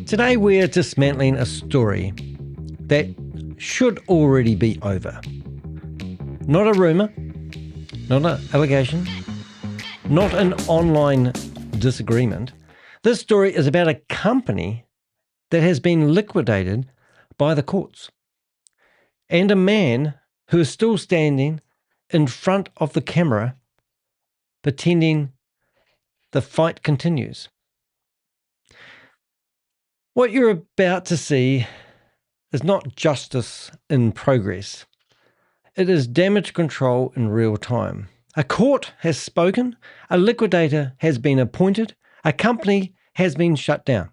Today we're dismantling a story that should already be over. Not a rumour, not an allegation, not an online disagreement. This story is about a company that has been liquidated by the courts, and a man who is still standing in front of the camera pretending the fight continues. What you're about to see is not justice in progress. It is damage control in real time. A court has spoken, a liquidator has been appointed, a company has been shut down.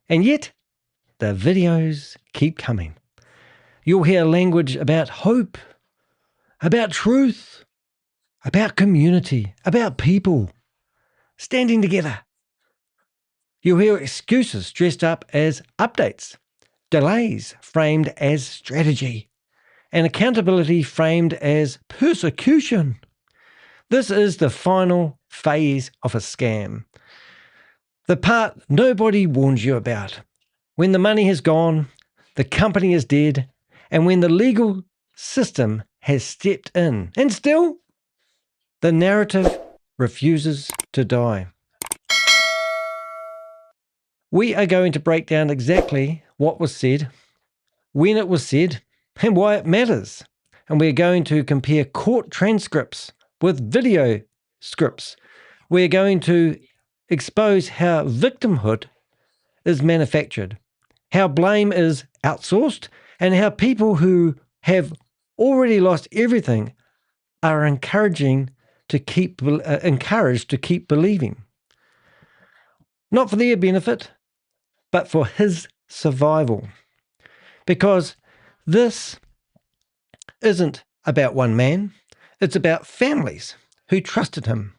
And yet, the videos keep coming. You'll hear language about hope, about truth, about community, about people standing together. You'll hear excuses dressed up as updates, delays framed as strategy, and accountability framed as persecution. This is the final phase of a scam. The part nobody warns you about. When the money has gone, the company is dead, and when the legal system has stepped in. And still, the narrative refuses to die. We are going to break down exactly what was said, when it was said, and why it matters. And we're going to compare court transcripts with video scripts. We're going to expose how victimhood is manufactured, how blame is outsourced, and how people who have already lost everything are encouraged to keep believing. Not for their benefit, but for his survival. Because this isn't about one man, it's about families who trusted him,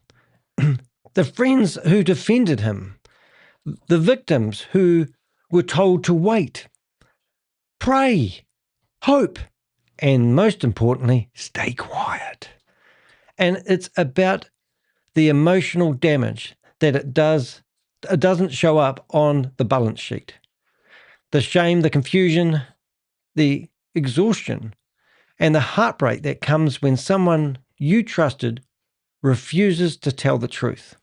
the friends who defended him, the victims who were told to wait, pray, hope, and most importantly, stay quiet. And it's about the emotional damage that it doesn't show up on the balance sheet. The shame, the confusion, the exhaustion, and the heartbreak that comes when someone you trusted refuses to tell the truth.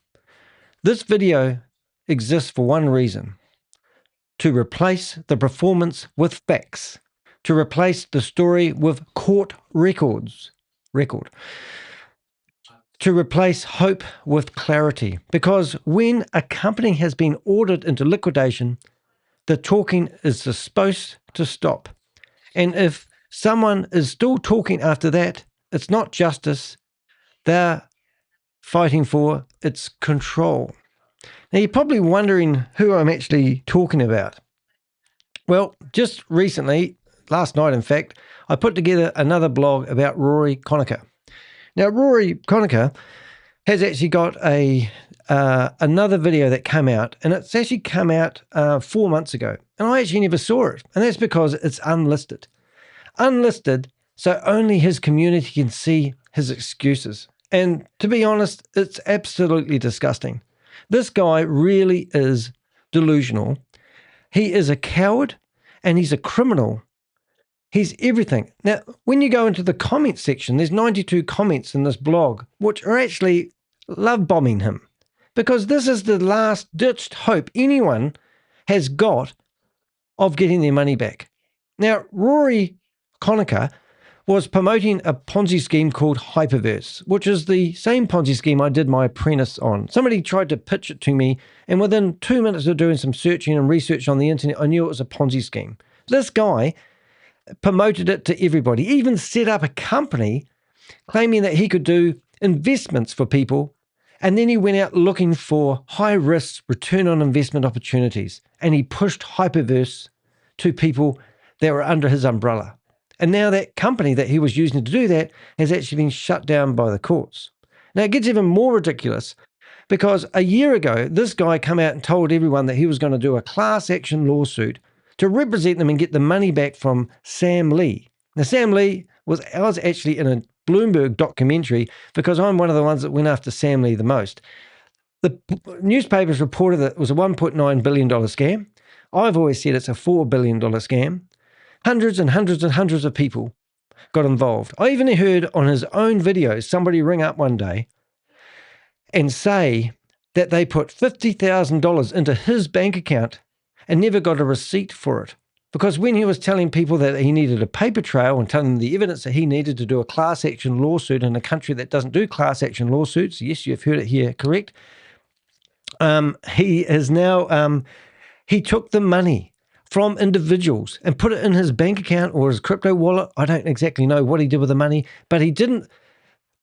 This video exists for one reason: to replace the performance with facts, to replace the story with court record, to replace hope with clarity. Because when a company has been ordered into liquidation, the talking is supposed to stop. And if someone is still talking after that, it's not justice they're fighting for, it's control. Now, you're probably wondering who I'm actually talking about. Well, just recently, last night in fact, I put together another blog about Rory Conacher. Now, Rory Conacher has actually got another video that came out, and it's actually come out 4 months ago, and I actually never saw it, and that's because it's unlisted. Unlisted, so only his community can see his excuses. And to be honest, it's absolutely disgusting. This guy really is delusional. He is a coward, and he's a criminal. He's everything. Now, when you go into the comments section, there's 92 comments in this blog, which are actually love bombing him, because this is the last ditched hope anyone has got of getting their money back. Now, Rory Conacher was promoting a Ponzi scheme called Hyperverse, which is the same Ponzi scheme I did my apprentice on. Somebody tried to pitch it to me, and within 2 minutes of doing some searching and research on the internet, I knew it was a Ponzi scheme. This guy promoted it to everybody, even set up a company claiming that he could do investments for people, and then he went out looking for high-risk return on investment opportunities, and he pushed Hyperverse to people that were under his umbrella. And now that company that he was using to do that has actually been shut down by the courts. Now, it gets even more ridiculous because a year ago, this guy came out and told everyone that he was going to do a class action lawsuit to represent them and get the money back from Sam Lee. Now, Sam Lee I was actually in a Bloomberg documentary because I'm one of the ones that went after Sam Lee the most. The newspapers reported that it was a $1.9 billion scam. I've always said it's a $4 billion scam. Hundreds and hundreds and hundreds of people got involved. I even heard on his own videos somebody ring up one day and say that they put $50,000 into his bank account and never got a receipt for it. Because when he was telling people that he needed a paper trail and telling them the evidence that he needed to do a class action lawsuit in a country that doesn't do class action lawsuits, yes, you've heard it here, correct? He is now, he took the money from individuals and put it in his bank account or his crypto wallet. I don't exactly know what he did with the money, but he didn't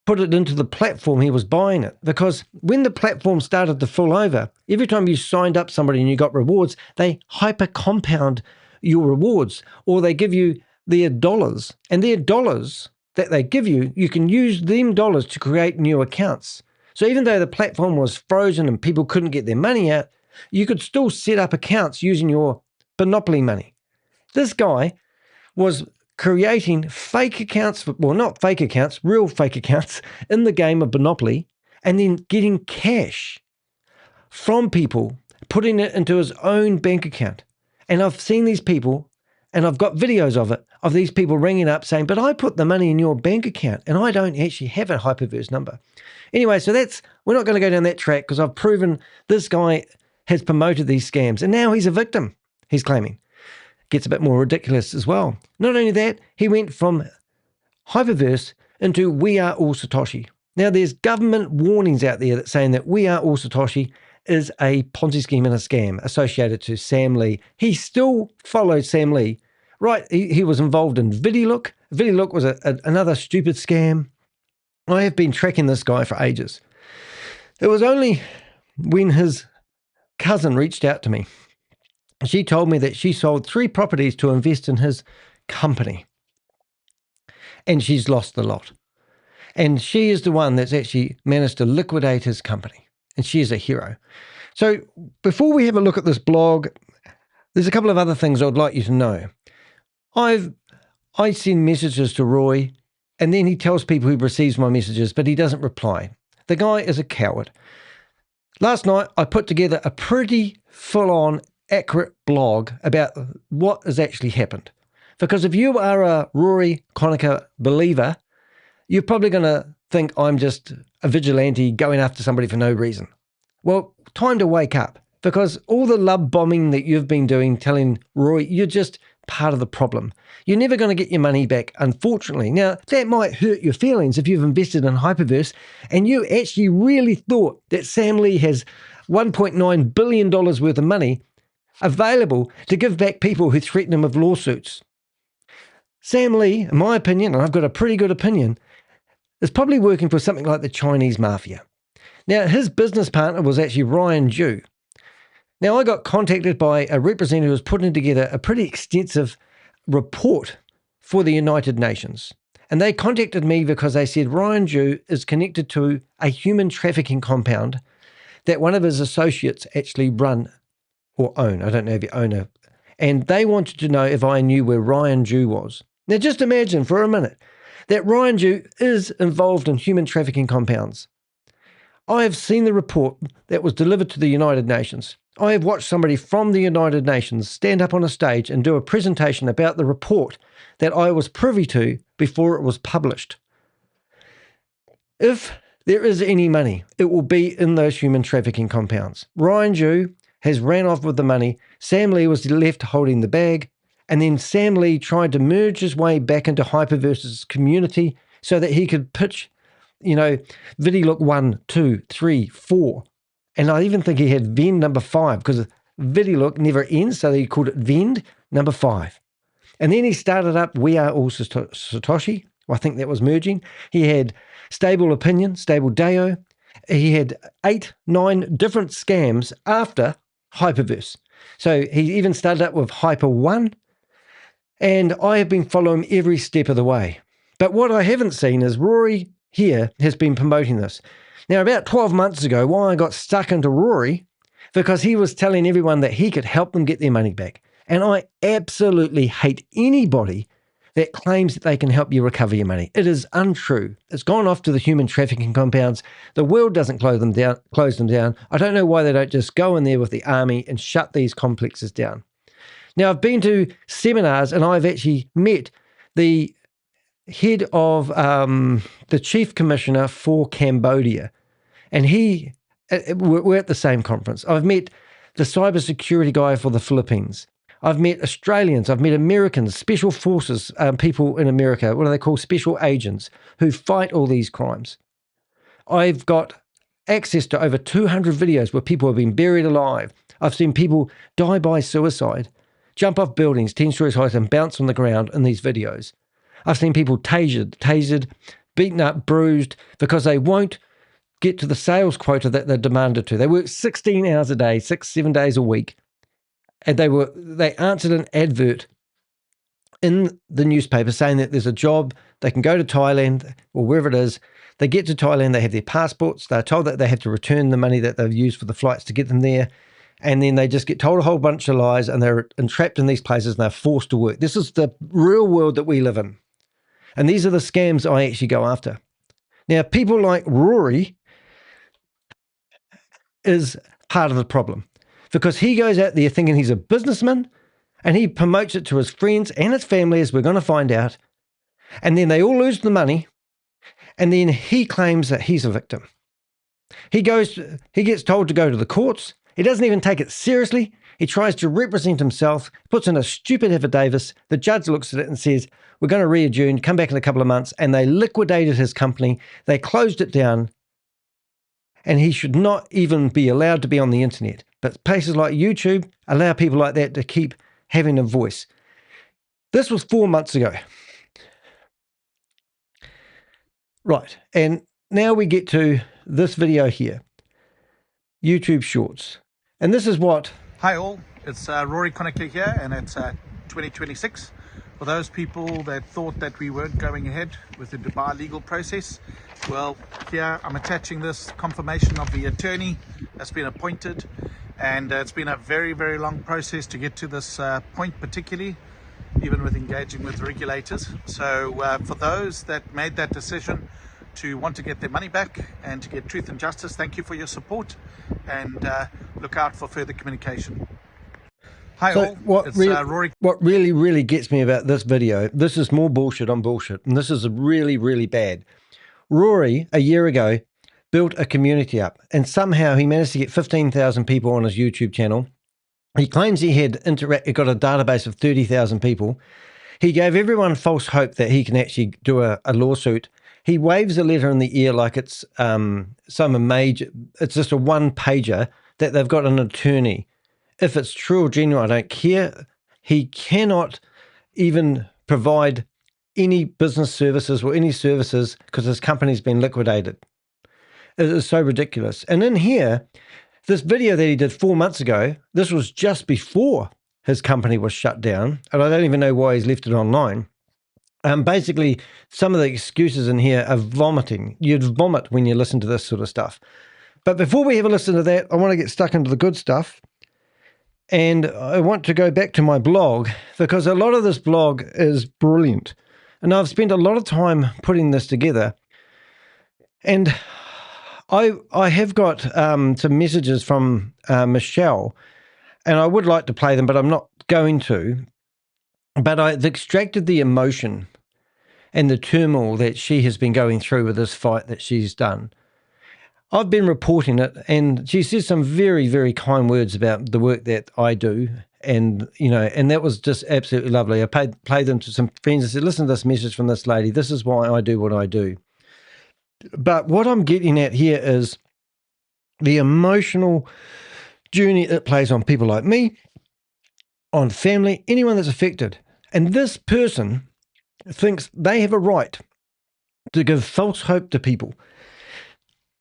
put it into the platform he was buying it, because when the platform started to fall over, every time you signed up somebody and you got rewards, they hyper compound your rewards, or they give you their dollars, and their dollars that they give you, you can use them dollars to create new accounts. So even though the platform was frozen and people couldn't get their money out, you could still set up accounts using your Monopoly money. This guy was creating fake accounts, well, not fake accounts, real fake accounts in the game of Monopoly, and then getting cash from people, putting it into his own bank account. And I've seen these people, and I've got videos of it, of these people ringing up saying, but I put the money in your bank account and I don't actually have a hyperverse number. Anyway, so we're not going to go down that track, because I've proven this guy has promoted these scams, and now he's a victim, he's claiming. Gets a bit more ridiculous as well. Not only that, he went from hyperverse into We Are All Satoshi. Now, there's government warnings out there that saying that We Are All Satoshi is a Ponzi scheme and a scam associated to Sam Lee. He still followed Sam Lee. Right, he was involved in VidiLook. VidiLook was another stupid scam. I have been tracking this guy for ages. It was only when his cousin reached out to me. She told me that she sold 3 properties to invest in his company, and she's lost the lot. And she is the one that's actually managed to liquidate his company, and she is a hero. So before we have a look at this blog, there's a couple of other things I'd like you to know. I send messages to Roy, and then he tells people he receives my messages, but he doesn't reply. The guy is a coward. Last night, I put together a pretty full-on accurate blog about what has actually happened. Because if you are a Rory Conacher believer, you're probably going to think I'm just a vigilante going after somebody for no reason. Well, time to wake up, because all the love bombing that you've been doing, telling Rory, you're just part of the problem. You're never going to get your money back, unfortunately. Now, that might hurt your feelings if you've invested in Hyperverse and you actually really thought that Sam Lee has $1.9 billion worth of money available to give back people who threaten him with lawsuits. Sam Lee, in my opinion, and I've got a pretty good opinion, is probably working for something like the Chinese mafia. Now, his business partner was actually Ryan Jew. Now, I got contacted by a representative who was putting together a pretty extensive report for the United Nations. And they contacted me because they said Ryan Jew is connected to a human trafficking compound that one of his associates actually run or own. I don't know if you own it. And they wanted to know if I knew where Ryan Jew was. Now, just imagine for a minute that Ryan Jew is involved in human trafficking compounds. I have seen the report that was delivered to the United Nations. I have watched somebody from the United Nations stand up on a stage and do a presentation about the report that I was privy to before it was published. If there is any money, it will be in those human trafficking compounds. Ryan Jew has ran off with the money. Sam Lee was left holding the bag. And then Sam Lee tried to merge his way back into Hyperverse's community so that he could pitch, VidiLook 1, 2, 3, 4. And I even think he had Vend number 5, because VidiLook never ends, so he called it Vend number 5. And then he started up We Are All Satoshi. I think that was merging. He had Stable Opinion, Stable Deo. He had 8, 9 different scams after Hyperverse. So he even started up with Hyper 1. And I have been following every step of the way. But what I haven't seen is Rory here has been promoting this. Now, about 12 months ago, why I got stuck into Rory, because he was telling everyone that he could help them get their money back. And I absolutely hate anybody that claims that they can help you recover your money. It is untrue. It's gone off to the human trafficking compounds. The world doesn't close them down. I don't know why they don't just go in there with the army and shut these complexes down. Now, I've been to seminars and I've actually met the head of the chief commissioner for Cambodia. And we're at the same conference. I've met the cybersecurity guy for the Philippines. I've met Australians. I've met Americans, special forces, people in America. What do they call special agents who fight all these crimes? I've got access to over 200 videos where people have been buried alive. I've seen people die by suicide, jump off buildings 10 stories high and bounce on the ground in these videos. I've seen people tasered, beaten up, bruised because they won't get to the sales quota that they're demanded to. They work 16 hours a day, 7 days a week, and they answered an advert in the newspaper saying that there's a job, they can go to Thailand or wherever it is. They get to Thailand, they have their passports, they're told that they have to return the money that they've used for the flights to get them there, and then they just get told a whole bunch of lies and they're entrapped in these places and they're forced to work. This is the real world that we live in. And these are the scams I actually go after. Now, people like Rory is part of the problem because he goes out there thinking he's a businessman and he promotes it to his friends and his family, as we're going to find out. And then they all lose the money. And then he claims that he's a victim. He gets told to go to the courts. He doesn't even take it seriously. He tries to represent himself, puts in a stupid affidavit. The judge looks at it and says, we're going to re-adjourn, come back in a couple of months. And they liquidated his company. They closed it down. And he should not even be allowed to be on the internet. But places like YouTube allow people like that to keep having a voice. This was 4 months ago. Right. And now we get to this video here. YouTube Shorts. And this is what... Hi all, it's Rory Conacher here, and it's 2026. For those people that thought that we weren't going ahead with the Dubai legal process, well, here I'm attaching this confirmation of the attorney that's been appointed, and it's been a very, very long process to get to this point, particularly even with engaging with regulators. So for those that made that decision to want to get their money back and to get truth and justice, thank you for your support, and look out for further communication. Hi all, it's Rory. What really, really gets me about this video, this is more bullshit on bullshit, and this is really, really bad. Rory, a year ago, built a community up, and somehow he managed to get 15,000 people on his YouTube channel. He claims he had got a database of 30,000 people. He gave everyone false hope that he can actually do a lawsuit. He waves a letter in the ear like it's some major, it's just a one-pager that they've got an attorney. If it's true or genuine, I don't care. He cannot even provide any business services or any services because his company's been liquidated. It is so ridiculous. And in here, this video that he did 4 months ago, this was just before his company was shut down, and I don't even know why he's left it online. Basically, some of the excuses in here are vomiting. You'd vomit when you listen to this sort of stuff. But before we have a listen to that, I want to get stuck into the good stuff. And I want to go back to my blog because a lot of this blog is brilliant. And I've spent a lot of time putting this together. And I have got some messages from Michelle, and I would like to play them, but I'm not going to. But I've extracted the emotion and the turmoil that she has been going through with this fight that she's done. I've been reporting it, and she says some very, very kind words about the work that I do. And, you know, and that was just absolutely lovely. I played them to some friends and said, listen to this message from this lady. This is why I do what I do. But what I'm getting at here is the emotional journey it plays on people like me, on family, anyone that's affected. And this person thinks they have a right to give false hope to people.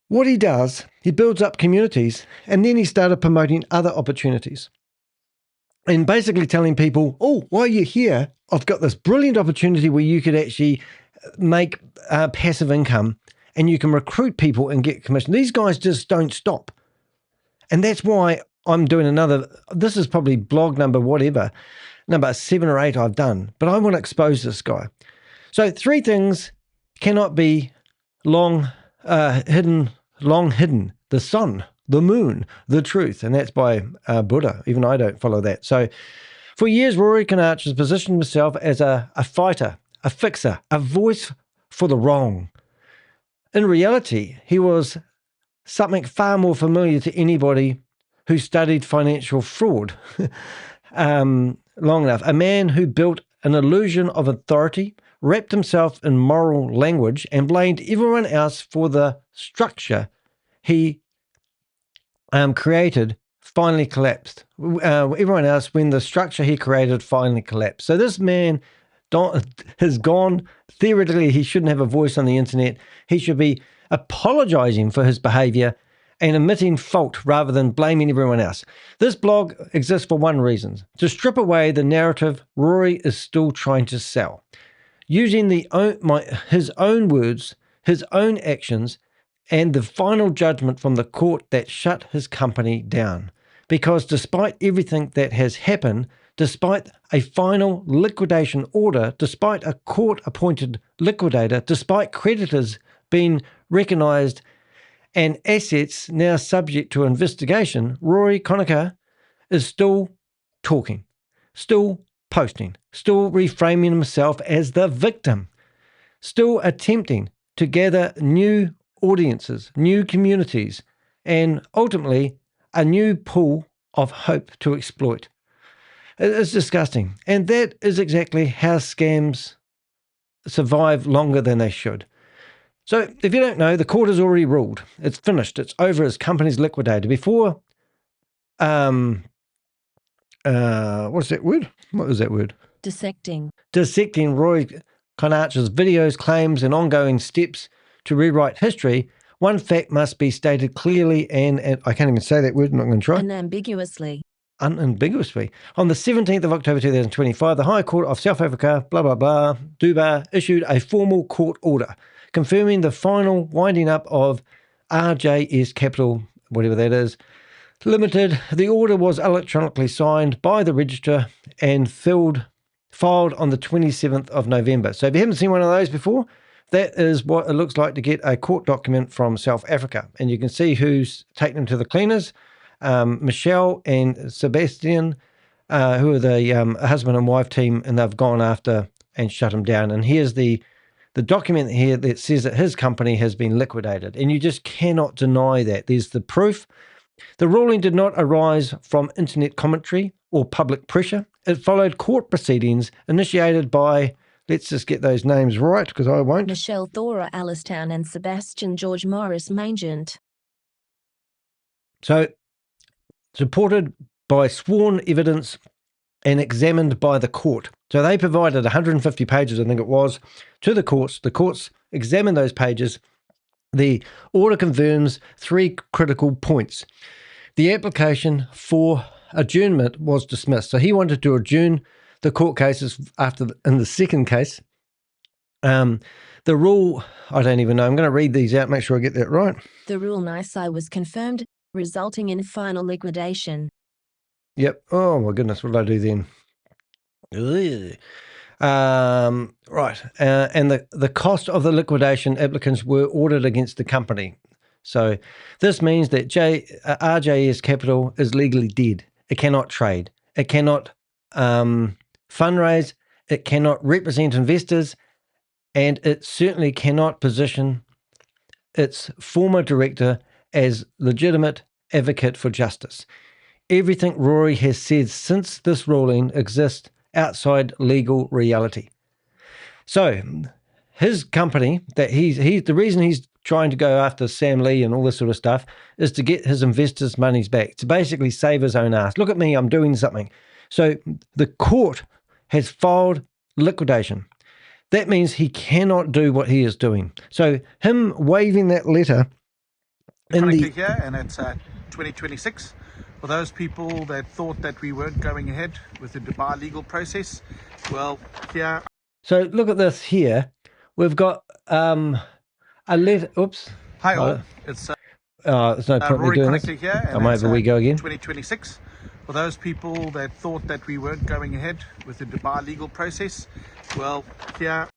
What he does, he builds up communities, and then he started promoting other opportunities. And basically telling people, oh, while you're here, I've got this brilliant opportunity where you could actually make passive income, and you can recruit people and get commission. These guys just don't stop. And that's why I'm doing another, this is probably blog number whatever, number 7 or 8 I've done, but I want to expose this guy. So 3 things cannot be long hidden. The sun, the moon, the truth. And that's by Buddha. Even I don't follow that. So for years, Rory Conacher has positioned himself as a fighter, a fixer, a voice for the wrong. In reality, he was something far more familiar to anybody who studied financial fraud long enough. A man who built an illusion of authority, wrapped himself in moral language, and blamed everyone else for the structure he created finally collapsed. Everyone else, when the structure he created finally collapsed. So this man has gone. Theoretically, he shouldn't have a voice on the internet. He should be apologizing for his behavior and admitting fault rather than blaming everyone else. This blog exists for one reason: to strip away the narrative Rory is still trying to sell, using his own words, his own actions, and the final judgment from the court that shut his company down. Because despite everything that has happened, despite a final liquidation order, despite a court-appointed liquidator, despite creditors being recognised and assets now subject to investigation, Rory Conacher is still talking, still posting, still reframing himself as the victim, still attempting to gather new audiences, new communities, and ultimately a new pool of hope to exploit. It's disgusting. And that is exactly how scams survive longer than they should. So if you don't know, the court has already ruled. It's finished. It's over. His company's liquidated. Before, what's that word? What was that word? Dissecting Rory Conacher's videos, claims, and ongoing steps to rewrite history, one fact must be stated clearly and I can't even say that word, I'm not going to try. unambiguously. Unambiguously. On the 17th of October 2025, the High Court of South Africa, Dubai, issued a formal court order confirming the final winding up of RJS Capital, whatever that is, Limited. The order was electronically signed by the registrar and filed on the 27th of November. So if you haven't seen one of those before, that is what it looks like to get a court document from South Africa. And you can see who's taken them to the cleaners. Michelle and Sebastian, who are the husband and wife team, and they've gone after and shut him down. And here's the document here that says that his company has been liquidated. And you just cannot deny that. There's the proof. The ruling did not arise from internet commentary or public pressure. It followed court proceedings initiated by, let's just get those names right because I won't. Michelle Thora Allistown and Sebastian George Morris Mangent. So, supported by sworn evidence and examined by the court. So they provided 150 pages, I think it was, to the courts. The courts examined those pages. The order confirms 3 critical points. The application for adjournment was dismissed. So he wanted to adjourn the court cases in the second case. The rule, I don't even know. I'm going to read these out, make sure I get that right. The rule NISI was confirmed, resulting in final liquidation. Yep. Oh my goodness, what did I do then? Ugh. Right. And the cost of the liquidation applicants were ordered against the company. So this means that RJS Capital is legally dead. It cannot trade. It cannot fundraise. It cannot represent investors. And it certainly cannot position its former director as legitimate advocate for justice. Everything Rory has said since this ruling exists outside legal reality. So his company, that he's the reason he's trying to go after Sam Lee and all this sort of stuff is to get his investors' monies back, to basically save his own ass. Look at me, I'm doing something. So the court has filed liquidation. That means he cannot do what he is doing. So him waving that letter in click here, and it's 2026. For those people that thought that we weren't going ahead with the Dubai legal process, well, here. So look at this here. We've got a letter. Oops. Hi all. It's There's no point in me Rory doing this. Conacher here, and Come over, we go again. 2026. For those people that thought that we weren't going ahead with the Dubai legal process, well, here.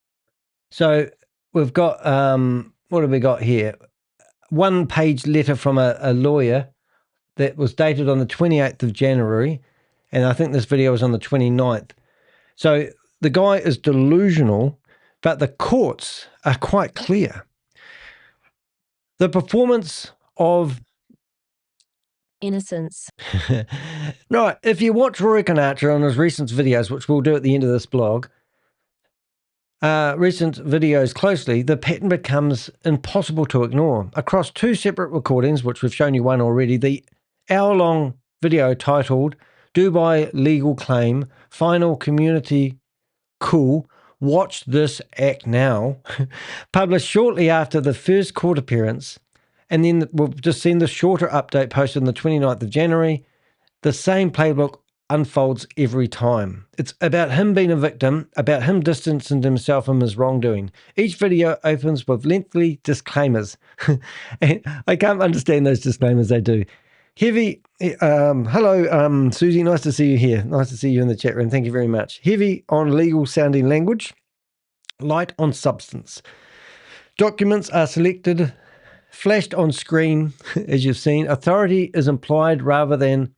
So we've got, what have we got here? 1-page letter from a lawyer that was dated on the 28th of January, and I think this video was on the 29th. So the guy is delusional, but the courts are quite clear. The performance of innocence. Right, if you watch Rory Conacher on his recent videos, which we'll do at the end of this blog, recent videos closely, the pattern becomes impossible to ignore. Across 2 separate recordings, which we've shown you one already, the hour-long video titled Dubai Legal Claim, Final Community Cool, Watch This Act Now, published shortly after the first court appearance, and then we've just seen the shorter update posted on the 29th of January. The same playbook unfolds every time. It's about him being a victim, about him distancing himself from his wrongdoing. Each video opens with lengthy disclaimers. And I can't understand those disclaimers they do. Heavy, hello, Susie, nice to see you here. Nice to see you in the chat room. Thank you very much. Heavy on legal sounding language, light on substance. Documents are selected, flashed on screen, as you've seen. Authority is implied rather than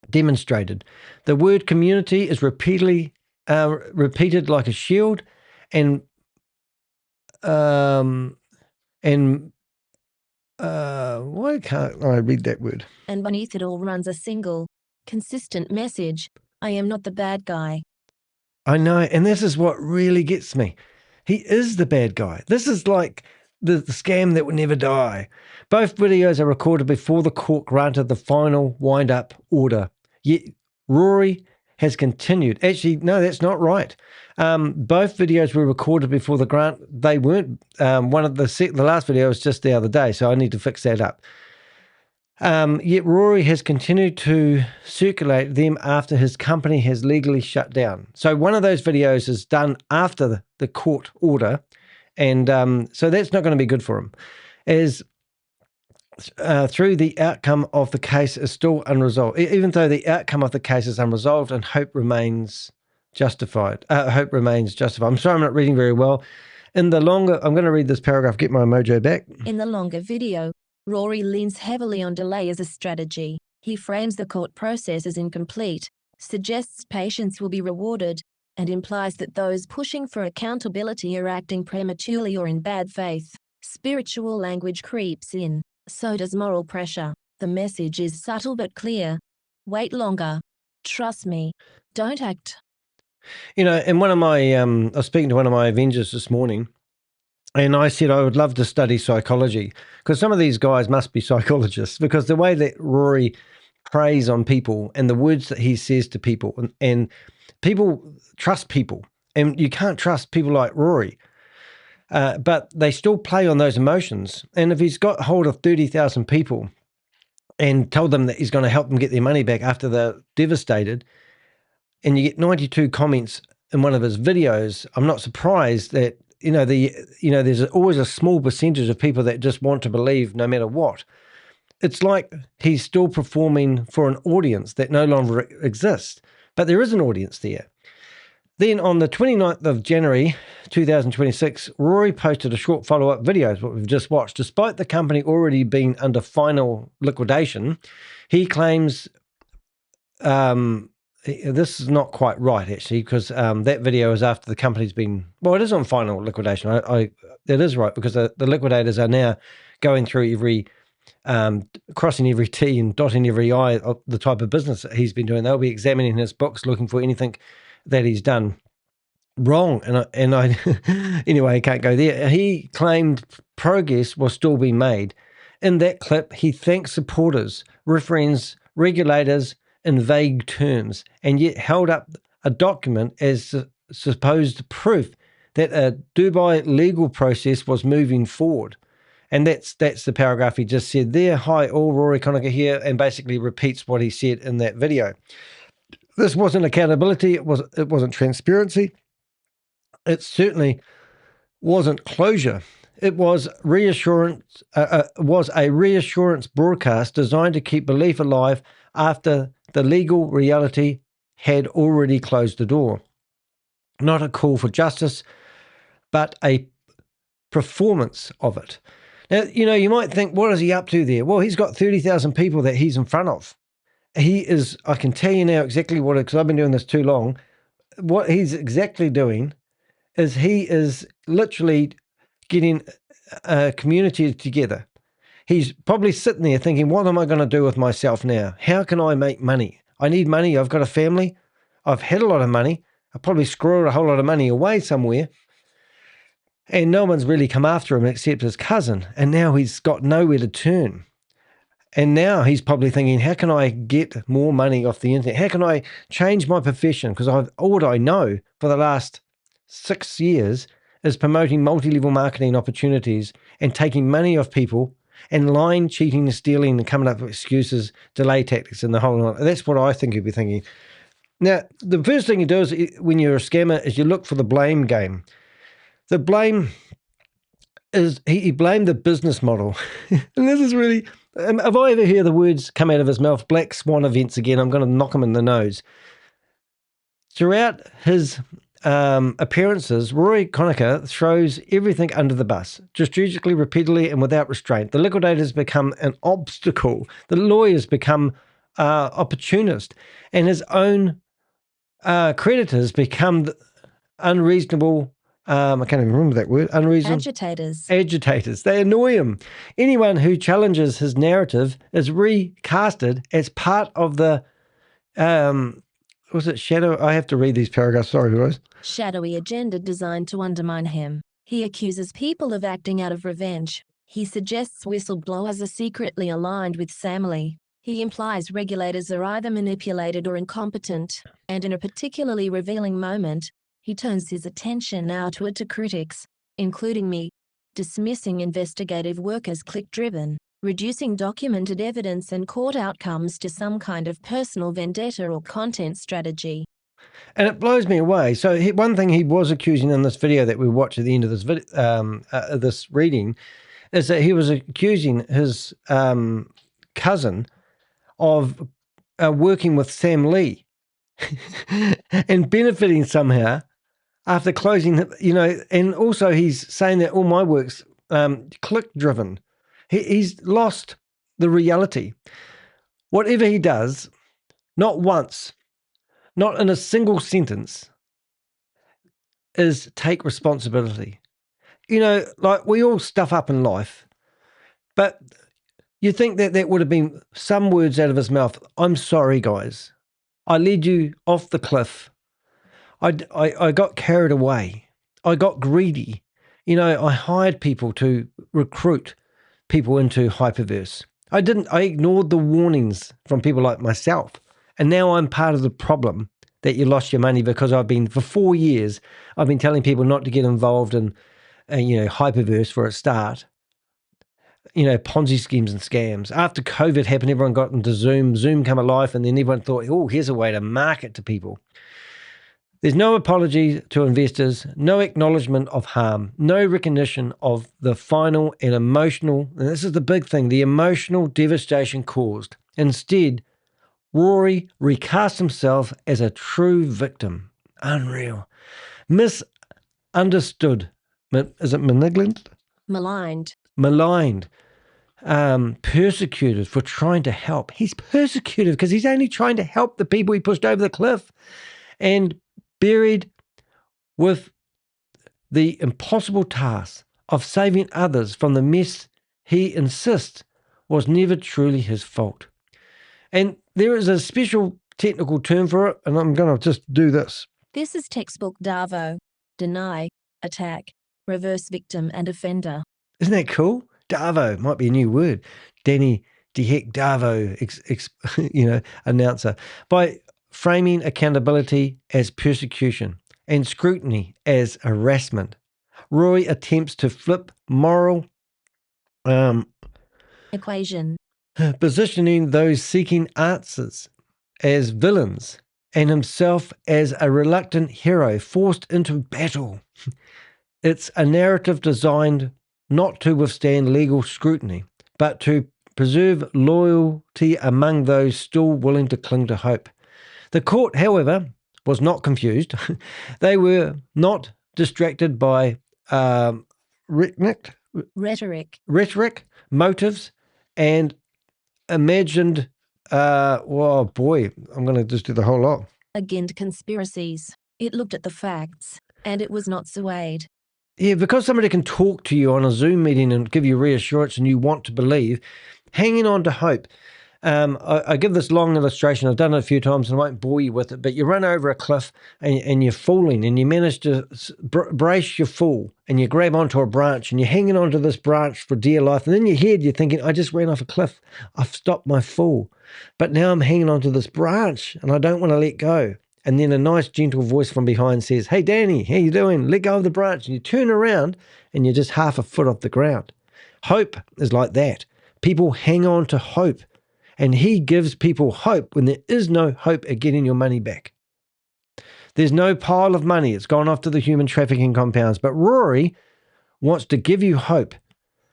demonstrated. The word community is repeated like a shield, and why can't I read that word? And beneath it all runs a single, consistent message: I am not the bad guy. I know, and this is what really gets me. He is the bad guy. This is like the scam that will never die. Both videos are recorded before the court granted the final wind-up order. Yet Rory has continued. Actually, no, that's not right. Both videos were recorded before the grant. They weren't. One of the last video was just the other day, so I need to fix that up. Yet Rory has continued to circulate them after his company has legally shut down. So one of those videos is done after the court order, and so that's not going to be good for him. As through the outcome of the case is still unresolved, even though the outcome of the case is unresolved, and hope remains justified. Hope remains justified. I'm sorry, I'm not reading very well. In the longer, I'm going to read this paragraph. Get my mojo back. In the longer video, Rory leans heavily on delay as a strategy. He frames the court process as incomplete, suggests patience will be rewarded, and implies that those pushing for accountability are acting prematurely or in bad faith. Spiritual language creeps in. So does moral pressure. The message is subtle but clear. Wait longer. Trust me. Don't act. You know, and one of my, I was speaking to one of my Avengers this morning, and I said I would love to study psychology, because some of these guys must be psychologists, because the way that Rory preys on people and the words that he says to people, and people trust people, and you can't trust people like Rory. But they still play on those emotions. And if he's got hold of 30,000 people and told them that he's going to help them get their money back after they're devastated, and you get 92 comments in one of his videos, I'm not surprised that, there's always a small percentage of people that just want to believe no matter what. It's like he's still performing for an audience that no longer exists, but there is an audience there. Then on the 29th of January, 2026, Rory posted a short follow-up video, what we've just watched. Despite the company already being under final liquidation, he claims this is not quite right, actually, because that video is after the company's been, well, it is on final liquidation. That is right, because the liquidators are now going through crossing every T and dotting every I of the type of business that he's been doing. They'll be examining his books, looking for anything that he's done wrong. And I anyway, I can't go there. He claimed progress was still being made. In that clip, he thanked supporters, referenced regulators in vague terms, and yet held up a document as supposed proof that a Dubai legal process was moving forward. And that's the paragraph he just said there. Hi, all, Rory Conacher here, and basically repeats what he said in that video. This wasn't accountability. It wasn't transparency. It certainly wasn't closure. It was was a reassurance broadcast designed to keep belief alive after the legal reality had already closed the door. Not a call for justice, but a performance of it. Now, you might think, what is he up to there? Well, he's got 30,000 people that he's in front of. He is, I can tell you now exactly what, because I've been doing this too long, what he's exactly doing is he is literally getting a community together. He's probably sitting there thinking, what am I going to do with myself now? How can I make money? I need money. I've got a family. I've had a lot of money. I probably squirreled a whole lot of money away somewhere. And no one's really come after him except his cousin. And now he's got nowhere to turn. And now he's probably thinking, how can I get more money off the internet? How can I change my profession? Because all I know for the last 6 years is promoting multi-level marketing opportunities and taking money off people and lying, cheating, and stealing and coming up with excuses, delay tactics, and the whole lot. That's what I think he'd be thinking. Now, the first thing you do is when you're a scammer is you look for the blame game. The blame is he blamed the business model. And this is really, if I ever hear the words come out of his mouth, black swan events again, I'm going to knock him in the nose. Throughout his appearances, Rory Conacher throws everything under the bus, strategically, repeatedly, and without restraint. The liquidators become an obstacle. The lawyers become opportunist, and his own creditors become unreasonable. I can't even remember that word. Unreasonable. Agitators. They annoy him. Anyone who challenges his narrative is recasted as part of the was it shadow? I have to read these paragraphs. Sorry, guys. Shadowy agenda designed to undermine him. He accuses people of acting out of revenge. He suggests whistleblowers are secretly aligned with Samly. He implies regulators are either manipulated or incompetent. And in a particularly revealing moment, he turns his attention outward to critics, including me, dismissing investigative work as click-driven, reducing documented evidence and court outcomes to some kind of personal vendetta or content strategy. And it blows me away. So one thing he was accusing in this video that we watched at the end of this this reading is that he was accusing his cousin of working with Sam Lee and benefiting somehow after closing, and also he's saying that all my work's click-driven. He's lost the reality. Whatever he does, not once, not in a single sentence, is take responsibility. Like we all stuff up in life, but you think that would have been some words out of his mouth. I'm sorry, guys. I led you off the cliff. I got carried away. I got greedy. I hired people to recruit people into Hyperverse. I ignored the warnings from people like myself. And now I'm part of the problem that you lost your money because for 4 years, I've been telling people not to get involved in, Hyperverse for a start. Ponzi schemes and scams. After COVID happened, everyone got into Zoom. Zoom came alive, and then everyone thought, oh, here's a way to market to people. There's no apology to investors, no acknowledgement of harm, no recognition of the final and emotional, and this is the big thing, the emotional devastation caused. Instead, Rory recast himself as a true victim. Unreal. Misunderstood. Is it malignant? Maligned. Persecuted for trying to help. He's persecuted because he's only trying to help the people he pushed over the cliff. And buried with the impossible task of saving others from the mess he insists was never truly his fault. And there is a special technical term for it, and I'm going to just do this. This is textbook Darvo. Deny, attack, reverse victim and offender. Isn't that cool? Darvo might be a new word. Danny DeHeck Darvo, announcer. By framing accountability as persecution and scrutiny as harassment, Rory attempts to flip moral equation, positioning those seeking answers as villains and himself as a reluctant hero forced into battle. It's a narrative designed not to withstand legal scrutiny, but to preserve loyalty among those still willing to cling to hope. The court, however, was not confused. They were not distracted by rhetoric, motives, and imagined, oh boy, I'm going to just do the whole lot. Against conspiracies. It looked at the facts, and it was not swayed. Yeah, because somebody can talk to you on a Zoom meeting and give you reassurance and you want to believe, hanging on to hope. I give this long illustration. I've done it a few times and I won't bore you with it, but you run over a cliff and you're falling and you manage to brace your fall and you grab onto a branch and you're hanging onto this branch for dear life. And in your head, you're thinking, I just ran off a cliff. I've stopped my fall. But now I'm hanging onto this branch and I don't want to let go. And then a nice gentle voice from behind says, hey, Danny, how you doing? Let go of the branch. And you turn around and you're just half a foot off the ground. Hope is like that. People hang on to hope. And he gives people hope when there is no hope of getting your money back. There's no pile of money. It's gone off to the human trafficking compounds. But Rory wants to give you hope,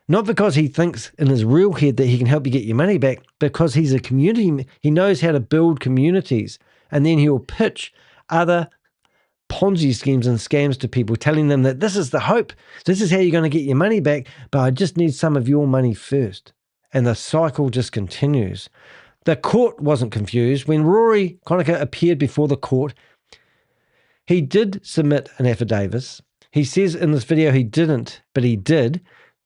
not because he thinks in his real head that he can help you get your money back, because he's a community. He knows how to build communities. And then he'll pitch other Ponzi schemes and scams to people, telling them that this is the hope. This is how you're going to get your money back, but I just need some of your money first. And the cycle just continues. The court wasn't confused. When Rory Conacher appeared before the court, he did submit an affidavit. He says in this video he didn't, but he did,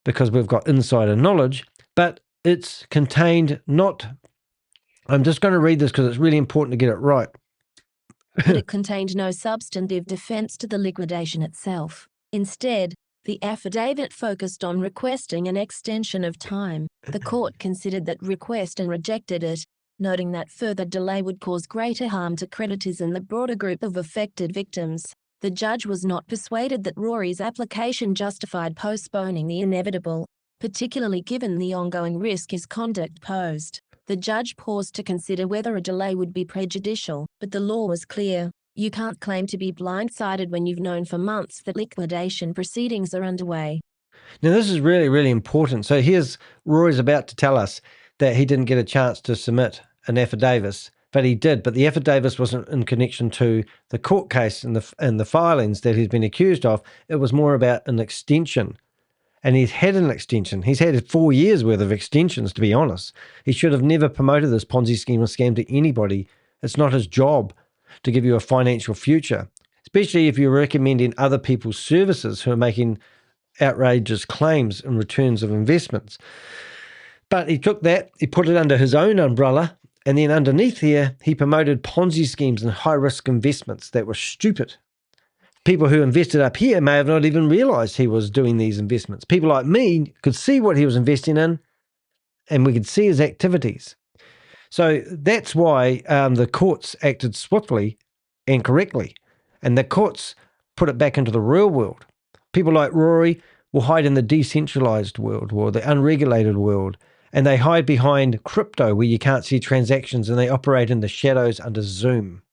because we've got insider knowledge. But it's contained not... I'm just going to read this because it's really important to get it right. But it contained no substantive defense to the liquidation itself. Instead, the affidavit focused on requesting an extension of time. The court considered that request and rejected it, noting that further delay would cause greater harm to creditors and the broader group of affected victims. The judge was not persuaded that Rory's application justified postponing the inevitable, particularly given the ongoing risk his conduct posed. The judge paused to consider whether a delay would be prejudicial, but the law was clear. You can't claim to be blindsided when you've known for months that liquidation proceedings are underway. Now, this is really, really important. So here's Rory's about to tell us that he didn't get a chance to submit an affidavit, but he did. But the affidavit wasn't in connection to the court case and the filings that he's been accused of. It was more about an extension. And he's had an extension. He's had 4 years worth of extensions, to be honest. He should have never promoted this Ponzi scheme or scam to anybody. It's not his job to give you a financial future, especially if you're recommending other people's services who are making outrageous claims in returns of investments. But he took that, he put it under his own umbrella, and then underneath here, he promoted Ponzi schemes and high-risk investments that were stupid. People who invested up here may have not even realized he was doing these investments. People like me could see what he was investing in, and we could see his activities. So that's why the courts acted swiftly and correctly. And the courts put it back into the real world. People like Rory will hide in the decentralized world or the unregulated world. And they hide behind crypto where you can't see transactions, and they operate in the shadows under Zoom.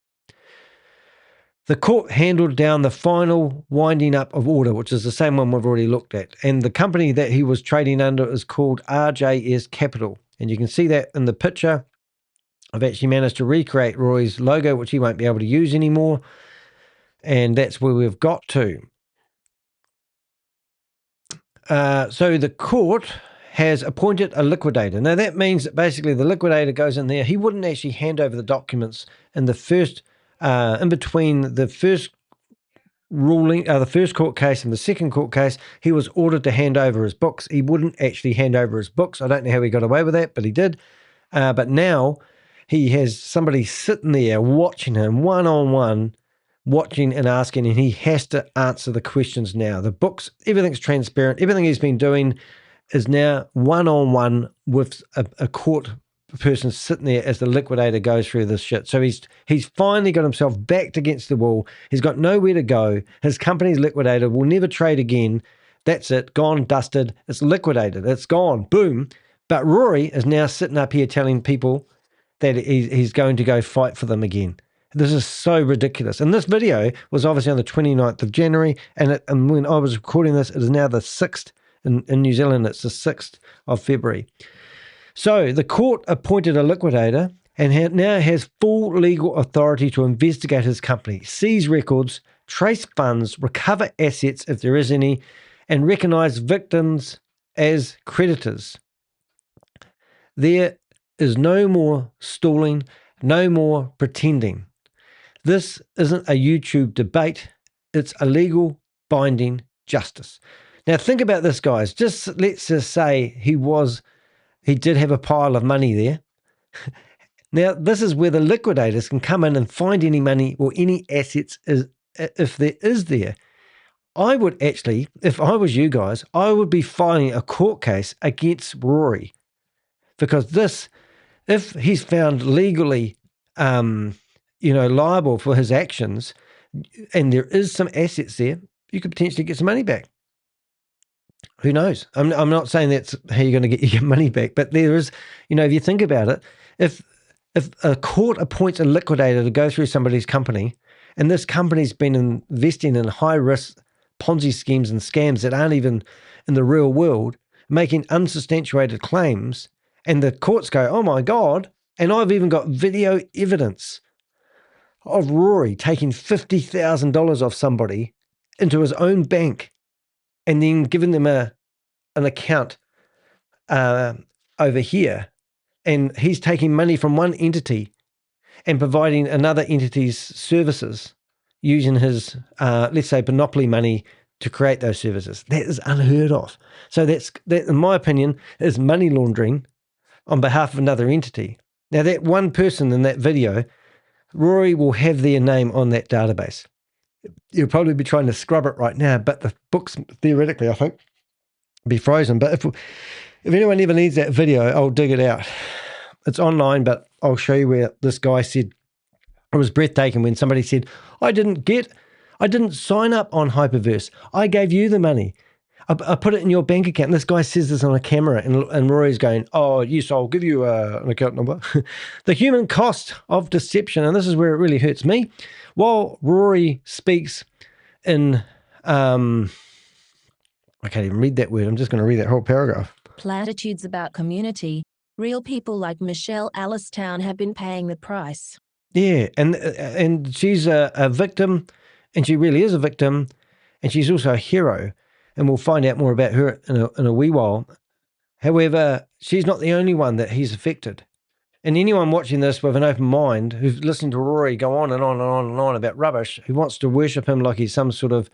The court handled down the final winding up of order, which is the same one we've already looked at. And the company that he was trading under is called RJS Capital. And you can see that in the picture. I've actually managed to recreate Rory's logo, which he won't be able to use anymore. And that's where we've got to. So the court has appointed a liquidator. Now that means that basically the liquidator goes in there. He wouldn't actually hand over the documents in the first in between the first ruling, the first court case and the second court case. He was ordered to hand over his books. He wouldn't actually hand over his books. I don't know how he got away with that, but he did. But now he has somebody sitting there watching him one-on-one, watching and asking, and he has to answer the questions now. The books, everything's transparent. Everything he's been doing is now one-on-one with a court person sitting there as the liquidator goes through this shit. So he's finally got himself backed against the wall. He's got nowhere to go. His company's liquidated, will never trade again. That's it, gone, dusted. It's liquidated. It's gone, boom. But Rory is now sitting up here telling people that he's going to go fight for them again. This is so ridiculous. And this video was obviously on the 29th of January, and when I was recording this, it is now the 6th In New Zealand, it's the 6th of February. So the court appointed a liquidator and now has full legal authority to investigate his company, seize records, trace funds, recover assets if there is any, and recognise victims as creditors. There is no more stalling, no more pretending. This isn't a YouTube debate. It's a legal binding justice. Now think about this, guys. Let's just say he did have a pile of money there. Now, this is where the liquidators can come in and find any money or any assets if there is there. I would actually, if I was you guys, I would be filing a court case against Rory, because if he's found legally, liable for his actions, and there is some assets there, you could potentially get some money back. Who knows? I'm not saying that's how you're going to get your money back, but there is, if you think about it, if a court appoints a liquidator to go through somebody's company, and this company's been investing in high-risk Ponzi schemes and scams that aren't even in the real world, making unsubstantiated claims, and the courts go, oh my God, and I've even got video evidence of Rory taking $50,000 off somebody into his own bank and then giving them an account over here, and he's taking money from one entity and providing another entity's services using his, let's say, monopoly money to create those services. That is unheard of. So that, in my opinion, is money laundering on behalf of another entity. Now, that one person in that video, Rory will have their name on that database. You'll probably be trying to scrub it right now, but the books, theoretically, I think, be frozen. But if anyone ever needs that video, I'll dig it out. It's online, but I'll show you where this guy said it was breathtaking when somebody said, I didn't sign up on Hyperverse. I gave you the money. I put it in your bank account. And this guy says this on a camera, and Rory's going, oh, yes, I'll give you an account number. The human cost of deception, and this is where it really hurts me. While Rory speaks in, I can't even read that word. I'm just going to read that whole paragraph. Platitudes about community. Real people like Michelle Allistown have been paying the price. Yeah, and she's a victim, and she really is a victim, and she's also a hero. And we'll find out more about her in a wee while. However, she's not the only one that he's affected. And anyone watching this with an open mind, who's listening to Rory go on and on and on and on about rubbish, who wants to worship him like he's some sort of,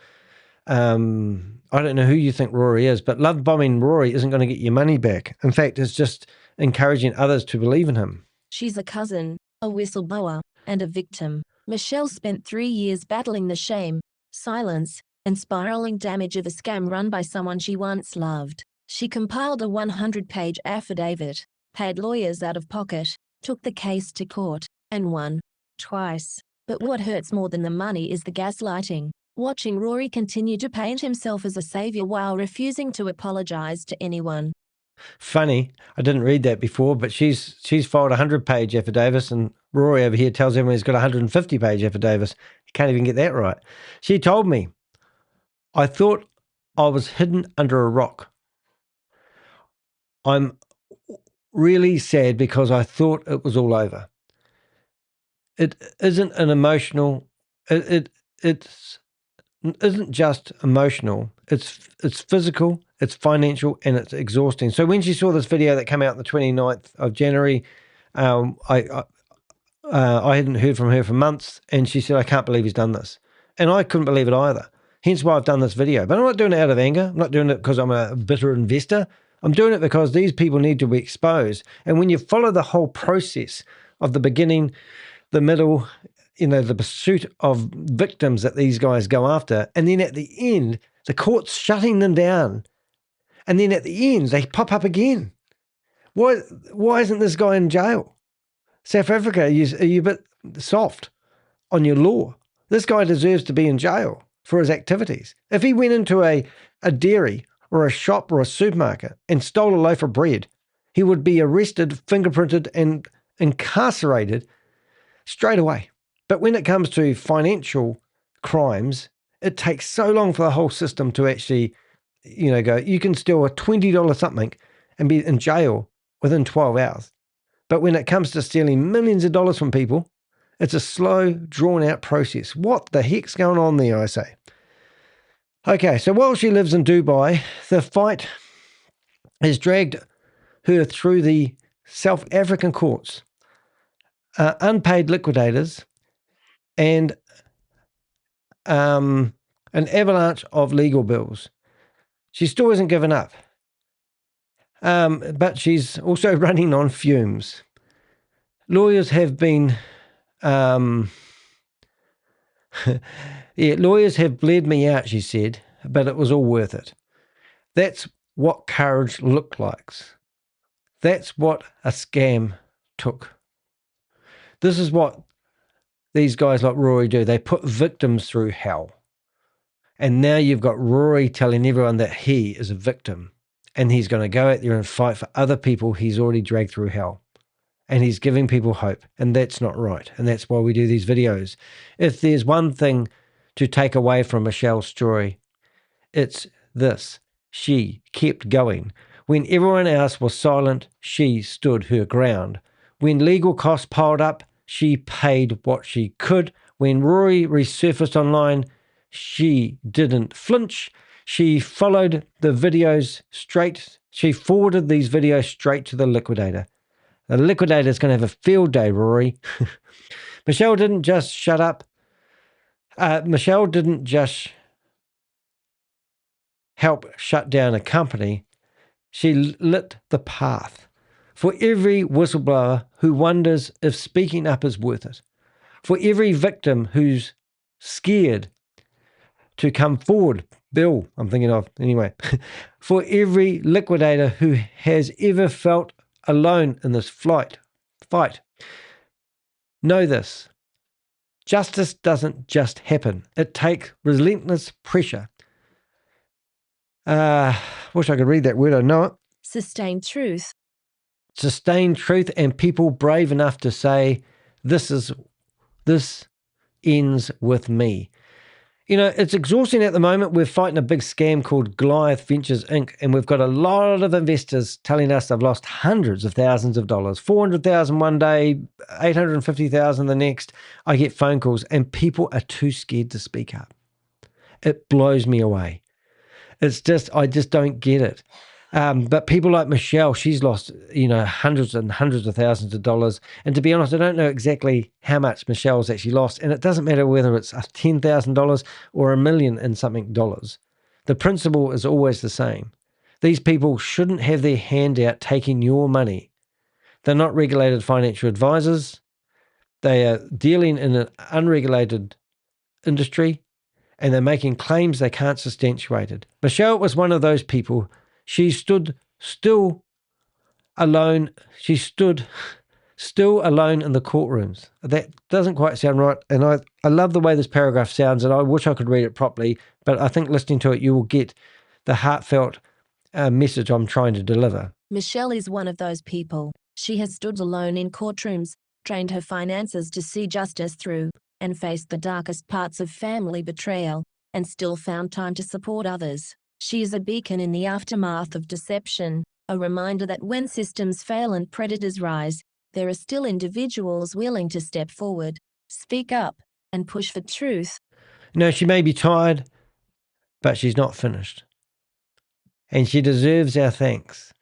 I don't know who you think Rory is, but love bombing Rory isn't going to get your money back. In fact, it's just encouraging others to believe in him. She's a cousin, a whistleblower, and a victim. Michelle spent 3 years battling the shame, silence, and spiraling damage of a scam run by someone she once loved. She compiled a 100-page affidavit, paid lawyers out of pocket, took the case to court, and won. Twice. But what hurts more than the money is the gaslighting. Watching Rory continue to paint himself as a savior while refusing to apologize to anyone. Funny, I didn't read that before, but she's filed a 100-page affidavit, and Rory over here tells everyone he's got a 150-page affidavit. He can't even get that right. She told me, I thought I was hidden under a rock. I'm really sad because I thought it was all over. It isn't an emotional, it isn't just emotional. It's physical, it's financial, and it's exhausting. So when she saw this video that came out on the 29th of January, I hadn't heard from her for months, and she said, I can't believe he's done this. And I couldn't believe it either. Hence why I've done this video. But I'm not doing it out of anger. I'm not doing it because I'm a bitter investor. I'm doing it because these people need to be exposed. And when you follow the whole process of the beginning, the middle, the pursuit of victims that these guys go after, and then at the end, the court's shutting them down. And then at the end, they pop up again. Why isn't this guy in jail? South Africa, are you a bit soft on your law? This guy deserves to be in jail for his activities. If he went into a dairy or a shop or a supermarket and stole a loaf of bread, he would be arrested, fingerprinted, and incarcerated straight away. But when it comes to financial crimes, it takes so long for the whole system to actually go, you can steal a $20 something and be in jail within 12 hours. But when it comes to stealing millions of dollars from people, it's a slow, drawn-out process. What the heck's going on there, I say? Okay, so while she lives in Dubai, the fight has dragged her through the South African courts, unpaid liquidators, and an avalanche of legal bills. She still hasn't given up, but she's also running on fumes. Lawyers have been... lawyers have bled me out, she said, but it was all worth it. That's what courage looked like. That's what a scam took. This is what these guys like Rory do. They put victims through hell. And now you've got Rory telling everyone that he is a victim and he's going to go out there and fight for other people he's already dragged through hell. And he's giving people hope. And that's not right. And that's why we do these videos. If there's one thing to take away from Michelle's story, it's this. She kept going. When everyone else was silent, she stood her ground. When legal costs piled up, she paid what she could. When Rory resurfaced online, she didn't flinch. She followed the videos straight. She forwarded these videos straight to the liquidator. The liquidator is going to have a field day, Rory. Michelle didn't just shut up. Michelle didn't just help shut down a company. She lit the path for every whistleblower who wonders if speaking up is worth it. For every victim who's scared to come forward. Bill, I'm thinking of, anyway. For every liquidator who has ever felt alone in this fight. Know this. Justice doesn't just happen. It takes relentless pressure. Wish I could read that word. I know it. Sustained truth. Sustained truth and people brave enough to say, this ends with me. You know, it's exhausting at the moment. We're fighting a big scam called Goliath Ventures Inc. And we've got a lot of investors telling us they've lost hundreds of thousands of dollars, 400,000 one day, 850,000 the next. I get phone calls and people are too scared to speak up. It blows me away. It's just, I just don't get it. But people like Michelle, she's lost, hundreds and hundreds of thousands of dollars. And to be honest, I don't know exactly how much Michelle's actually lost. And it doesn't matter whether it's $10,000 or $1 million and something dollars. The principle is always the same. These people shouldn't have their hand out taking your money. They're not regulated financial advisors. They are dealing in an unregulated industry. And they're making claims they can't substantiate. Michelle was one of those people. She stood still alone. She stood still alone in the courtrooms. That doesn't quite sound right. And I love the way this paragraph sounds, and I wish I could read it properly. But I think listening to it, you will get the heartfelt message I'm trying to deliver. Michelle is one of those people. She has stood alone in courtrooms, trained her finances to see justice through, and faced the darkest parts of family betrayal, and still found time to support others. She is a beacon in the aftermath of deception, a reminder that when systems fail and predators rise, there are still individuals willing to step forward, speak up, and push for truth. No, she may be tired, but she's not finished. And she deserves our thanks.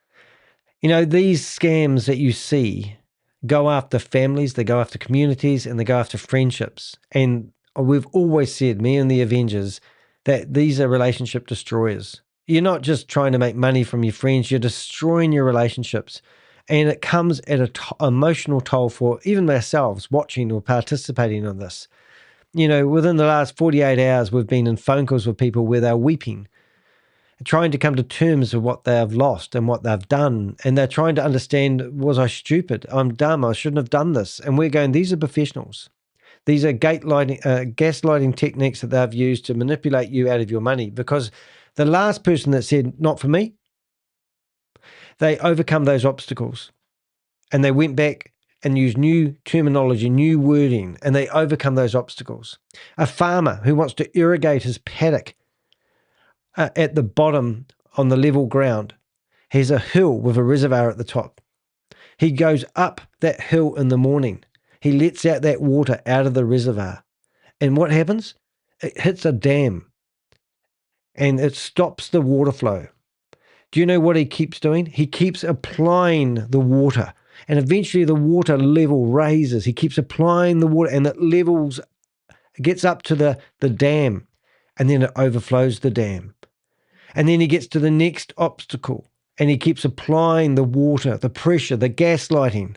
These scams that you see go after families, they go after communities, and they go after friendships. And we've always said, me and the Avengers, that these are relationship destroyers. You're not just trying to make money from your friends, you're destroying your relationships. And it comes at an emotional toll for even ourselves watching or participating in this. Within the last 48 hours, we've been in phone calls with people where they're weeping, trying to come to terms with what they have lost and what they've done. And they're trying to understand, was I stupid? I'm dumb. I shouldn't have done this. And we're going, these are professionals. These are gaslighting techniques that they've used to manipulate you out of your money, because the last person that said, not for me, they overcome those obstacles and they went back and used new terminology, new wording, and they overcome those obstacles. A farmer who wants to irrigate his paddock at the bottom on the level ground has a hill with a reservoir at the top. He goes up that hill in the morning. He lets out that water out of the reservoir. And what happens? It hits a dam and it stops the water flow. Do you know what he keeps doing? He keeps applying the water, and eventually the water level raises. He keeps applying the water and it levels, gets up to the dam, and then it overflows the dam. And then he gets to the next obstacle and he keeps applying the water, the pressure, the gaslighting.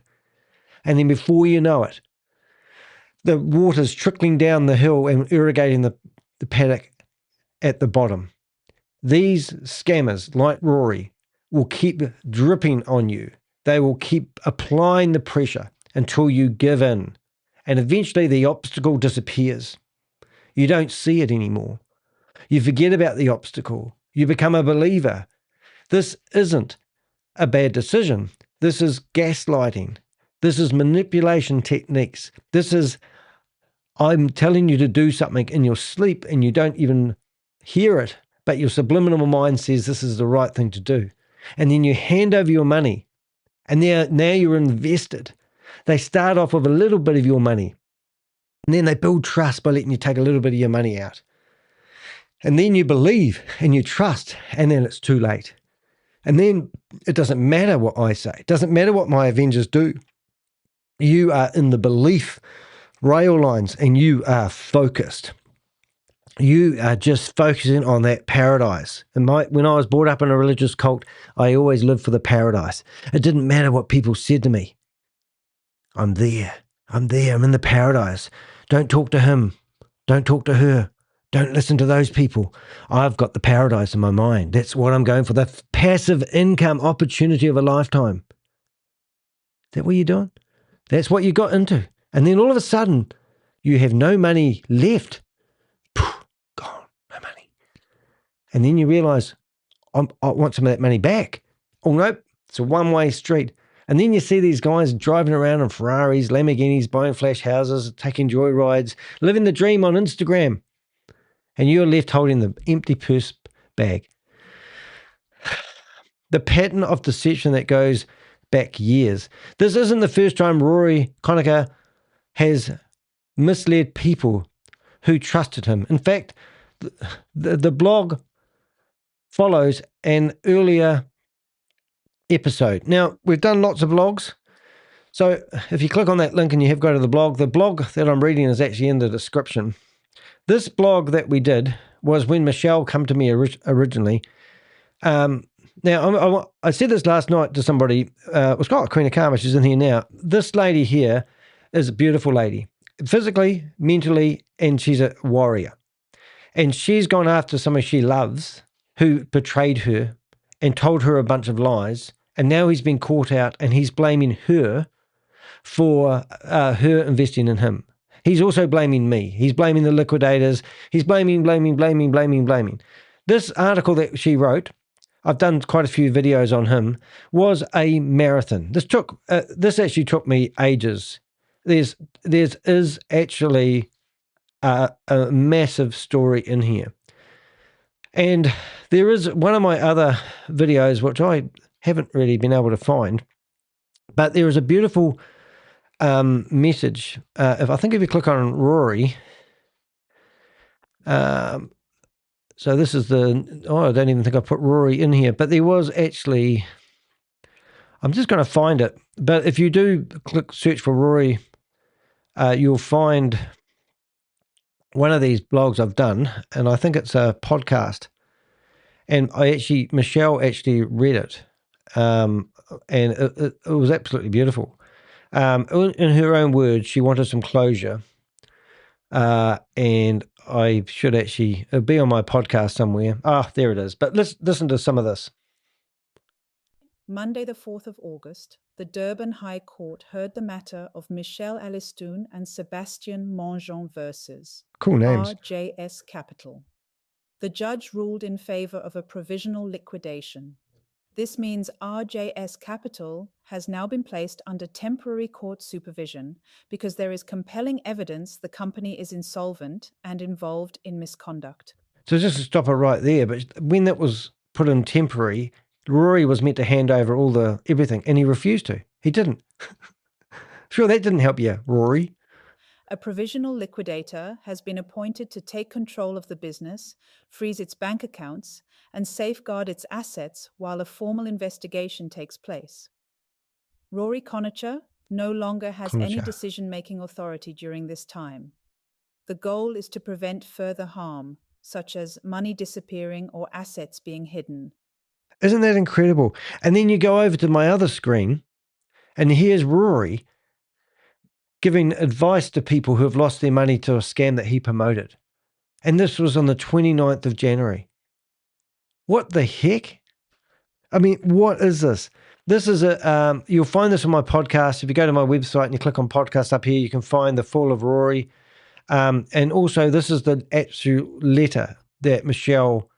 And then before you know it, the water's trickling down the hill and irrigating the paddock at the bottom. These scammers, like Rory, will keep dripping on you. They will keep applying the pressure until you give in. And eventually the obstacle disappears. You don't see it anymore. You forget about the obstacle. You become a believer. This isn't a bad decision. This is gaslighting. This is manipulation techniques. This is, I'm telling you to do something in your sleep and you don't even hear it, but your subliminal mind says this is the right thing to do. And then you hand over your money and now you're invested. They start off with a little bit of your money and then they build trust by letting you take a little bit of your money out. And then you believe and you trust, and then it's too late. And then it doesn't matter what I say. It doesn't matter what my Avengers do. You are in the belief rail lines and you are focused. You are just focusing on that paradise. And when I was brought up in a religious cult, I always lived for the paradise. It didn't matter what people said to me. I'm there. I'm there. I'm in the paradise. Don't talk to him. Don't talk to her. Don't listen to those people. I've got the paradise in my mind. That's what I'm going for. The passive income opportunity of a lifetime. Is that what you're doing? That's what you got into. And then all of a sudden, you have no money left. Gone. No money. And then you realize, I want some of that money back. Oh, nope. It's a one-way street. And then you see these guys driving around in Ferraris, Lamborghinis, buying flash houses, taking joyrides, living the dream on Instagram. And you're left holding the empty purse bag. The pattern of deception that goes back years. This isn't the first time Rory Conacher has misled people who trusted him. In fact, the blog follows an earlier episode. Now, we've done lots of blogs. So if you click on that link and you have go to the blog that I'm reading is actually in the description. This blog that we did was when Michelle came to me originally. Now, I said this last night to somebody. It was called Queen of Karma. She's in here now. This lady here is a beautiful lady, physically, mentally, and she's a warrior. And she's gone after somebody she loves who betrayed her and told her a bunch of lies. And now he's been caught out and he's blaming her for her investing in him. He's also blaming me. He's blaming the liquidators. He's blaming. This article that she wrote, I've done quite a few videos on him, was a marathon. This actually took me ages. There's actually a massive story in here. And there is one of my other videos, which I haven't really been able to find, but there is a beautiful message. If you click on Rory, so this is I don't even think I put Rory in here, but there was actually, I'm just going to find it. But if you do search for Rory, you'll find one of these blogs I've done, and I think it's a podcast. And Michelle actually read it, and it was absolutely beautiful. In her own words, she wanted some closure, and I should actually, it'll be on my podcast somewhere. There it is. But let's listen to some of this. Monday, the 4th of August, the Durban High Court heard the matter of Michelle Alistoun and Sebastian Mongeon versus Cool names. RJS Capital. The judge ruled in favor of a provisional liquidation. This means RJS Capital has now been placed under temporary court supervision because there is compelling evidence the company is insolvent and involved in misconduct. So just to stop it right there, but when that was put in temporary, Rory was meant to hand over all everything, and he refused to. He didn't. Sure, that didn't help you, Rory. A provisional liquidator has been appointed to take control of the business, freeze its bank accounts, and safeguard its assets while a formal investigation takes place. Rory Conacher no longer has any decision-making authority during this time. The goal is to prevent further harm, such as money disappearing or assets being hidden. Isn't that incredible? And then you go over to my other screen, and here's Rory giving advice to people who have lost their money to a scam that he promoted. And this was on the 29th of January. What the heck? I mean, what is this? This is you'll find this on my podcast. If you go to my website and you click on podcast up here, you can find the Fall of Rory. And also, this is the actual letter that Michelle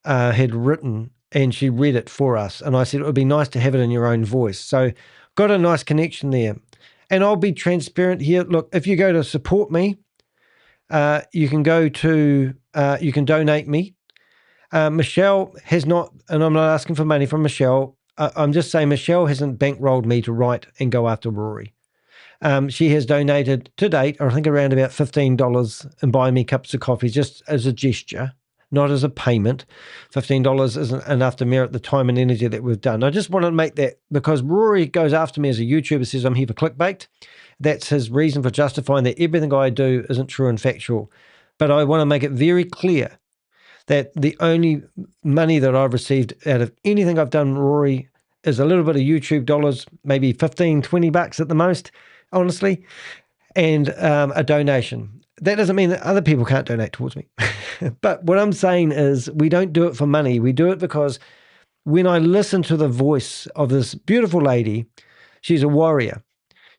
had written, and she read it for us. And I said, it would be nice to have it in your own voice. So got a nice connection there. And I'll be transparent here. Look, if you go to support me, you can go to, you can donate me. Michelle has not, and I'm not asking for money from Michelle. I'm just saying Michelle hasn't bankrolled me to write and go after Rory. She has donated to date, I think around about $15 and buy me cups of coffee just as a gesture, not as a payment. $15 isn't enough to merit the time and energy that we've done. I just want to make that, because Rory goes after me as a YouTuber, says I'm here for clickbait. That's his reason for justifying that everything I do isn't true and factual. But I want to make it very clear that the only money that I've received out of anything I've done, Rory, is a little bit of YouTube dollars, maybe 15, 20 bucks at the most, honestly, and a donation. That doesn't mean that other people can't donate towards me. But what I'm saying is we don't do it for money. We do it because when I listen to the voice of this beautiful lady, she's a warrior.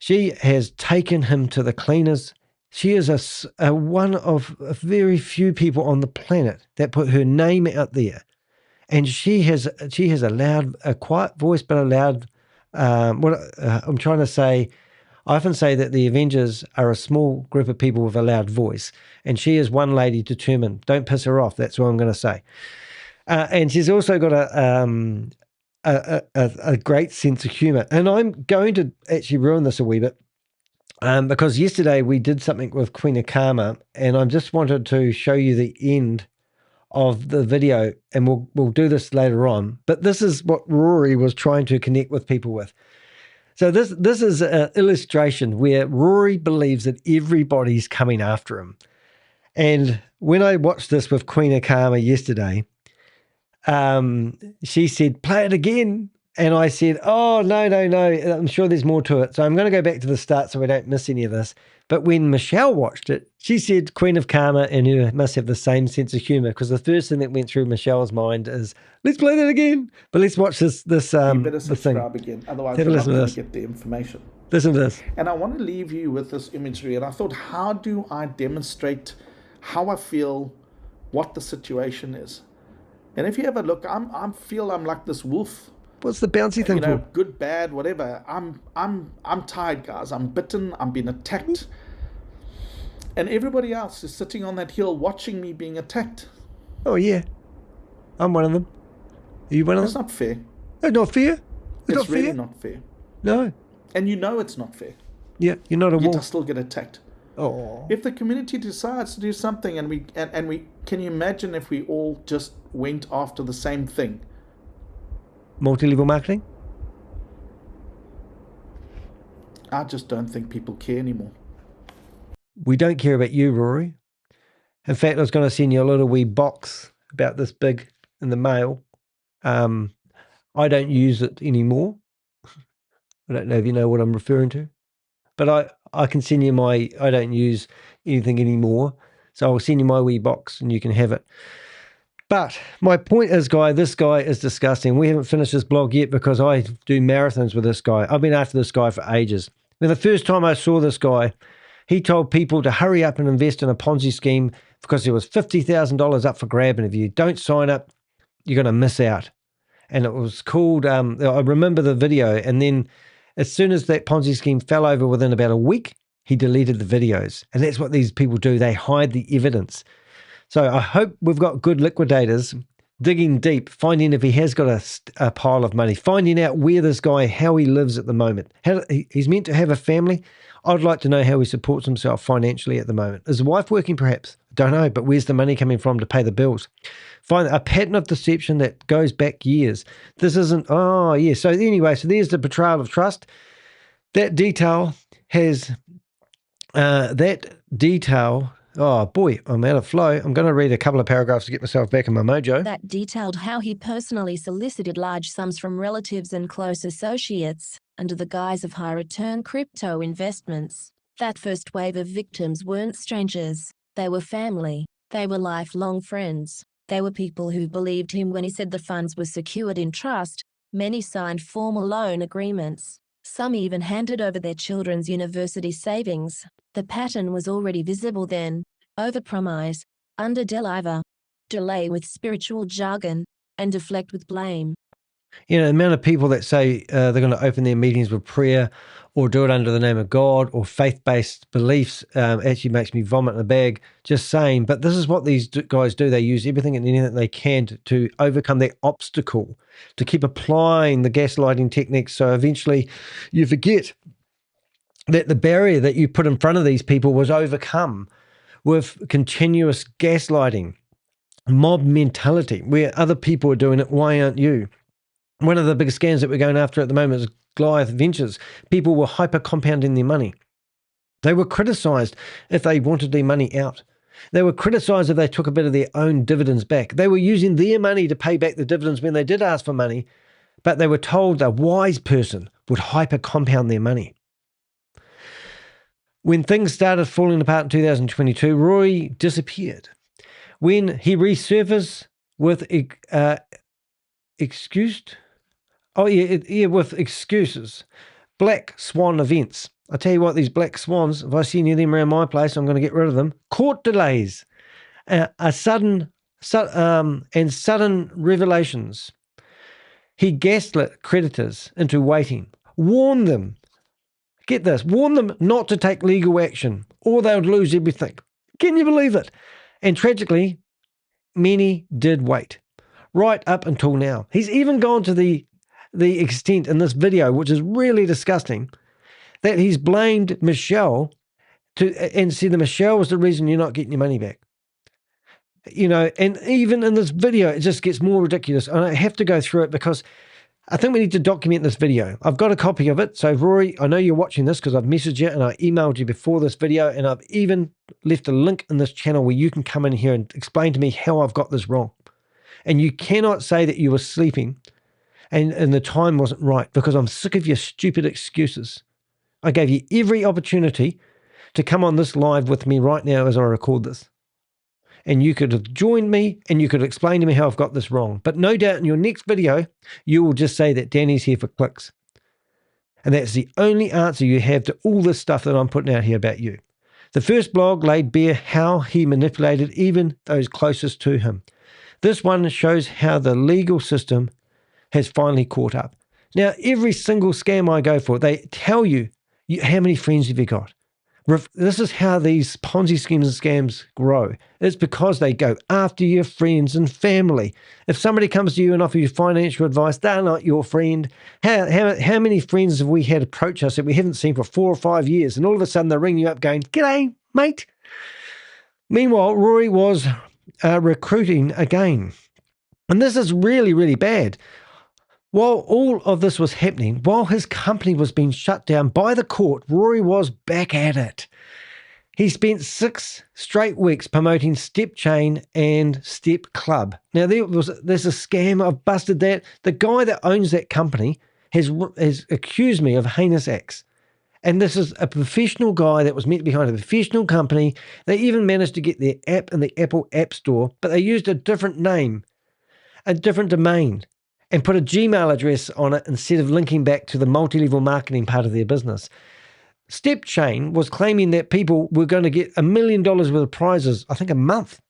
She has taken him to the cleaners. She is one of a very few people on the planet that put her name out there. And she has allowed a quiet voice, but a loud, I'm trying to say, I often say that the Avengers are a small group of people with a loud voice, and she is one lady determined. Don't piss her off. That's what I'm going to say. And she's also got a great sense of humor. And I'm going to actually ruin this a wee bit, because yesterday we did something with Queen of Karma, and I just wanted to show you the end of the video, and we'll do this later on. But this is what Rory was trying to connect with people with. So this is an illustration where Rory believes that everybody's coming after him. And when I watched this with Queen of Karma yesterday, she said, play it again. And I said, oh, no. I'm sure there's more to it. So I'm going to go back to the start so we don't miss any of this. But when Michelle watched it, she said Queen of Karma and her must have the same sense of humor, because the first thing that went through Michelle's mind is, let's play that again. But let's watch this you better subscribe again, otherwise you're not going to get the information. Listen to this. And I want to leave you with this imagery. And I thought, how do I demonstrate how I feel, what the situation is? And if you ever look, I feel I'm like this wolf. What's the bouncy thing for? Good, bad, whatever. I'm tired, guys. I'm bitten. I'm being attacked. And everybody else is sitting on that hill watching me being attacked. Oh, yeah. I'm one of them. Are you one of them? That's not fair. It's not fair. It's really not fair. No. And you know it's not fair. Yeah, you're not a wolf. Yet I still get attacked. Oh. If the community decides to do something, and we can you imagine if we all just went after the same thing? Multi-level marketing? I just don't think people care anymore. We don't care about you, Rory. In fact, I was going to send you a little wee box about this big in the mail. I don't use it anymore. I don't know if you know what I'm referring to. But I can send you I don't use anything anymore. So I'll send you my wee box and you can have it. But my point is, this guy is disgusting. We haven't finished this blog yet because I do marathons with this guy. I've been after this guy for ages. Now, the first time I saw this guy, he told people to hurry up and invest in a Ponzi scheme because there was $50,000 up for grab. And if you don't sign up, you're going to miss out. And it was called, I remember the video. And then as soon as that Ponzi scheme fell over within about a week, he deleted the videos. And that's what these people do. They hide the evidence. So I hope we've got good liquidators digging deep, finding if he has got a pile of money, finding out where this guy, how he lives at the moment. He's meant to have a family. I'd like to know how he supports himself financially at the moment. Is the wife working perhaps? Don't know, but where's the money coming from to pay the bills? Find a pattern of deception that goes back years. This isn't, oh yeah. So anyway, so there's the betrayal of trust. That detail has, oh boy, I'm out of flow. I'm going to read a couple of paragraphs to get myself back in my mojo. That detailed how he personally solicited large sums from relatives and close associates under the guise of high-return crypto investments. That first wave of victims weren't strangers. They were family. They were lifelong friends. They were people who believed him when he said the funds were secured in trust. Many signed formal loan agreements. Some even handed over their children's university savings. The pattern was already visible then. Overpromise, underdeliver, delay with spiritual jargon, and deflect with blame. You know, the amount of people that say they're going to open their meetings with prayer or do it under the name of God or faith-based beliefs actually makes me vomit in a bag, just saying. But this is what these guys do. They use everything and anything they can to overcome that obstacle, to keep applying the gaslighting techniques. So eventually you forget that the barrier that you put in front of these people was overcome with continuous gaslighting, mob mentality, where other people are doing it. Why aren't you? One of the biggest scams that we're going after at the moment is Goliath Ventures. People were hyper compounding their money. They were criticized if they wanted their money out. They were criticized if they took a bit of their own dividends back. They were using their money to pay back the dividends when they did ask for money, but they were told a wise person would hyper compound their money. When things started falling apart in 2022, Rory disappeared. When he resurfaced with with excuses. Black swan events. I tell you what, these black swans, if I see any of them around my place, I'm going to get rid of them. Court delays, sudden revelations. He gaslit creditors into waiting. Warn them. Get this. Warn them not to take legal action or they would lose everything. Can you believe it? And tragically, many did wait. Right up until now. He's even gone to the extent in this video, which is really disgusting, that he's blamed Michelle and said that Michelle was the reason you're not getting your money back. You know, and even in this video, it just gets more ridiculous. And I have to go through it because I think we need to document this video. I've got a copy of it. So Rory, I know you're watching this because I've messaged you and I emailed you before this video, and I've even left a link in this channel where you can come in here and explain to me how I've got this wrong. And you cannot say that you were sleeping and the time wasn't right, because I'm sick of your stupid excuses. I gave you every opportunity to come on this live with me right now as I record this. And you could have joined me and you could explain to me how I've got this wrong. But no doubt in your next video, you will just say that Danny's here for clicks. And that's the only answer you have to all this stuff that I'm putting out here about you. The first blog laid bare how he manipulated even those closest to him. This one shows how the legal system has finally caught up. Now, every single scam I go for, they tell you how many friends have you got. This is how these Ponzi schemes and scams grow. It's because they go after your friends and family. If somebody comes to you and offers you financial advice, they're not your friend. How many friends have we had approach us that we haven't seen for 4 or 5 years, and all of a sudden they ring you up going, "G'day, mate." Meanwhile, Rory was recruiting again. And this is really, really bad. While all of this was happening, while his company was being shut down by the court, Rory was back at it. He spent 6 straight weeks promoting Step Chain and Step Club. Now, there's a scam. I've busted that. The guy that owns that company has accused me of heinous acts. And this is a professional guy that was meant to be behind a professional company. They even managed to get their app in the Apple App Store, but they used a different name, a different domain, and put a Gmail address on it instead of linking back to the multi-level marketing part of their business. Step Chain was claiming that people were going to get $1 million worth of prizes, I think a month.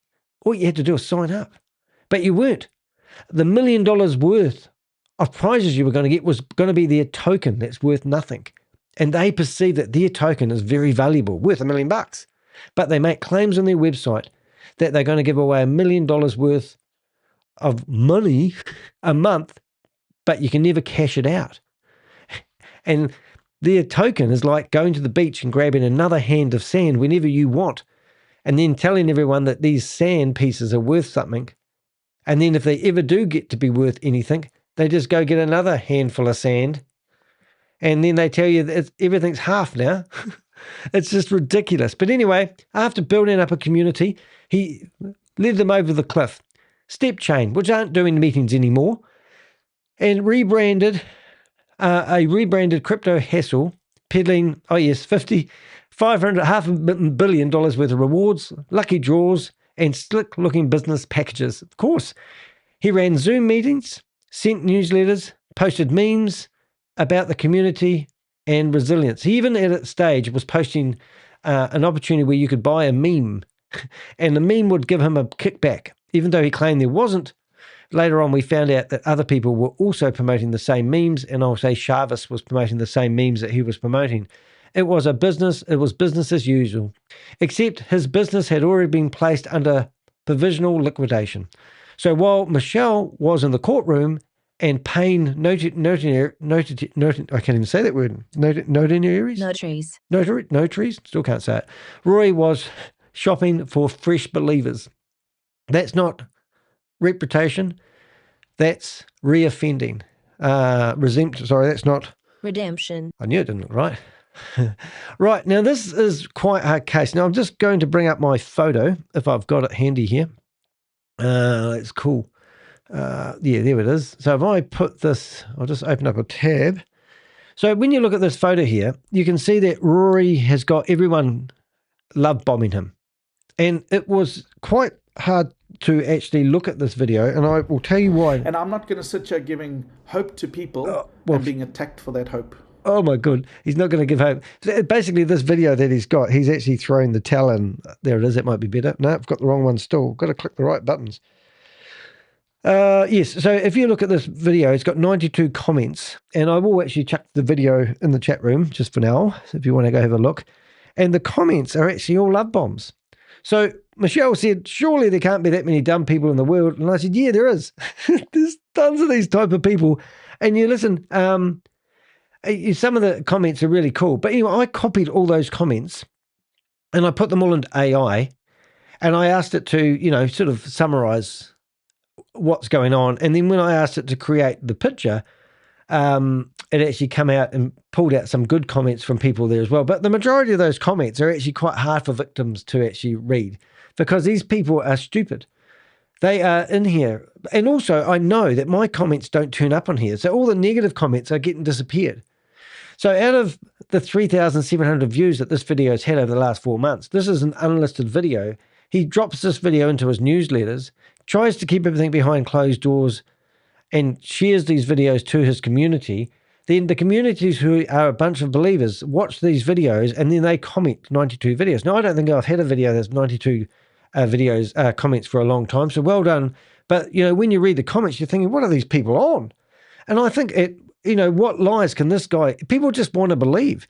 All you had to do was sign up. But you weren't. The $1 million worth of prizes you were going to get was going to be their token that's worth nothing. And they perceive that their token is very valuable, worth $1 million. But they make claims on their website that they're going to give away $1 million worth of money a month, but you can never cash it out. And their token is like going to the beach and grabbing another hand of sand whenever you want, and then telling everyone that these sand pieces are worth something. And then if they ever do get to be worth anything, they just go get another handful of sand, and then they tell you that everything's half now. It's just ridiculous. But anyway, after building up a community, he led them over the cliff. Step Chain, which aren't doing meetings anymore, and rebranded a rebranded crypto hassle, peddling, $500 billion worth of rewards, lucky draws, and slick-looking business packages. Of course, he ran Zoom meetings, sent newsletters, posted memes about the community and resilience. He even at its stage was posting an opportunity where you could buy a meme, and the meme would give him a kickback, even though he claimed there wasn't. Later on, we found out that other people were also promoting the same memes, and I'll say Chavis was promoting the same memes that he was promoting. It was business as usual, except his business had already been placed under provisional liquidation. So while Michelle was in the courtroom and paying I can't even say that word, notaries, still can't say it, Rory was shopping for fresh believers. That's not reputation, that's reoffending. That's not redemption. I knew it didn't look right. Right, now this is quite a hard case. Now I'm just going to bring up my photo, if I've got it handy here. It's cool. Yeah, there it is. So if I put this, I'll just open up a tab. So when you look at this photo here, you can see that Rory has got everyone love bombing him. And it was quite hard to actually look at this video, and I will tell you why. And I'm not going to sit here giving hope to people and being attacked for that hope. Oh my God, he's not going to give hope. So basically, this video that he's got, he's actually throwing the towel in. There it is, that might be better. No, I've got the wrong one still. Got to click the right buttons. Yes, so if you look at this video, it's got 92 comments, and I will actually chuck the video in the chat room just for now, if you want to go have a look. And the comments are actually all love bombs. So Michelle said, surely there can't be that many dumb people in the world. And I said, yeah, there is. There's tons of these type of people. And you listen, some of the comments are really cool. But anyway, I copied all those comments and I put them all into AI, and I asked it to, sort of summarize what's going on. And then when I asked it to create the picture, it actually come out and pulled out some good comments from people there as well. But the majority of those comments are actually quite hard for victims to actually read, because these people are stupid. They are in here. And also, I know that my comments don't turn up on here. So all the negative comments are getting disappeared. So out of the 3,700 views that this video has had over the last 4 months, this is an unlisted video. He drops this video into his newsletters, tries to keep everything behind closed doors, and shares these videos to his community. Then the communities who are a bunch of believers watch these videos, and then they comment 92 videos. Now, I don't think I've had a video that's 92 comments for a long time, so well done. But, when you read the comments, you're thinking, what are these people on? And I think what lies can this guy, people just want to believe.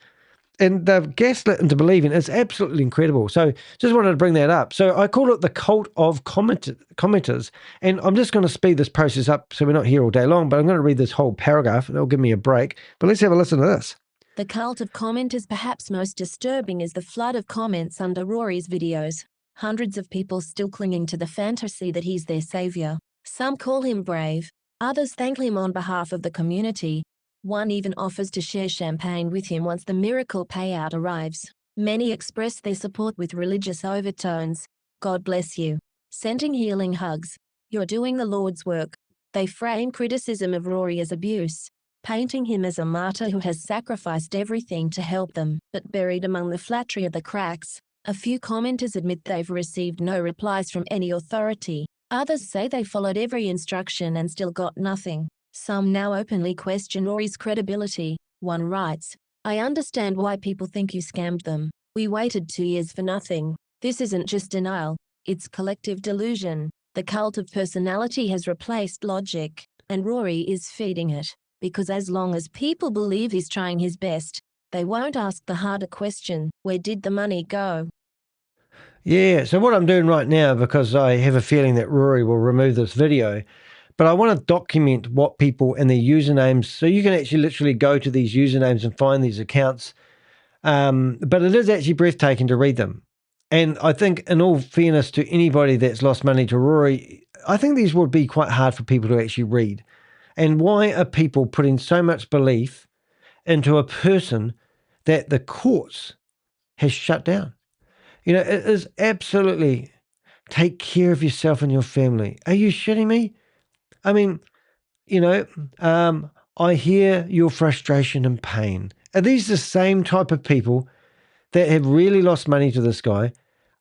And they've gaslit into believing. It's absolutely incredible. So just wanted to bring that up. So I call it the cult of commenters. And I'm just going to speed this process up so we're not here all day long, but I'm going to read this whole paragraph. It'll give me a break. But let's have a listen to this. The cult of commenters, perhaps most disturbing, is the flood of comments under Rory's videos. Hundreds of people still clinging to the fantasy that he's their savior. Some call him brave. Others thank him on behalf of the community. One even offers to share champagne with him once the miracle payout arrives. Many express their support with religious overtones. God bless you. Sending healing hugs. You're doing the Lord's work. They frame criticism of Rory as abuse, painting him as a martyr who has sacrificed everything to help them. But buried among the flattery are the cracks. A few commenters admit they've received no replies from any authority. Others say they followed every instruction and still got nothing. Some now openly question Rory's credibility. One writes, I understand why people think you scammed them. We waited 2 years for nothing. This isn't just denial, it's collective delusion. The cult of personality has replaced logic, and Rory is feeding it. Because as long as people believe he's trying his best, they won't ask the harder question, where did the money go? Yeah, so what I'm doing right now, because I have a feeling that Rory will remove this video, but I want to document what people and their usernames, so you can actually literally go to these usernames and find these accounts. But it is actually breathtaking to read them. And I think, in all fairness to anybody that's lost money to Rory, I think these would be quite hard for people to actually read. And why are people putting so much belief into a person that the courts has shut down? You know, it is absolutely take care of yourself and your family. Are you shitting me? I mean, you know, I hear your frustration and pain. Are these the same type of people that have really lost money to this guy?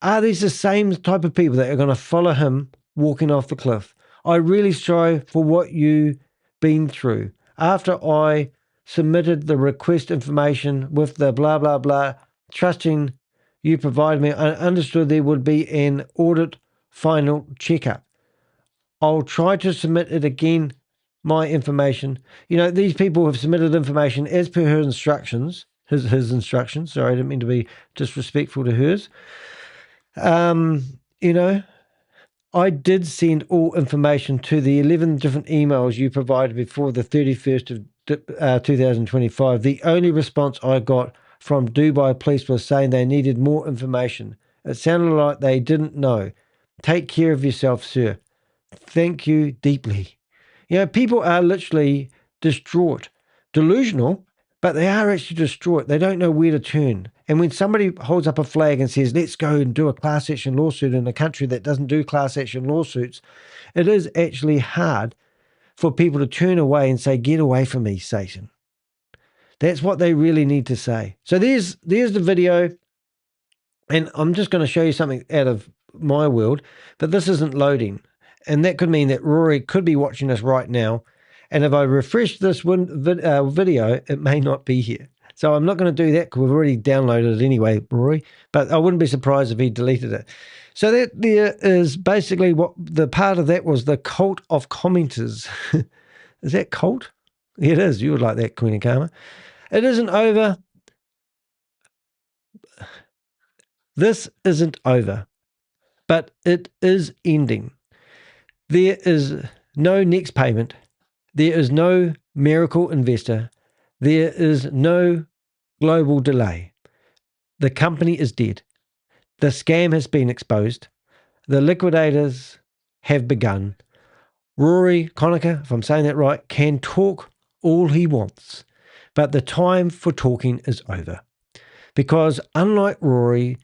Are these the same type of people that are going to follow him walking off the cliff? I really sorry for what you've been through. After I submitted the request information with the blah, blah, blah, trusting you provided me, I understood there would be an audit final checkup. I'll try to submit it again, my information. You know, these people have submitted information as per her instructions, his instructions. Sorry, I didn't mean to be disrespectful to hers. You know, I did send all information to the 11 different emails you provided before the 31st of 2025. The only response I got from Dubai police was saying they needed more information. It sounded like they didn't know. Take care of yourself, sir. Thank you deeply. You know, people are literally distraught, delusional, but they are actually distraught. They don't know where to turn. And when somebody holds up a flag and says, let's go and do a class action lawsuit in a country that doesn't do class action lawsuits, it is actually hard for people to turn away and say, get away from me, Satan. That's what they really need to say. So there's the video. And I'm just going to show you something out of my world, but this isn't loading. And that could mean that Rory could be watching us right now. And if I refresh this video, it may not be here. So I'm not going to do that because we've already downloaded it anyway, Rory. But I wouldn't be surprised if he deleted it. So that there is basically what the part of that was, the cult of commenters. Is that cult? It is. You would like that, Queen of Karma. It isn't over. This isn't over, but it is ending. There is no next payment. There is no miracle investor. There is no global delay. The company is dead. The scam has been exposed. The liquidators have begun. Rory Conacher, if I'm saying that right, can talk all he wants, but the time for talking is over. Because unlike Rory,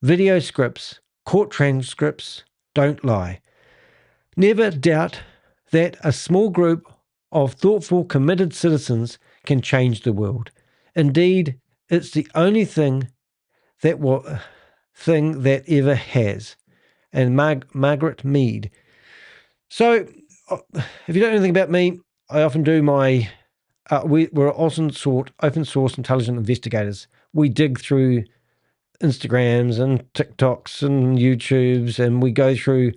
video scripts, court transcripts don't lie. Never doubt that a small group of thoughtful, committed citizens can change the world. Indeed, it's the only thing that ever has. And Margaret Mead. So, if you don't know anything about me, I often do my. We're open source intelligent investigators. We dig through Instagrams and TikToks and YouTubes, and we go through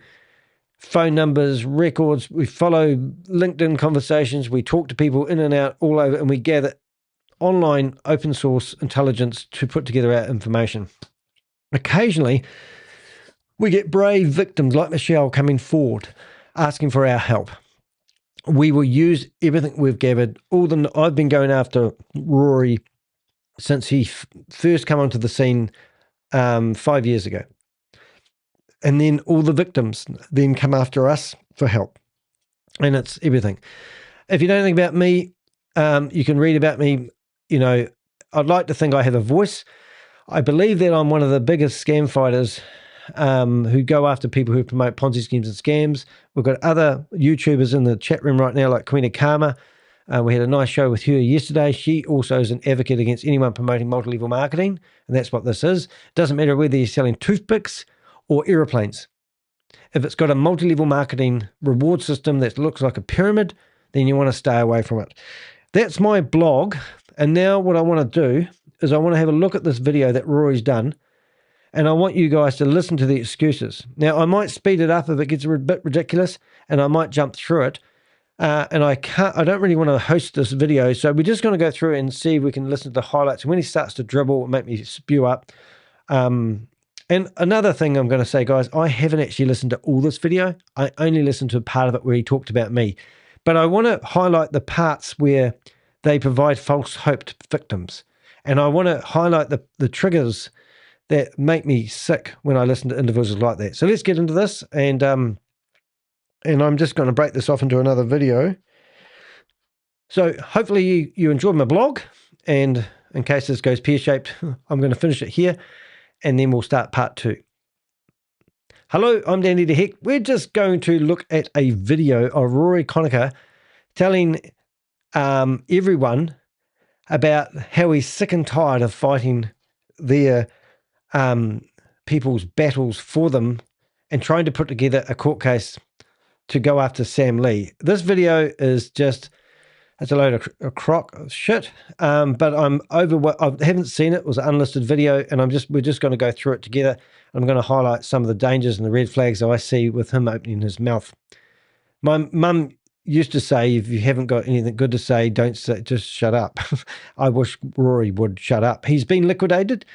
phone numbers, records, we follow LinkedIn conversations, we talk to people in and out all over, and we gather online open source intelligence to put together our information. Occasionally, we get brave victims like Michelle coming forward, asking for our help. We will use everything we've gathered. I've been going after Rory since he first came onto the scene 5 years ago. And then all the victims then come after us for help. And it's everything. If you don't think about me, you can read about me. You know, I'd like to think I have a voice. I believe that I'm one of the biggest scam fighters who go after people who promote Ponzi schemes and scams. We've got other YouTubers in the chat room right now, like Queen of Karma. We had a nice show with her yesterday. She also is an advocate against anyone promoting multi-level marketing, and that's what this is. It doesn't matter whether you're selling toothpicks or aeroplanes. If it's got a multi-level marketing reward system that looks like a pyramid, then you want to stay away from it. That's my blog. And now what I want to do is I want to have a look at this video that Rory's done, and I want you guys to listen to the excuses. Now, I might speed it up if it gets a bit ridiculous, and I might jump through it. And I don't really want to host this video, so we're just going to go through and see if we can listen to the highlights. And when he starts to dribble, it make me spew up. And And another thing I'm going to say, guys, I haven't actually listened to all this video. I only listened to a part of it where he talked about me. But I want to highlight the parts where they provide false hope to victims. And I want to highlight the triggers that make me sick when I listen to individuals like that. So let's get into this. And I'm just going to break this off into another video. So hopefully you enjoyed my blog. And in case this goes pear-shaped, I'm going to finish it here. And then we'll start part 2. Hello, I'm Danny the Heck. We're just going to look at a video of Rory Conacher telling everyone about how he's sick and tired of fighting their people's battles for them and trying to put together a court case to go after Sam Lee. This video is just... it's a load of crock of shit, but I haven't seen it. It was an unlisted video, and we're just going to go through it together. I'm going to highlight some of the dangers and the red flags that I see with him opening his mouth. My mum used to say, if you haven't got anything good to say, don't say, just shut up. I wish Rory would shut up. He's been liquidated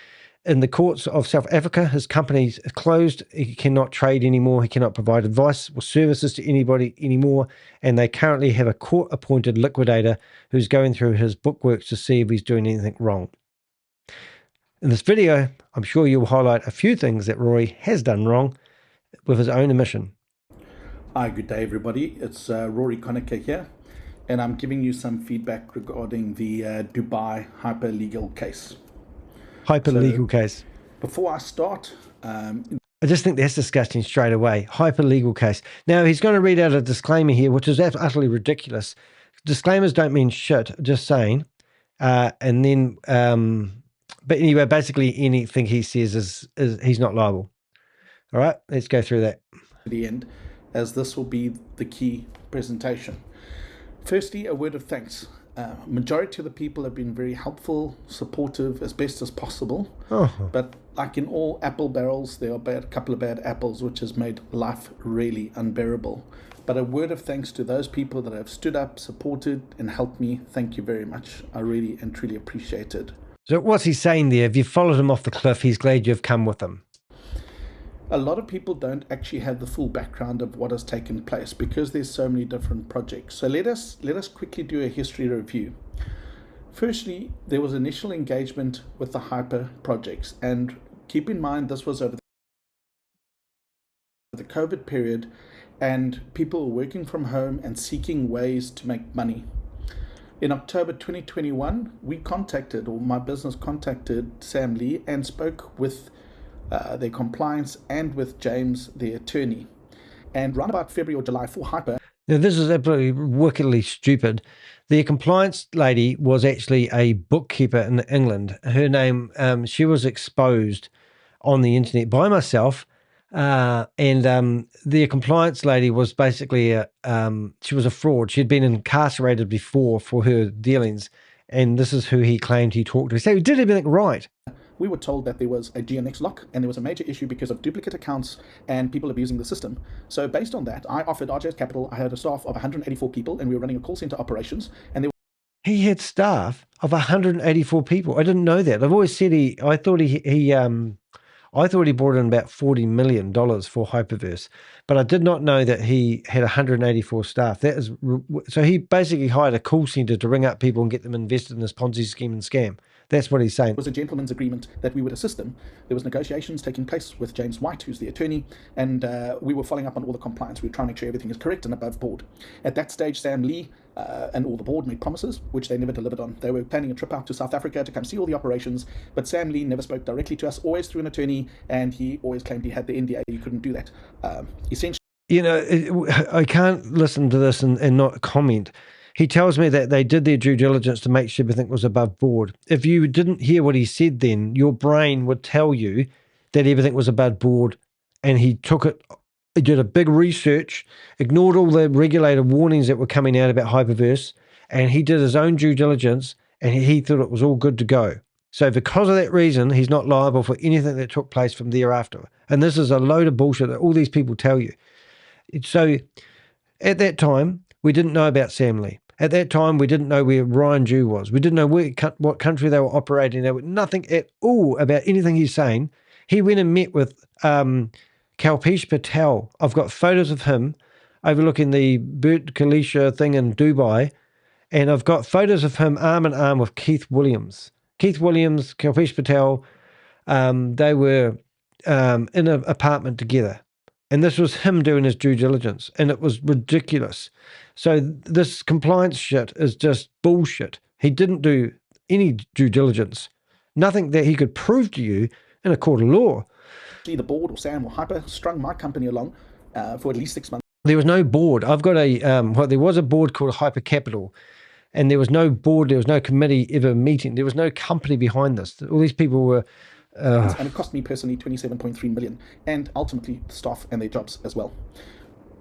in the courts of South Africa. His company's closed. He cannot trade anymore. He cannot provide advice or services to anybody anymore. And they currently have a court-appointed liquidator who's going through his bookworks to see if he's doing anything wrong. In this video, I'm sure you'll highlight a few things that Rory has done wrong with his own admission. Hi, good day everybody. It's Rory Conacher here, and I'm giving you some feedback regarding the Dubai hyper-legal case. Hyper-legal case. Before I start... I just think that's disgusting straight away. Hyper-legal case. Now, he's going to read out a disclaimer here, which is utterly ridiculous. Disclaimers don't mean shit, just saying. And then, but anyway, basically anything he says is he's not liable. All right, let's go through that. At the end, as this will be the key presentation. Firstly, a word of thanks. Majority of the people have been very helpful, supportive as best as possible. But like in all apple barrels, there are a couple of bad apples, which has made life really unbearable. But a word of thanks to those people that have stood up, supported, and helped me. Thank you very much. I really and truly appreciate it. So what's he saying there? If you followed him off the cliff, he's glad you've come with him. A lot of people don't actually have the full background of what has taken place because there's so many different projects. So let us quickly do a history review. Firstly, there was initial engagement with the hyper projects, and keep in mind this was over the COVID period, and people were working from home and seeking ways to make money. In October 2021, my business contacted Sam Lee and spoke with their compliance and with James, the attorney. And around about February or July for hyper. Now, this is absolutely wickedly stupid. The compliance lady was actually a bookkeeper in England. Her name, she was exposed on the internet by myself. And the compliance lady was basically, she was a fraud. She'd been incarcerated before for her dealings. And this is who he claimed he talked to. So he did everything right. We were told that there was a GNX lock and there was a major issue because of duplicate accounts and people abusing the system. So based on that, I offered RJS Capital. I had a staff of 184 people and we were running a call center operations. And he had staff of 184 people. I didn't know that. I've always said I thought he brought in about $40 million for Hyperverse, but I did not know that he had 184 staff. So he basically hired a call center to ring up people and get them invested in this Ponzi scheme and scam. That's what he's saying. It was a gentleman's agreement that we would assist them. There was negotiations taking place with James White, who's the attorney, and we were following up on all the compliance. We were trying to make sure everything is correct and above board. At that stage, Sam Lee and all the board made promises, which they never delivered on. They were planning a trip out to South Africa to come see all the operations, but Sam Lee never spoke directly to us, always through an attorney, and he always claimed he had the NDA. He couldn't do that. Essentially, you know, I can't listen to this and not comment. He tells me that they did their due diligence to make sure everything was above board. If you didn't hear what he said then, your brain would tell you that everything was above board, and he took it, he did a big research, ignored all the regulator warnings that were coming out about Hyperverse, and he did his own due diligence, and he thought it was all good to go. So because of that reason, he's not liable for anything that took place from thereafter. And this is a load of bullshit that all these people tell you. So at that time, we didn't know about Sam Lee. At that time, we didn't know where Ryan Jew was. We didn't know what country they were operating. There was nothing at all about anything he's saying. He went and met with Kalpesh Patel. I've got photos of him overlooking the Burj Khalifa thing in Dubai, and I've got photos of him arm in arm with Keith Williams. Keith Williams, Kalpesh Patel, they were in an apartment together. And this was him doing his due diligence, and it was ridiculous. So this compliance shit is just bullshit. He didn't do any due diligence, nothing that he could prove to you in a court of law. The board or Sam or Hyper strung my company along for at least 6 months. There was no board. I've got there was a board called Hyper Capital, and there was no board, there was no committee ever meeting. There was no company behind this. All these people were... and it cost me personally 27.3 million, and ultimately the staff and their jobs as well.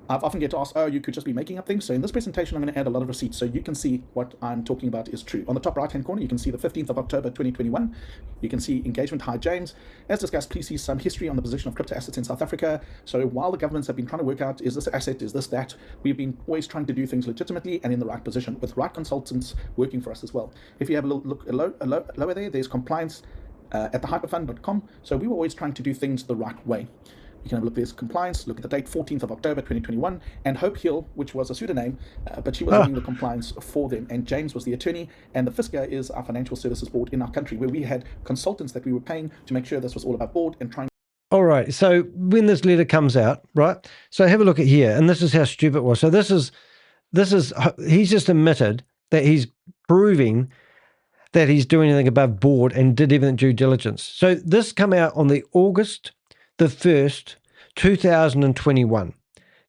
I've often get asked, oh, you could just be making up things. So in this presentation, I'm going to add a lot of receipts so you can see what I'm talking about is true. On the top right-hand corner, you can see the 15th of October, 2021. You can see engagement. Hi, James. As discussed, please see some history on the position of crypto assets in South Africa. So while the governments have been trying to work out, is this asset, is this that, we've been always trying to do things legitimately and in the right position with right consultants working for us as well. If you have a look lower there, there's compliance at thehyperfund.com. So we were always trying to do things the right way. You can have a look, there's compliance, look at the date, 14th of October, 2021, and Hope Hill, which was a pseudonym, but she was running the compliance for them, and James was the attorney, and the FISCA is our financial services board in our country, where we had consultants that we were paying to make sure this was all about board and trying. All right, so when this letter comes out, right, so have a look at here, and this is how stupid it was. So this is, he's just admitted that he's proving that he's doing anything above board and did everything due diligence. So this come out on the August the 1st, 2021.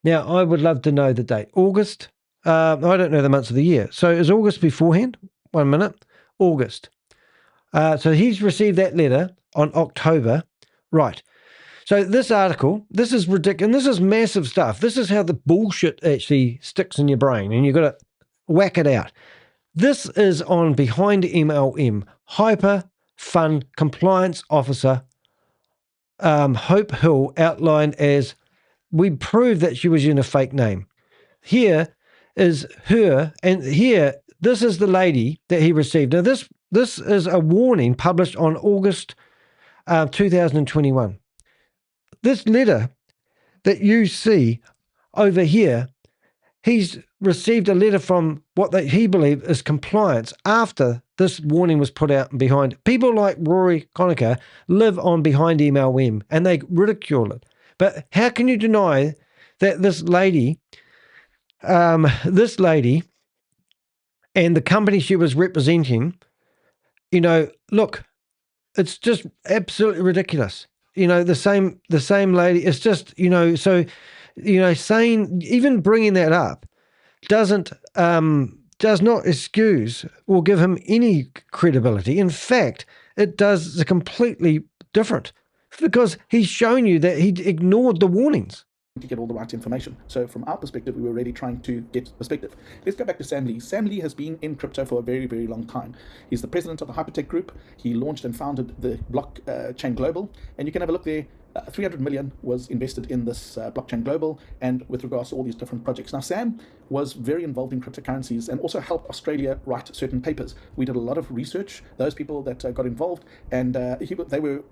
Now, I would love to know the date. August, I don't know the months of the year. So is August beforehand? 1 minute. August. So he's received that letter on October. Right. So this article, this is ridiculous. And this is massive stuff. This is how the bullshit actually sticks in your brain, and you've got to whack it out. This is on Behind MLM, Hyper Fund Compliance Officer Hope Hill outlined as, we proved that she was using a fake name. Here is her, and here, this is the lady that he received. Now, this is a warning published on August 2021. This letter that you see over here, he's received a letter from what he believes is compliance after this warning was put out and behind. People like Rory Conacher live on Behind MLM, and they ridicule it. But how can you deny that this lady and the company she was representing, look, it's just absolutely ridiculous. The same lady, it's just, saying, even bringing that up does not excuse or give him any credibility. In fact, it does completely different, because he's shown you that he ignored the warnings to get all the right information. So from our perspective, we were really trying to get perspective. Let's go back to Sam Lee. Sam Lee has been in crypto for a very, very long time. He's the president of the Hypertech Group. He launched and founded the Blockchain Global. And you can have a look there. 300 million was invested in this Blockchain Global, and with regards to all these different projects. Now, Sam was very involved in cryptocurrencies and also helped Australia write certain papers. We did a lot of research, those people that got involved, and they were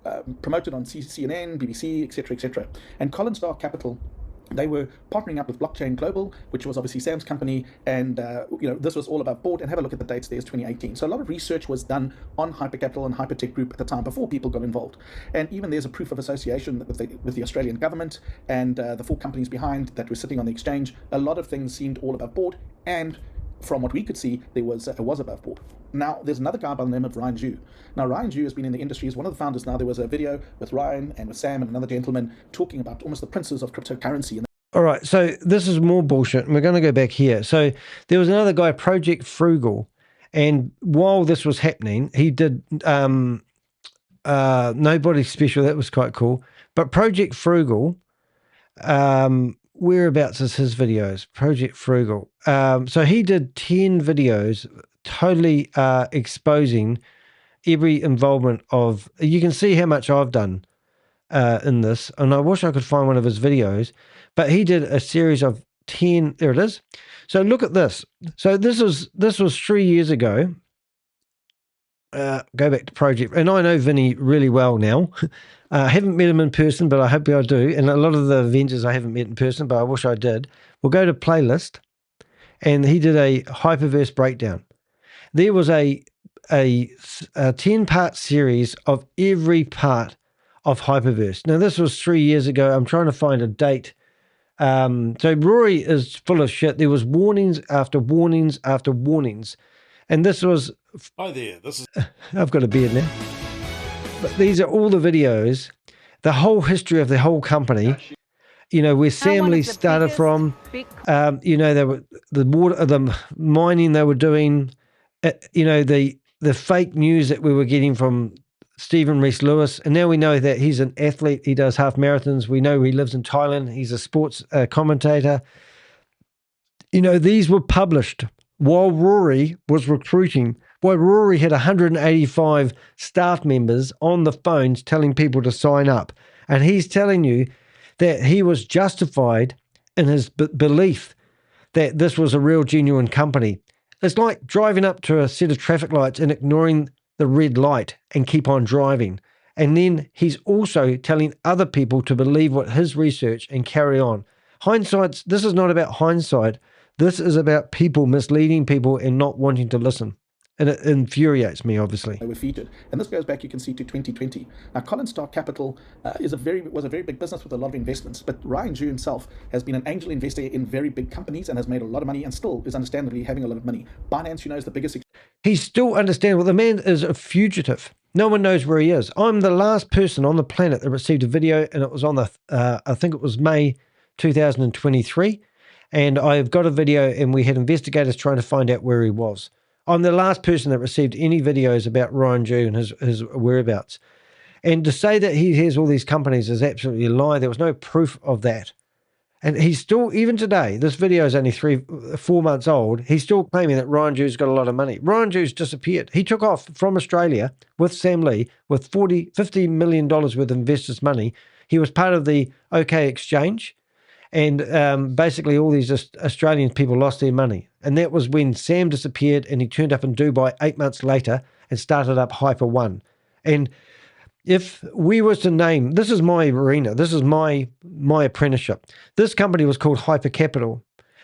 promoted on CNN, BBC, etc., etc. And Colin Star Capital, they were partnering up with Blockchain Global, which was obviously Sam's company, and this was all about board. And have a look at the dates. There's 2018. So a lot of research was done on Hypercapital and Hypertech Group at the time before people got involved. And even there's a proof of association with the Australian government and the 4 companies behind that were sitting on the exchange. A lot of things seemed all about board, and from what we could see, it was above board. Now, there's another guy by the name of Ryan Zhu. Now, Ryan Zhu has been in the industry, is one of the founders now. There was a video with Ryan and with Sam and another gentleman talking about almost the princes of cryptocurrency. All right, so this is more bullshit, and we're going to go back here. So there was another guy, Project Frugal, and while this was happening, he did Nobody Special. That was quite cool. But Project Frugal, whereabouts is his videos? Project Frugal. So he did 10 videos totally exposing every involvement of, you can see how much I've done in this, and I wish I could find one of his videos, but he did a series of 10, there it is. So look at this. So this was 3 years ago. go back to project. And I know Vinny really well now. I haven't met him in person, but I hope I do. And a lot of the Avengers I haven't met in person, but I wish I did. We'll go to playlist. And he did a hyperverse breakdown. There was a 10-part series of every part of hyperverse. Now, this was 3 years ago. I'm trying to find a date. So Rory is full of shit. There was warnings after warnings after warnings. And this was... Hi there, this is... I've got a beard now. But these are all the videos, the whole history of the whole company, you know, where Sam Lee started from, you know, they were the mining they were doing, you know, the fake news that we were getting from Stephen Reese Lewis. And now we know that he's an athlete. He does half marathons. We know he lives in Thailand. He's a sports commentator. You know, these were published while Rory was recruiting, while Rory had 185 staff members on the phones telling people to sign up. And he's telling you that he was justified in his belief that this was a real, genuine company. It's like driving up to a set of traffic lights and ignoring the red light and keep on driving. And then he's also telling other people to believe what his research and carry on. This is not about hindsight. This is about people misleading people and not wanting to listen. And it infuriates me, obviously. They were featured. And this goes back, you can see, to 2020. Now, Collinstar Capital was a very big business with a lot of investments. But Ryan Zhu himself has been an angel investor in very big companies and has made a lot of money and still is understandably having a lot of money. Binance, you know, is the biggest... He's still understandable. The man is a fugitive. No one knows where he is. I'm the last person on the planet that received a video, and it was on the, I think it was May 2023. And I've got a video, and we had investigators trying to find out where he was. I'm the last person that received any videos about Ryan Zhu and his whereabouts. And to say that he has all these companies is absolutely a lie. There was no proof of that. And he's still, even today, this video is only 4 months old, he's still claiming that Ryan Zhu's got a lot of money. Ryan Zhu's disappeared. He took off from Australia with Sam Lee with $50 million worth of investors' money. He was part of the OK Exchange. And basically all these Australian people lost their money. And that was when Sam disappeared and he turned up in Dubai 8 months later and started up Hyper One. And if we was to name, this is my arena, this is my apprenticeship. This company was called Hyper Capital.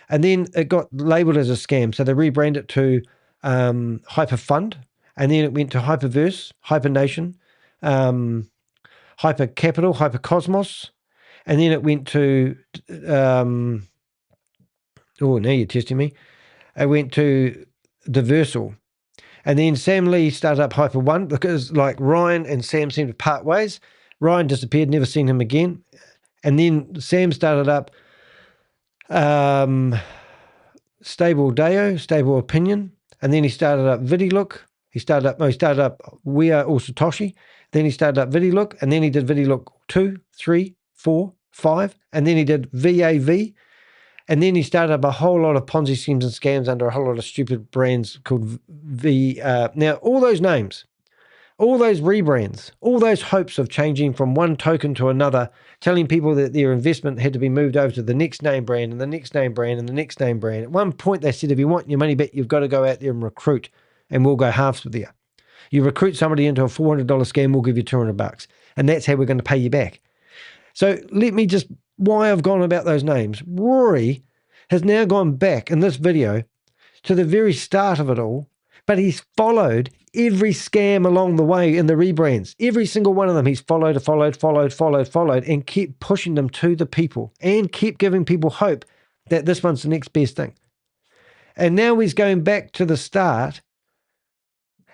And then it got labeled as a scam. So they rebranded it to Hyper Fund. And then it went to Hyperverse, Hyper Nation, Hyper Capital, Hyper Cosmos. And then it went to, oh, now you're testing me. It went to Diversal. And then Sam Lee started up Hyper One because like Ryan and Sam seemed to part ways. Ryan disappeared, never seen him again. And then Sam started up Stable Deo, Stable Opinion. And then he started up VidiLook. He started up We Are All Satoshi. Then he started up VidiLook. And then he did VidiLook 2, 3, 4, 5, and then he did VAV, and then he started up a whole lot of Ponzi schemes and scams under a whole lot of stupid brands called now, all those names, all those rebrands, all those hopes of changing from one token to another, telling people that their investment had to be moved over to the next name brand and the next name brand and the next name brand. At one point, they said, if you want your money back, you've got to go out there and recruit, and we'll go halves with you. You recruit somebody into a $400 scam, we'll give you $200, and that's how we're going to pay you back. So let me just, why I've gone about those names. Rory has now gone back in this video to the very start of it all, but he's followed every scam along the way in the rebrands. Every single one of them he's followed, and kept pushing them to the people and kept giving people hope that this one's the next best thing. And now he's going back to the start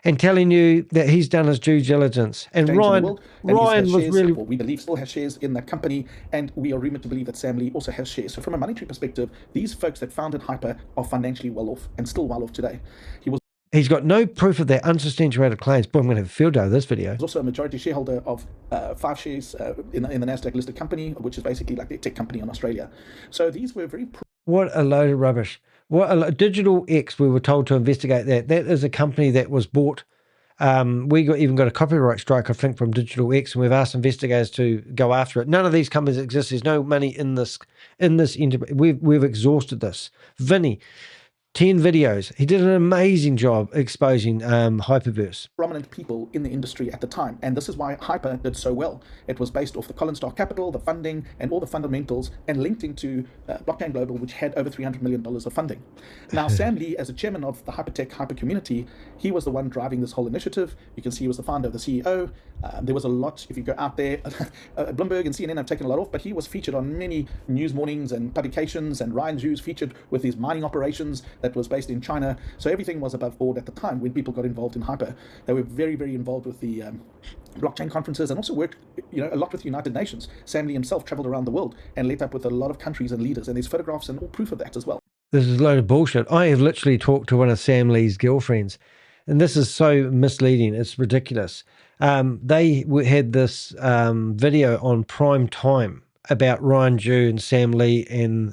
and telling you that he's done his due diligence. And Ryan was really... Well, we believe still has shares in that company, and we are rumored to believe that Sam Lee also has shares. So from a monetary perspective, these folks that founded Hyper are financially well off and still well off today. He's got no proof of their unsubstantiated claims. Boy, I'm going to have a field day with this video. He's also a majority shareholder of 5 shares in the NASDAQ-listed company, which is basically like their tech company in Australia. So these were very... What a load of rubbish. Digital X, we were told to investigate that. That is a company that was bought. We even got a copyright strike, I think, from Digital X, and we've asked investigators to go after it. None of these companies exist. There's no money in this. We've exhausted this. Vinny, 10 videos. He did an amazing job exposing Hyperverse. Prominent people in the industry at the time, and this is why Hyper did so well. It was based off the Collinstar Capital, the funding, and all the fundamentals, and linked into Blockchain Global, which had over $300 million of funding. Now, Sam Lee, as a chairman of the Hypertech Hyper community, he was the one driving this whole initiative. You can see he was the founder, the CEO. There was a lot, if you go out there, Bloomberg and CNN have taken a lot off, but he was featured on many news mornings and publications, and Ryan Hughes featured with his mining operations that was based in China. So everything was above board at the time when people got involved in Hyper. They were very, very involved with the blockchain conferences, and also worked, a lot with the United Nations. Sam Lee himself traveled around the world and met up with a lot of countries and leaders, and there's photographs and all proof of that as well. This is a load of bullshit. I have literally talked to one of Sam Lee's girlfriends, and this is so misleading. It's ridiculous. They had this video on prime time about Ryan Hughes and Sam Lee, and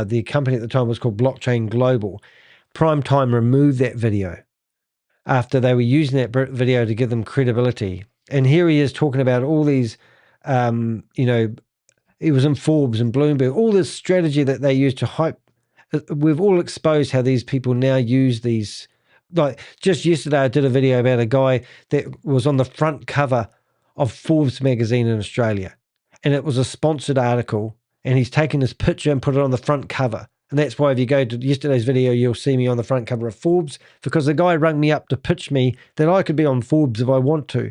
the company at the time was called Blockchain Global. Prime time removed that video after they were using that video to give them credibility. And here he is talking about all these, he was in Forbes and Bloomberg, all this strategy that they use to hype. We've all exposed how these people now use these. Like just yesterday, I did a video about a guy that was on the front cover of Forbes magazine in Australia, and it was a sponsored article, and he's taken this picture and put it on the front cover. And that's why if you go to yesterday's video, you'll see me on the front cover of Forbes, because the guy rang me up to pitch me that I could be on Forbes if I want to.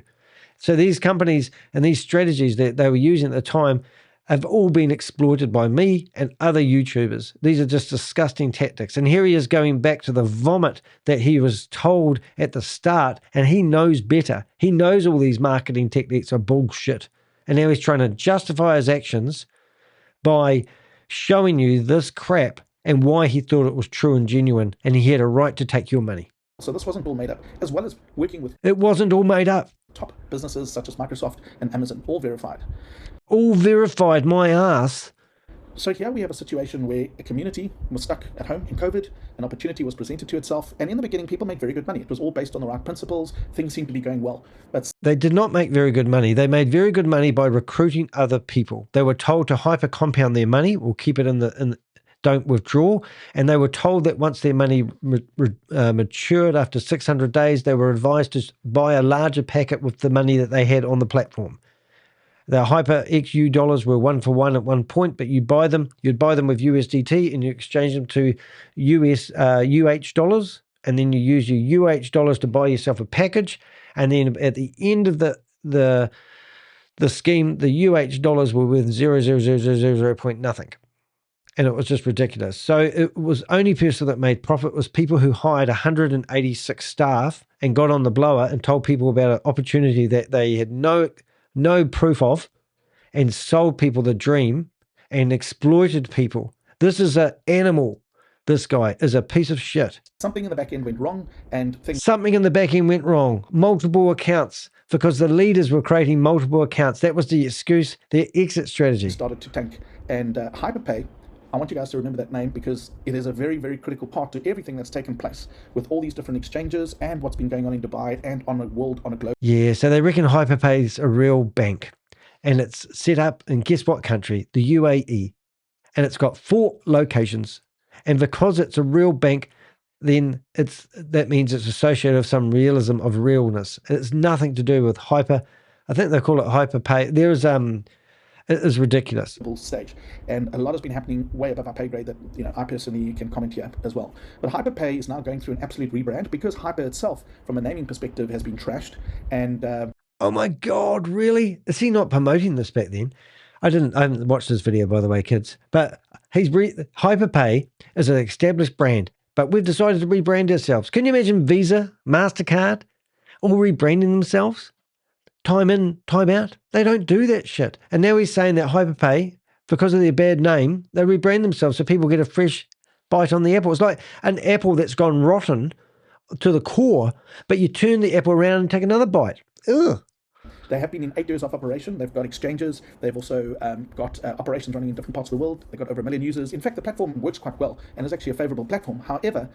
So these companies and these strategies that they were using at the time have all been exploited by me and other YouTubers. These are just disgusting tactics. And here he is going back to the vomit that he was told at the start, and he knows better. He knows all these marketing techniques are bullshit. And now he's trying to justify his actions by showing you this crap and why he thought it was true and genuine, and he had a right to take your money. So this wasn't all made up, as well as working with It wasn't all made up. top businesses such as Microsoft and Amazon, all verified. All verified, my ass. So here we have a situation where a community was stuck at home in COVID, an opportunity was presented to itself, and in the beginning people made very good money. It was all based on the right principles, things seemed to be going well. But They did not make very good money. They made very good money by recruiting other people. They were told to hyper compound their money, or keep it in the don't withdraw. And they were told that once their money matured after 600 days, they were advised to buy a larger packet with the money that they had on the platform. The Hyper XU dollars were 1-for-1 at one point, but you'd buy them with USDT and you exchange them to UH dollars, and then you use your UH dollars to buy yourself a package. And then at the end of the scheme, the UH dollars were worth 0.00000 point nothing. And it was just ridiculous. So it was only people that made profit was people who hired 186 staff and got on the blower and told people about an opportunity that they had no proof of, and sold people the dream and exploited people. This is an animal. This guy is a piece of shit. something in the back end went wrong, and things Something in the back end went wrong. Multiple accounts, because the leaders were creating multiple accounts. That was the excuse, their exit strategy. started to tank. And Hyperpay, I want you guys to remember that name, because it is a very, very critical part to everything that's taken place with all these different exchanges and what's been going on in Dubai and on a global. Yeah, so they reckon Hyperpay's a real bank, and it's set up in guess what country? The UAE. And it's got 4 locations. And because it's a real bank, then that means it's associated with some realism of realness. It's nothing to do with hyper. I think they call it Hyperpay. It is ridiculous. Stage, and a lot has been happening way above our pay grade that I personally can comment here as well. But Hyperpay is now going through an absolute rebrand, because Hyper itself, from a naming perspective, has been trashed. And Oh my God, really? Is he not promoting this back then? I haven't watched this video, by the way, kids. But Hyperpay is an established brand, but we've decided to rebrand ourselves. Can you imagine Visa, MasterCard, all rebranding themselves? Time in, time out. They don't do that shit. And now he's saying that Hyperpay, because of their bad name, they rebrand themselves so people get a fresh bite on the apple. It's like an apple that's gone rotten to the core, but you turn the apple around and take another bite. Ugh. they have been in 8 years of operation. They've got exchanges. They've also got operations running in different parts of the world. They've got over 1 million users. In fact, the platform works quite well and is actually a favorable platform. However,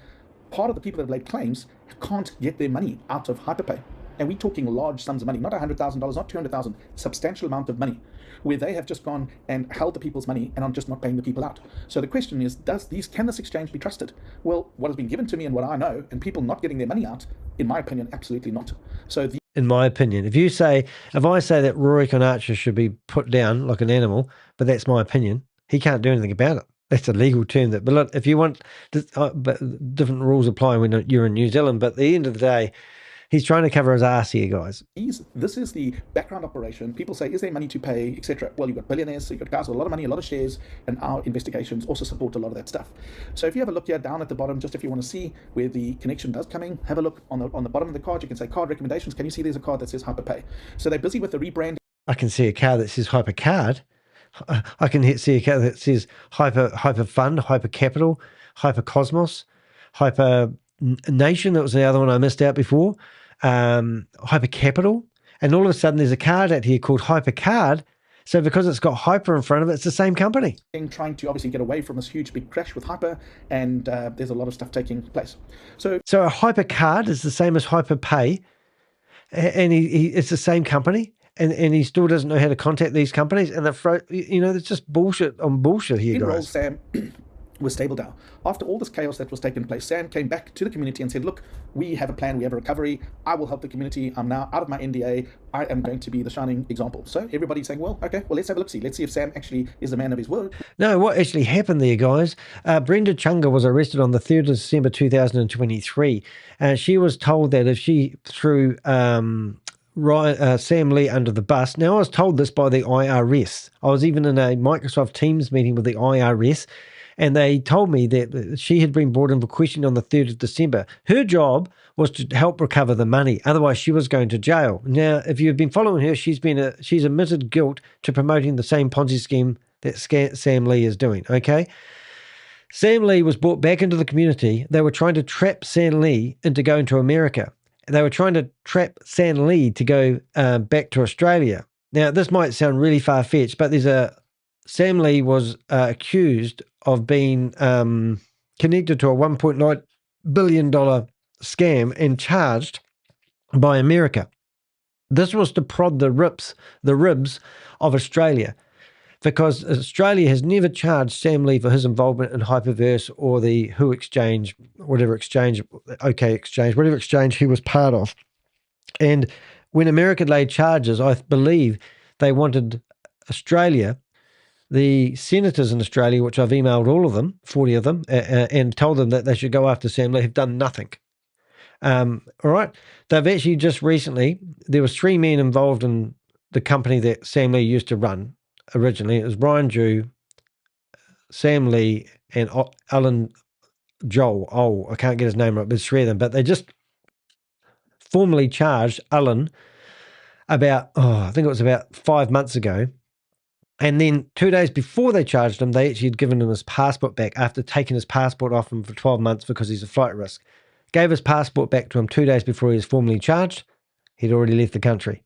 part of the people that have laid claims can't get their money out of Hyperpay. And we're talking large sums of money, not $100,000, not $200,000, substantial amount of money, where they have just gone and held the people's money and are just not paying the people out. So the question is, can this exchange be trusted? Well, what has been given to me and what I know, and people not getting their money out, in my opinion, absolutely not. So in my opinion, if I say that Rory Conacher should be put down like an animal, but that's my opinion, he can't do anything about it. That's a legal term. But look, if you want, but different rules apply when you're in New Zealand. But at the end of the day, he's trying to cover his ass here, guys. This is the background operation. People say, is there money to pay, etc. Well, you've got billionaires, so you've got guys with a lot of money, a lot of shares, and our investigations also support a lot of that stuff. So if you have a look here down at the bottom, just if you want to see where the connection does come in, have a look on the bottom of the card. You can say card recommendations. Can you see there's a card that says Hyperpay? So they're busy with the rebrand. I can see a card that says Hypercard. I can see a card that says Hyper Fund, Hyper Capital, Hyper Cosmos, Hyper Nation. That was the other one I missed out before. Hyper Capital, and all of a sudden there's a card out here called Hypercard. So because it's got Hyper in front of it, it's the same company. Trying to obviously get away from this huge big crash with Hyper, and there's a lot of stuff taking place. So a Hypercard is the same as Hyperpay, and it's the same company. And he still doesn't know how to contact these companies, and there's just bullshit on bullshit here, guys. Enroll Sam with StableDAO. After all this chaos that was taking place, Sam came back to the community and said, look, we have a plan, we have a recovery, I will help the community, I'm now out of my NDA, I am going to be the shining example. So everybody's saying, well, okay, well, let's have a look-see. Let's see if Sam actually is a man of his word. No, what actually happened there, guys, Brenda Chunga was arrested on the 3rd of December 2023, and she was told that if she threw Sam Lee under the bus. Now, I was told this by the IRS. I was even in a Microsoft Teams meeting with the IRS, and they told me that she had been brought in for questioning on the 3rd of December. Her job was to help recover the money. Otherwise, she was going to jail. Now, if you've been following her, she's admitted guilt to promoting the same Ponzi scheme that Sam Lee is doing, okay? Sam Lee was brought back into the community. They were trying to trap Sam Lee into going to America. They were trying to trap Sam Lee to go back to Australia. Now, this might sound really far-fetched, but Sam Lee was accused of being connected to a $1.9 billion scam and charged by America. This was to prod the ribs of Australia, because Australia has never charged Sam Lee for his involvement in Hyperverse or the Who Exchange, whatever exchange he was part of. And when America laid charges, I believe they wanted Australia, the senators in Australia, which I've emailed all of them, 40 of them, and told them that they should go after Sam Lee, have done nothing. All right. They've actually just recently, there was 3 men involved in the company that Sam Lee used to run. Originally, it was Brian Jew, Sam Lee, and Alan Joel. Oh, I can't get his name right, but it's 3 of them. But they just formally charged Alan I think it was about 5 months ago. And then 2 days before they charged him, they actually had given him his passport back after taking his passport off him for 12 months because he's a flight risk. Gave his passport back to him 2 days before he was formally charged. He'd already left the country.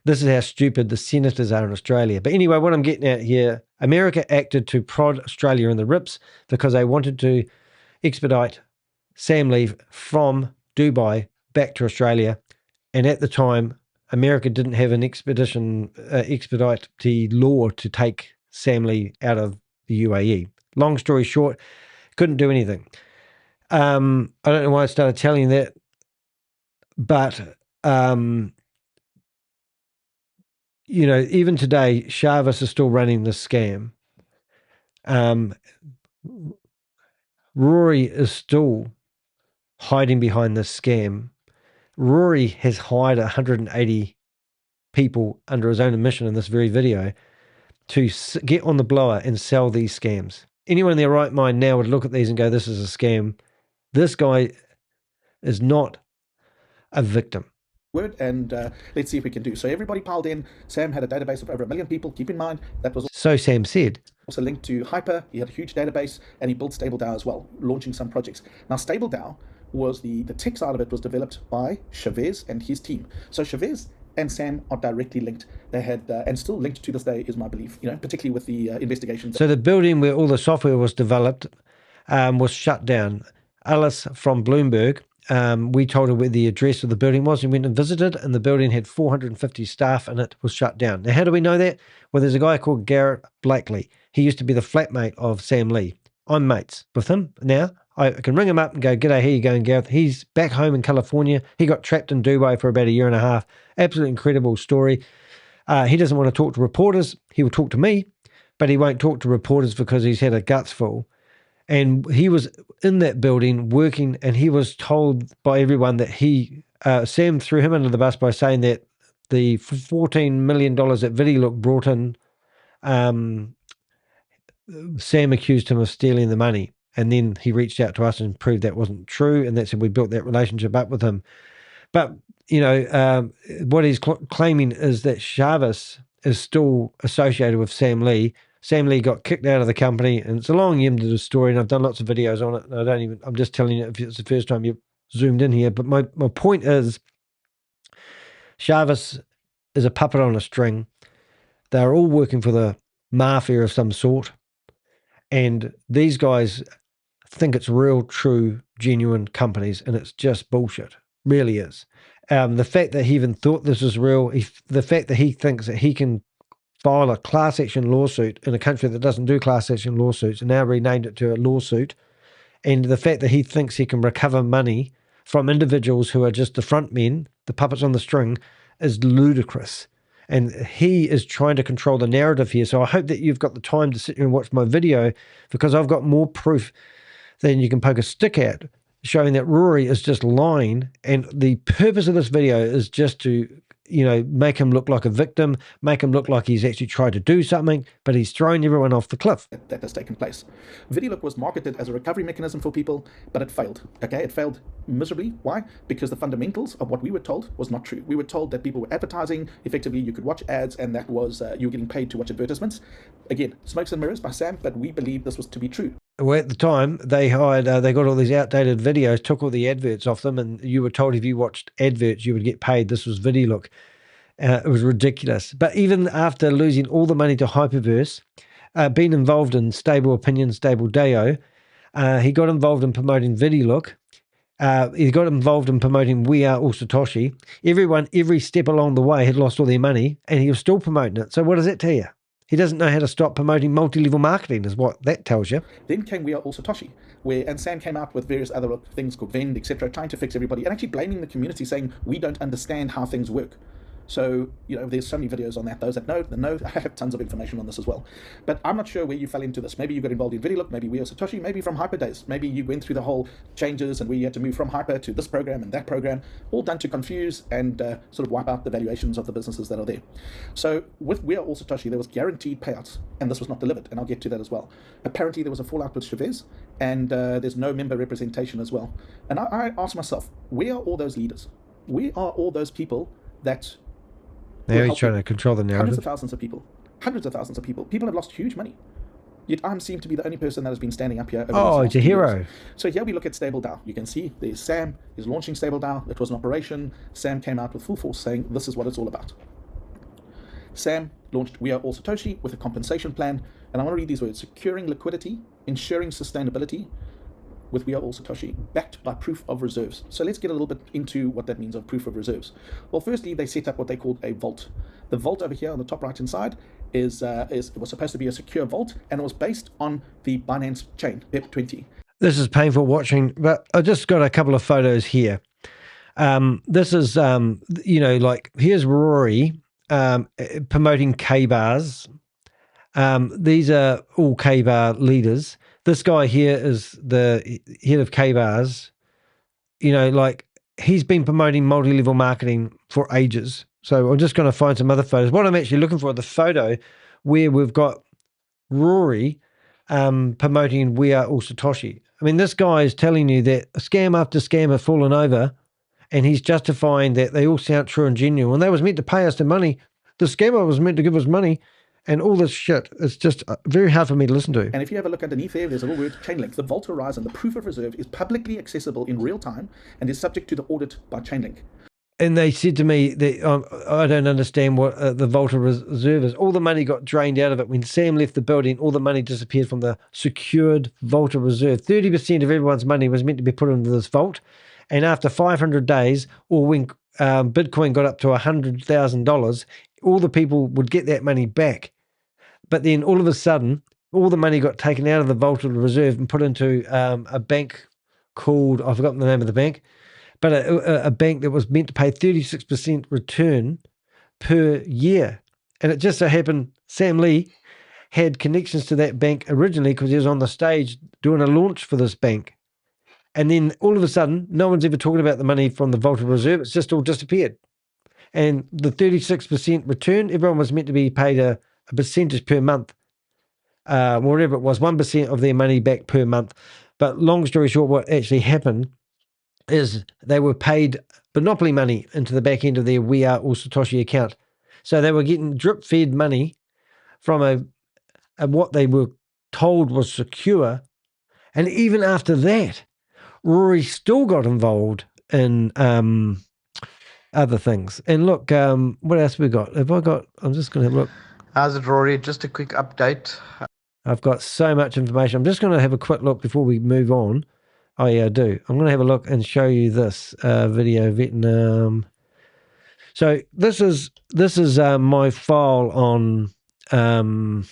This is how stupid the senators are in Australia. But anyway, what I'm getting at here, America acted to prod Australia in the ribs because they wanted to expedite Sam Lee from Dubai back to Australia. And at the time, America didn't have an expedite law to take Sam Lee out of the UAE. Long story short, couldn't do anything. I don't know why I started telling you that, but even today, Chavis is still running this scam. Rory is still hiding behind this scam. Rory has hired 180 people under his own admission in this very video to get on the blower and sell these scams. Anyone in their right mind now would look at these and go, this is a scam. This guy is not a victim. And let's see if we can do. So everybody piled in. Sam had a database of over 1 million people. Keep in mind, that was so Sam said. Also linked to Hyper. He had a huge database, and he built StableDAO as well, launching some projects. Now, StableDAO was the tech side of it was developed by Chavez and his team. So Chavez and Sam are directly linked. They had, and still linked to this day is my belief, particularly with the investigations. So the building where all the software was developed was shut down. Alice from Bloomberg we told her where the address of the building was and went and visited, and the building had 450 staff and it was shut down. Now, how do we know that? Well, there's a guy called Garrett Blakely. He used to be the flatmate of Sam Lee. I'm mates with him now. I can ring him up and go, "G'day, how you going, Gareth?" He's back home in California. He got trapped in Dubai for about a year and a half. Absolutely incredible story. He doesn't want to talk to reporters. He will talk to me, but he won't talk to reporters because he's had a guts full. And he was in that building working, and he was told by everyone that Sam threw him under the bus by saying that the $14 million that VidiLook brought in, Sam accused him of stealing the money. And then he reached out to us and proved that wasn't true. And that's how we built that relationship up with him. But, what he's claiming is that Chavez is still associated with Sam Lee. Sam Lee got kicked out of the company, and it's a long end of the story, and I've done lots of videos on it. And I'm just telling you if it's the first time you've zoomed in here. But my point is, Chavez is a puppet on a string. They're all working for the mafia of some sort. And these guys think it's real, true, genuine companies, and it's just bullshit. Really is. The fact that he even thought this was real, the fact that he thinks that he can file a class action lawsuit in a country that doesn't do class action lawsuits and now renamed it to a lawsuit, and the fact that he thinks he can recover money from individuals who are just the front men, the puppets on the string, is ludicrous. And he is trying to control the narrative here. So I hope that you've got the time to sit here and watch my video, because I've got more proof than you can poke a stick at, showing that Rory is just lying. And the purpose of this video is just to, make him look like a victim, make him look like he's actually tried to do something, but he's throwing everyone off the cliff. That has taken place. VidiLook was marketed as a recovery mechanism for people, but it failed. Okay, it failed miserably. Why? Because the fundamentals of what we were told was not true. We were told that people were advertising. Effectively, you could watch ads, and that was you were getting paid to watch advertisements. Again, smokes and mirrors by Sam, but we believe this was to be true. Well, at the time, they got all these outdated videos, took all the adverts off them, and you were told if you watched adverts, you would get paid. This was VidiLook. It was ridiculous. But even after losing all the money to Hyperverse, being involved in Stable Opinion, Stable Deo, he got involved in promoting VidiLook. He got involved in promoting We Are All Satoshi. Everyone, every step along the way, had lost all their money, and he was still promoting it. So what does that tell you? He doesn't know how to stop promoting multi-level marketing, is what that tells you. Then came We Are All Satoshi, and Sam came out with various other things called Vend, etc., trying to fix everybody, and actually blaming the community, saying we don't understand how things work. So, there's so many videos on that. Those that know, I have tons of information on this as well. But I'm not sure where you fell into this. Maybe you got involved in VidiLook, maybe We Are Satoshi, maybe from Hyper days. Maybe you went through the whole changes and where you had to move from Hyper to this program and that program, all done to confuse and sort of wipe out the valuations of the businesses that are there. So with We Are All Satoshi, there was guaranteed payouts, and this was not delivered, and I'll get to that as well. Apparently, there was a fallout with Chavez, and there's no member representation as well. And I asked myself, where are all those leaders? Where are all those people that... Now he's trying to control the narrative. Hundreds of thousands of people. People have lost huge money. Yet I seem to be the only person that has been standing up here. Oh, it's a hero. So here we look at Stable DAO. You can see there's Sam is launching Stable DAO. It was an operation. Sam came out with full force saying this is what it's all about. Sam launched We Are All Satoshi with a compensation plan. And I want to read these words: securing liquidity, ensuring sustainability, with We Are All Satoshi, backed by proof of reserves. So let's get a little bit into what that means of proof of reserves. Well, firstly, they set up what they called a vault. The vault over here on the top right-hand side it was supposed to be a secure vault, and it was based on the Binance chain, BEP20. This is painful watching, but I just got a couple of photos here. This is, here's Rory promoting K-bars. These are all K-bar leaders. This guy here is the head of K-bars. He's been promoting multi-level marketing for ages. So I'm just going to find some other photos. What I'm actually looking for, the photo where we've got Rory promoting We Are All Satoshi. I mean, this guy is telling you that scam after scam have fallen over, and he's justifying that they all sound true and genuine. When they was meant to pay us the money, the scammer was meant to give us money. And all this shit, it's just very hard for me to listen to. And if you have a look underneath there's a little word, Chainlink. The Vault Horizon, the proof of reserve, is publicly accessible in real time and is subject to the audit by Chainlink. And they said to me that I don't understand what the Vault Reserve is. All the money got drained out of it. When Sam left the building, all the money disappeared from the secured Vault Reserve. 30% of everyone's money was meant to be put into this vault. And after 500 days, or when Bitcoin got up to $100,000, all the people would get that money back. But then all of a sudden, all the money got taken out of the vault of the reserve and put into a bank called, I've forgotten the name of the bank, but a bank that was meant to pay 36% return per year. And it just so happened Sam Lee had connections to that bank originally because he was on the stage doing a launch for this bank. And then all of a sudden, no one's ever talking about the money from the vault of reserve. It's just all disappeared. And the 36% return, everyone was meant to be paid a percentage per month, whatever it was, 1% of their money back per month. But long story short, what actually happened is they were paid monopoly money into the back end of their We Are All Satoshi account. So they were getting drip-fed money from a what they were told was secure. And even after that, Rory still got involved in other things. And look, what else we got? I'm just going to have a look. How's it, Rory? Just a quick update. I've got so much information. I'm just going to have a quick look before we move on. Oh, yeah, I do. I'm going to have a look and show you this video, Vietnam. So this is my file on, and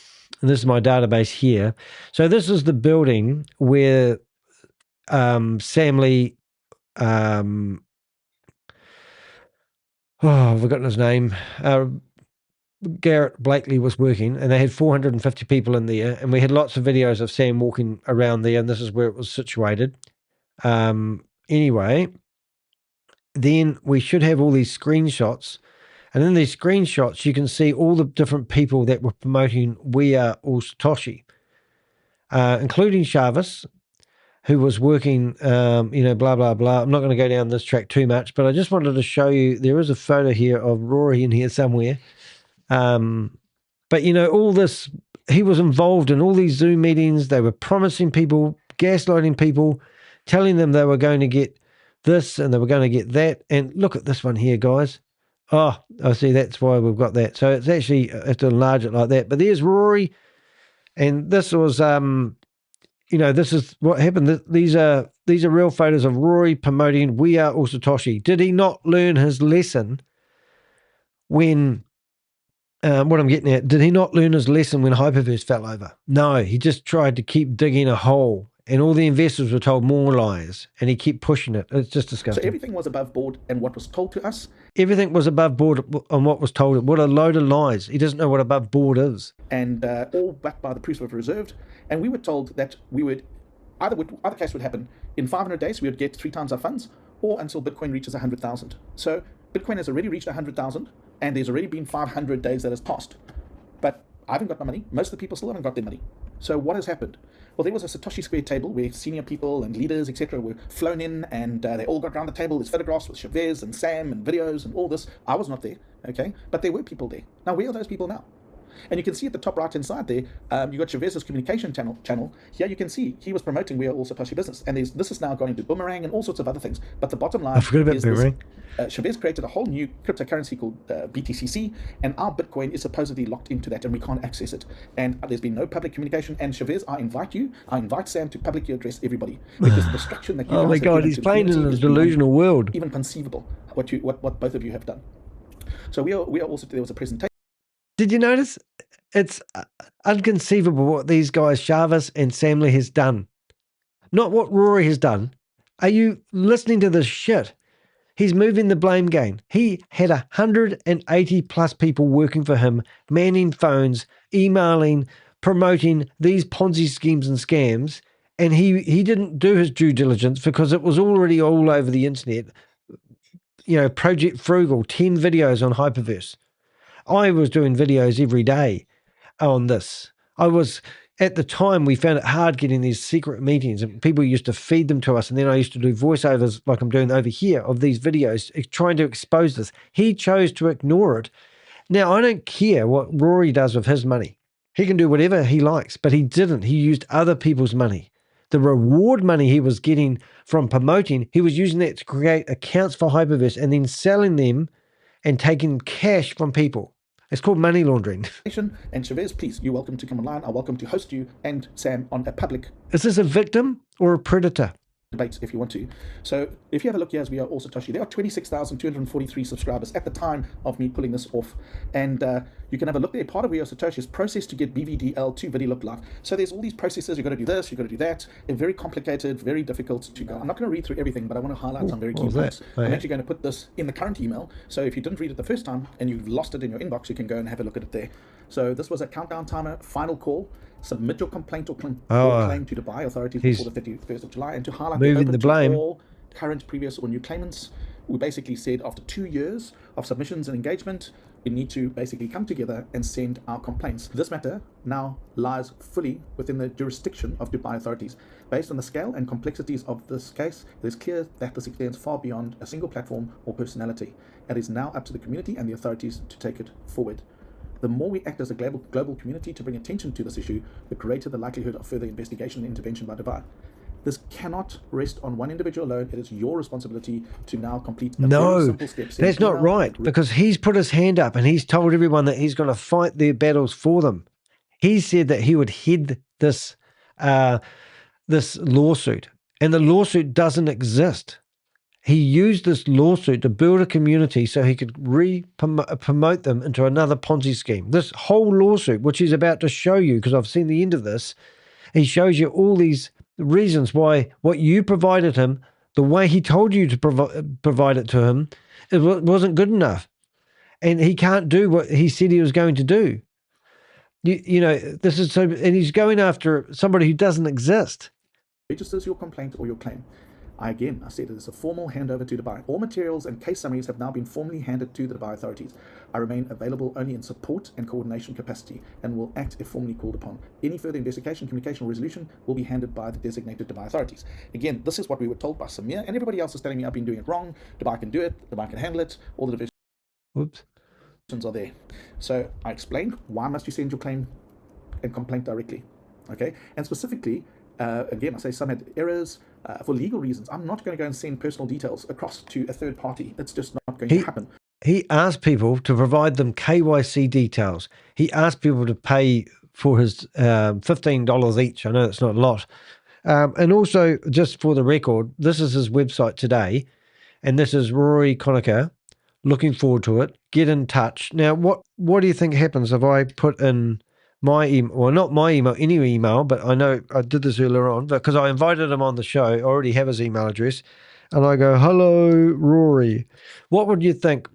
this is my database here. So this is the building where Sam Lee, oh, I've forgotten his name, Garrett Blakely was working, and they had 450 people in there, and we had lots of videos of Sam walking around there, and this is where it was situated. Anyway, then we should have all these screenshots, and in these screenshots you can see all the different people that were promoting We Are All Satoshi, including Chavis, who was working, blah, blah, blah. I'm not going to go down this track too much, but I just wanted to show you, there is a photo here of Rory in here somewhere. But, all this, he was involved in all these Zoom meetings. They were promising people, gaslighting people, telling them they were going to get this and they were going to get that. And look at this one here, guys. Oh, I see, that's why we've got that. So it's actually, I have to enlarge it like that. But there's Rory, and this was, this is what happened. These are real photos of Rory promoting We Are All Satoshi. Did he not learn his lesson when, what I'm getting at, did he not learn his lesson when Hyperverse fell over? No, he just tried to keep digging a hole, and all the investors were told more lies, and he kept pushing it. It's just disgusting. So everything was above board and what was told to us. Everything was above board on what was told. What a load of lies. He doesn't know what above board is. And all backed by the proofs of reserved. And we were told that we would, either case would happen, in 500 days we would get 3 times our funds, or until Bitcoin reaches 100,000. So Bitcoin has already reached 100,000, and there's already been 500 days that has passed. But I haven't got my money. Most of the people still haven't got their money. So what has happened? Well, there was a Satoshi Square table where senior people and leaders, etc., were flown in, and they all got around the table. There's photographs with Chavez and Sam and videos and all this. I was not there, okay? But there were people there. Now, where are those people now? And you can see at the top right-hand side there, you got Chavez's communication channel. Here you can see he was promoting We Are All Satoshi Business. And this is now going into Boomerang and all sorts of other things. But the bottom line is Boomerang. Chavez created a whole new cryptocurrency called BTCC, and our Bitcoin is supposedly locked into that, and we can't access it. And there's been no public communication. And Chavez, I invite Sam to publicly address everybody, because the destruction that you oh my God, he's playing in a delusional world. Even conceivable what both of you have done. So we are also, there was a presentation. Did you notice? It's inconceivable what these guys, Chavis and Sam Lee, has done. Not what Rory has done. Are you listening to this shit? He's moving the blame game. He had 180 plus people working for him, manning phones, emailing, promoting these Ponzi schemes and scams, and he didn't do his due diligence because it was already all over the internet. Project Frugal, 10 videos on Hyperverse. I was doing videos every day on this. At the time, we found it hard getting these secret meetings, and people used to feed them to us, and then I used to do voiceovers like I'm doing over here of these videos, trying to expose this. He chose to ignore it. Now, I don't care what Rory does with his money. He can do whatever he likes, but he didn't. He used other people's money. The reward money he was getting from promoting, he was using that to create accounts for Hyperverse and then selling them and taking cash from people. It's called money laundering. And Chavez, please, you're welcome to come online. I'm welcome to host you and Sam on a public. Is this a victim or a predator? debates if you want to. So if you have a look here, as we are also Satoshi, there are 26,243 subscribers at the time of me pulling this off. And you can have a look there. Part of We Are Satoshi is process to get BVDL to Video Look Live. So there's all these processes. You've got to do this, you've got to do that. They're very complicated, very difficult to go. I'm not going to read through everything, but I want to highlight some very key points. I'm actually going to put this in the current email. So if you didn't read it the first time and you've lost it in your inbox, you can go and have a look at it there. So this was a countdown timer, final call. Submit your complaint or claim to Dubai authorities before the 31st of July, and to highlight the blame to all current, previous, or new claimants. We basically said after 2 years of submissions and engagement, we need to basically come together and send our complaints. This matter now lies fully within the jurisdiction of Dubai authorities. Based on the scale and complexities of this case, it is clear that this extends far beyond a single platform or personality. It is now up to the community and the authorities to take it forward. The more we act as a global community to bring attention to this issue, the greater the likelihood of further investigation and intervention by Dubai. This cannot rest on one individual alone. It is your responsibility to now complete a very simple step. That's not right, because he's put his hand up and he's told everyone that he's going to fight their battles for them. He said that he would head this this lawsuit, and the lawsuit doesn't exist. He used this lawsuit to build a community so he could promote them into another Ponzi scheme. This whole lawsuit, which he's about to show you, because I've seen the end of this, he shows you all these reasons why what you provided him, the way he told you to provide it to him, it wasn't good enough. And he can't do what he said he was going to do. You know, this is so, and he's going after somebody who doesn't exist. Registers your complaint or your claim. I said it is a formal handover to Dubai. All materials and case summaries have now been formally handed to the Dubai authorities. I remain available only in support and coordination capacity and will act if formally called upon. Any further investigation, communication, or resolution will be handled by the designated Dubai authorities. Again, this is what we were told by Samir, and everybody else is telling me I've been doing it wrong. Dubai can do it. Dubai can handle it. All the divisions are there. So I explained, why must you send your claim and complaint directly? Okay, and specifically, again, I say some had errors for legal reasons. I'm not going to go and send personal details across to a third party. It's just not going to happen. He asked people to provide them KYC details. He asked people to pay for his $15 each. I know it's not a lot. And also, just for the record, this is his website today, and this is Rory Conacher. Looking forward to it. Get in touch. Now, what do you think happens if I put in my email, well, not my email, any email, but I know I did this earlier on, because I invited him on the show. I already have his email address, and I go, hello, Rory. What would you think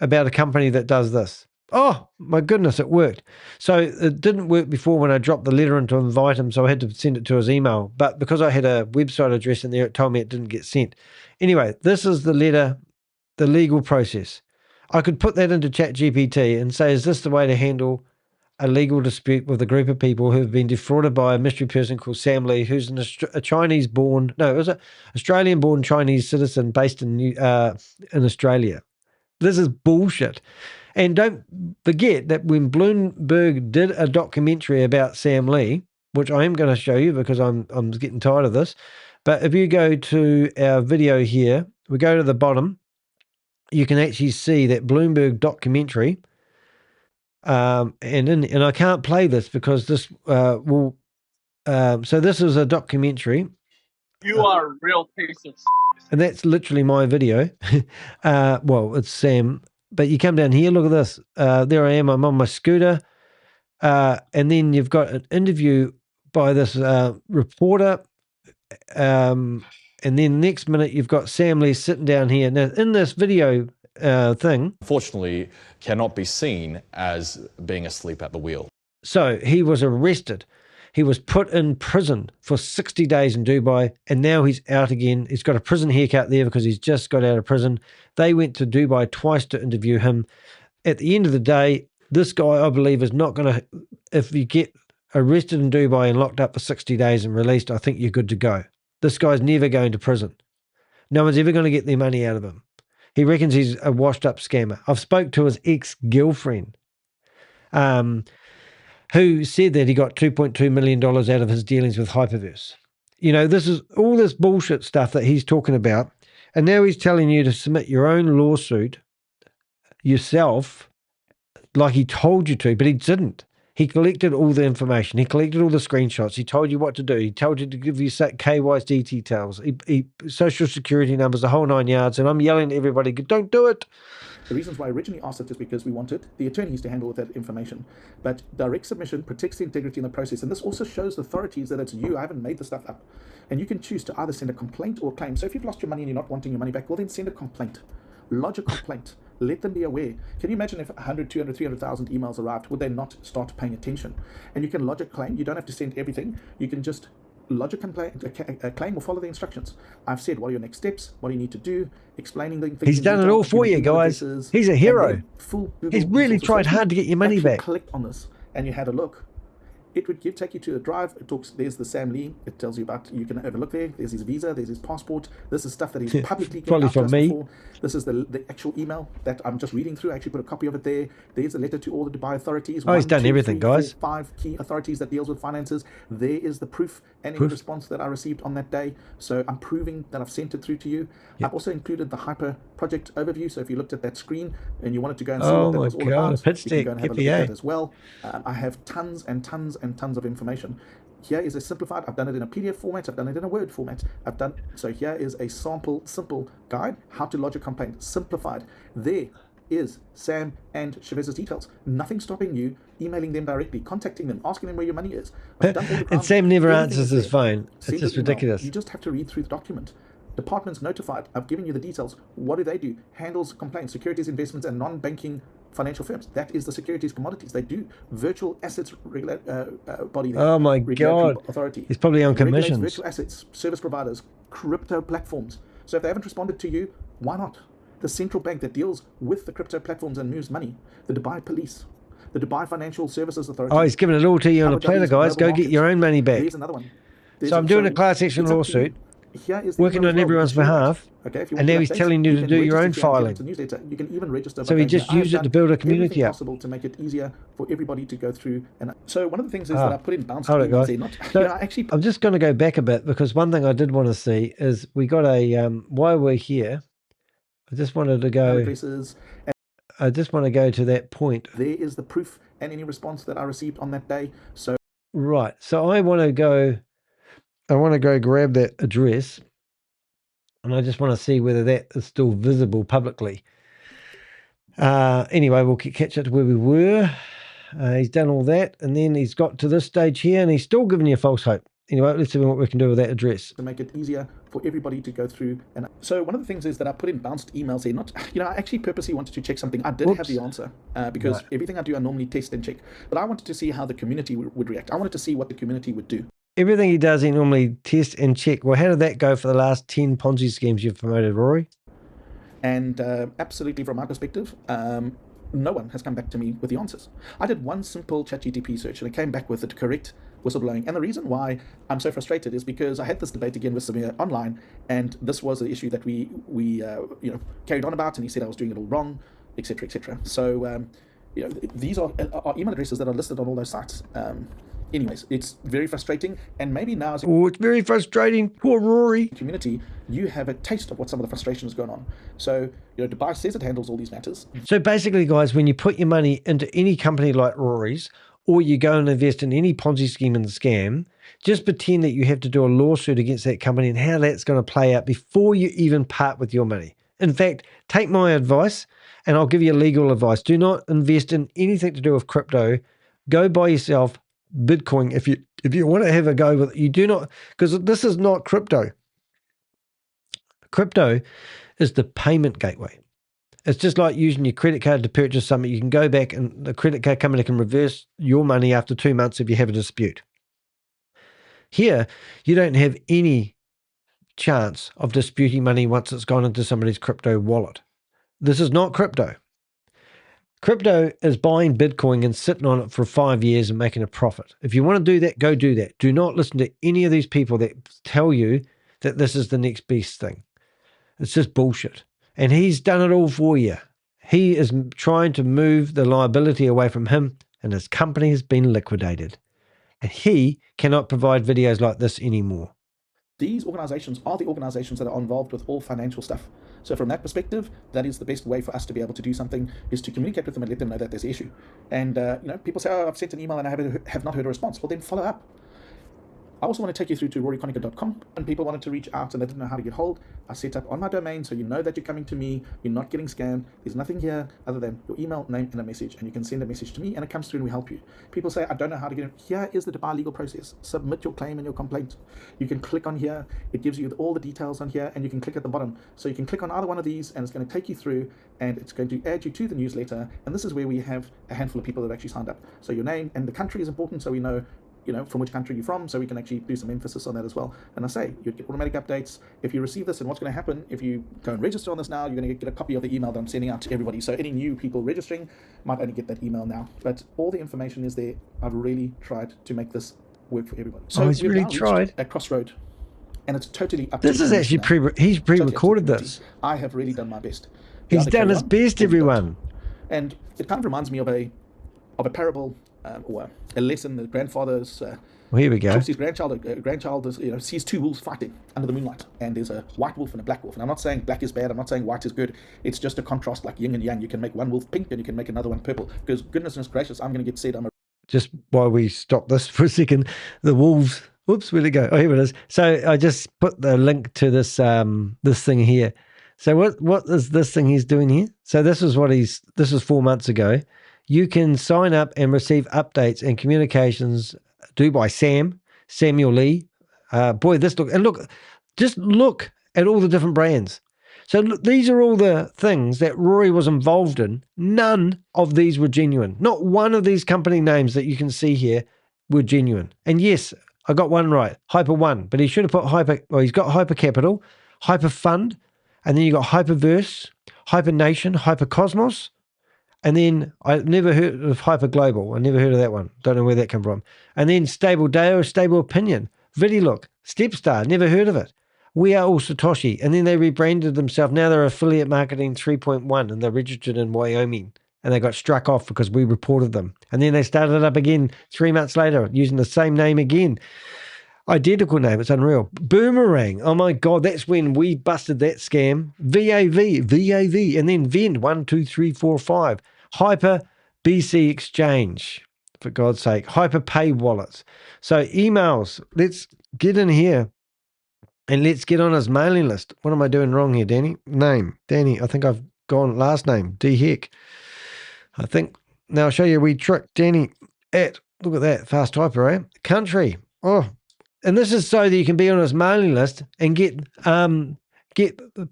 about a company that does this? Oh, my goodness, it worked. So it didn't work before when I dropped the letter in to invite him, so I had to send it to his email. But because I had a website address in there, it told me it didn't get sent. Anyway, this is the letter, the legal process. I could put that into ChatGPT and say, is this the way to handle a legal dispute with a group of people who have been defrauded by a mystery person called Sam Lee, who's a Chinese-born, no, it was an Australian-born Chinese citizen based in Australia. This is bullshit. And don't forget that when Bloomberg did a documentary about Sam Lee, which I am going to show you because I'm getting tired of this, but if you go to our video here, we go to the bottom, you can actually see that Bloomberg documentary. And I can't play this because this will. So this is a documentary. You are a real piece of. And that's literally my video. Well, it's Sam, but you come down here. Look at this. There I am. I'm on my scooter, and then you've got an interview by this reporter, and then next minute you've got Sam Lee sitting down here. Now in this video thing, unfortunately, cannot be seen as being asleep at the wheel. So he was arrested. He was put in prison for 60 days in Dubai, and now he's out again. He's got a prison haircut there because he's just got out of prison. They went to Dubai twice to interview him. At the end of the day, this guy, I believe, is not going to, if you get arrested in Dubai and locked up for 60 days and released, I think you're good to go. This guy's never going to prison. No one's ever going to get their money out of him. He reckons he's a washed-up scammer. I've spoke to his ex-girlfriend, who said that he got $2.2 million out of his dealings with Hyperverse. You know, this is all this bullshit stuff that he's talking about. And now he's telling you to submit your own lawsuit yourself, like he told you to, but he didn't. He collected all the information. He collected all the screenshots. He told you what to do. He told you to give you KYC details, social security numbers, the whole 9 yards. And I'm yelling at everybody, don't do it. The reasons why I originally asked it is because we wanted the attorneys to handle that information. But direct submission protects the integrity in the process. And this also shows the authorities that it's you. I haven't made the stuff up. And you can choose to either send a complaint or a claim. So if you've lost your money and you're not wanting your money back, well, then send a complaint. Lodge a complaint. Let them be aware. Can you imagine if 100, 200, 300,000 emails arrived? Would they not start paying attention? And you can lodge a claim. You don't have to send everything. You can just lodge a complaint, a claim, or follow the instructions. I've said, what are your next steps? What do you need to do? Explaining the things. He's done it all for you, guys. He's a hero. He's really tried hard to get your money back. Click on this and you had a look. It would take you to a drive. It talks, there's the Sam Lee. It tells you about, you can overlook there. There's his visa, there's his passport. This is stuff that he's publicly given out to us before. This is the actual email that I'm just reading through. I actually put a copy of it there. There's a letter to all the Dubai authorities. Oh, he's done everything, guys. 5 key authorities that deals with finances. There is the proof and any response that I received on that day. So I'm proving that I've sent it through to you. Yep. I've also included the hyper project overview. So if you looked at that screen and you wanted to go and see what that was all about, you can go and have a look at that as well. I have tons and tons and tons of information. Here is a simplified, I've done it in a PDF format, I've done it in a Word format, so here is a simple guide, how to lodge a complaint, simplified. There is Sam and Chavez's details. Nothing stopping you emailing them directly, contacting them, asking them where your money is. I've done all the and Sam never answers his phone. It's just ridiculous. You just have to read through the document. Department's notified. I've given you the details. What do they do? Handles complaints, securities, investments, and non-banking financial firms. That is the securities commodities. They do virtual assets body. Oh my God. Authority. He's probably on commissions. Virtual assets, service providers, crypto platforms. So if they haven't responded to you, why not? The central bank that deals with the crypto platforms and moves money. The Dubai police. The Dubai Financial Services Authority. Oh, he's giving it all to you on a platter, guys. Go get your own money back. There's another one. So I'm doing a class action lawsuit. Working on everyone's behalf, and now he's telling you to do your own filing. You can even register. So he just used it to build a community up. Possible to make it easier for everybody to go through. And so one of the things is that I put in bounce. Hold it, guys. I'm just going to go back a bit because one thing I did want to see is we got a while we're here. I just wanted to go. I just want to go to that point. There is the proof and any response that I received on that day. So right. So I want to go. I want to go grab that address and I just want to see whether that is still visible publicly. Anyway, we'll catch up to where we were. He's done all that and then he's got to this stage here and he's still giving you false hope. Anyway, let's see what we can do with that address. To make it easier for everybody to go through. And so one of the things is that I put in bounced emails here. I actually purposely wanted to check something. I did have the answer because everything I do, I normally test and check. But I wanted to see how the community would react. I wanted to see what the community would do. Everything he does, he normally tests and check. Well, how did that go for the last 10 Ponzi schemes you've promoted, Rory? And absolutely, from my perspective, no one has come back to me with the answers. I did one simple ChatGPT search and it came back with the correct whistleblowing. And the reason why I'm so frustrated is because I had this debate again with Samir online, and this was the issue that we carried on about, and he said I was doing it all wrong, etc., etc. So these are email addresses that are listed on all those sites. Anyways, it's very frustrating, and maybe now as it's very frustrating. Poor Rory. Community, you have a taste of what some of the frustration is going on. So, Dubai says it handles all these matters. So basically, guys, when you put your money into any company like Rory's, or you go and invest in any Ponzi scheme and scam, just pretend that you have to do a lawsuit against that company and how that's going to play out before you even part with your money. In fact, take my advice, and I'll give you legal advice. Do not invest in anything to do with crypto. Go buy yourself Bitcoin if you want to have a go with it. You do not, because this is not crypto. Crypto is the payment gateway. It's just like using your credit card to purchase something. You can go back and the credit card company can reverse your money after 2 months if you have a dispute. Here, you don't have any chance of disputing money once it's gone into somebody's crypto wallet. This is not crypto. Crypto is buying Bitcoin and sitting on it for 5 years and making a profit. If you want to do that, go do that. Do not listen to any of these people that tell you that this is the next best thing. It's just bullshit. And he's done it all for you. He is trying to move the liability away from him, and his company has been liquidated. And he cannot provide videos like this anymore. these organizations are the organizations that are involved with all financial stuff. So from that perspective, that is the best way for us to be able to do something, is to communicate with them and let them know that there's an issue. And people say, oh, I've sent an email and I have not heard a response. Well, then follow up. I also want to take you through to roryconacher.com. And people wanted to reach out and they didn't know how to get hold. I set up on my domain, so you know that you're coming to me, you're not getting scammed. There's nothing here other than your email, name, and a message, and you can send a message to me and it comes through and we help you. People say, I don't know how to get it. Here is the Dubai legal process. Submit your claim and your complaint. You can click on here. It gives you all the details on here, and you can click at the bottom. So you can click on either one of these and it's going to take you through, and it's going to add you to the newsletter. And this is where we have a handful of people that have actually signed up. So your name and the country is important, so we know from which country you're from, so we can actually do some emphasis on that as well. And I say, you get automatic updates if you receive this. And what's going to happen, if you go and register on this now, you're going to get a copy of the email that I'm sending out to everybody. So any new people registering might only get that email now, but all the information is there. I've really tried to make this work for everybody. So he's really tried. A crossroad, and it's totally up this to is actually he's pre-recorded this. I have really done my best. He's done his best, everyone. And it kind of reminds me of a parable, or a lesson. The grandfather's well, here we go. His grandchild is, sees two wolves fighting under the moonlight, and there's a white wolf and a black wolf. And I'm not saying black is bad, I'm not saying white is good. It's just a contrast, like yin and yang. You can make one wolf pink and you can make another one purple, because goodness gracious, I'm going to get said I'm a... Just while we stop this for a second, the wolves, whoops, where'd it go? Oh, here it is. So I just put the link to this this thing here. So what is this thing he's doing here? So this is 4 months ago. You can sign up and receive updates and communications due by Samuel Lee. Boy, just look at all the different brands. So look, these are all the things that Rory was involved in. None of these were genuine. Not one of these company names that you can see here were genuine. And yes, I got one right, Hyper One, but he should have put Hyper. Well, he's got Hyper Capital, Hyper Fund, and then you got Hyperverse, Hyper Nation, Hyper Cosmos. And then I never heard of Hyper Global. I never heard of that one. Don't know where that came from. And then Stable Deo, Stable Opinion, VidiLook, Stepstar, never heard of it. We Are All Satoshi. And then they rebranded themselves. Now they're Affiliate Marketing 3.1, and they're registered in Wyoming. And they got struck off because we reported them. And then they started it up again 3 months later using the same name again. Identical name. It's unreal. Boomerang. Oh my God, that's when we busted that scam. VAV, and then Vend 1, 2, 3, 4, 5. Hyper BC Exchange, for God's sake. Hyper Pay Wallets. So emails. Let's get in here and let's get on his mailing list. What am I doing wrong here, Danny? Name. Danny. I think I've gone last name. D Heck. I think. Now I'll show you a wee trick. Danny at. Look at that. Fast typer, eh? Country. Oh. And this is so that you can be on his mailing list and get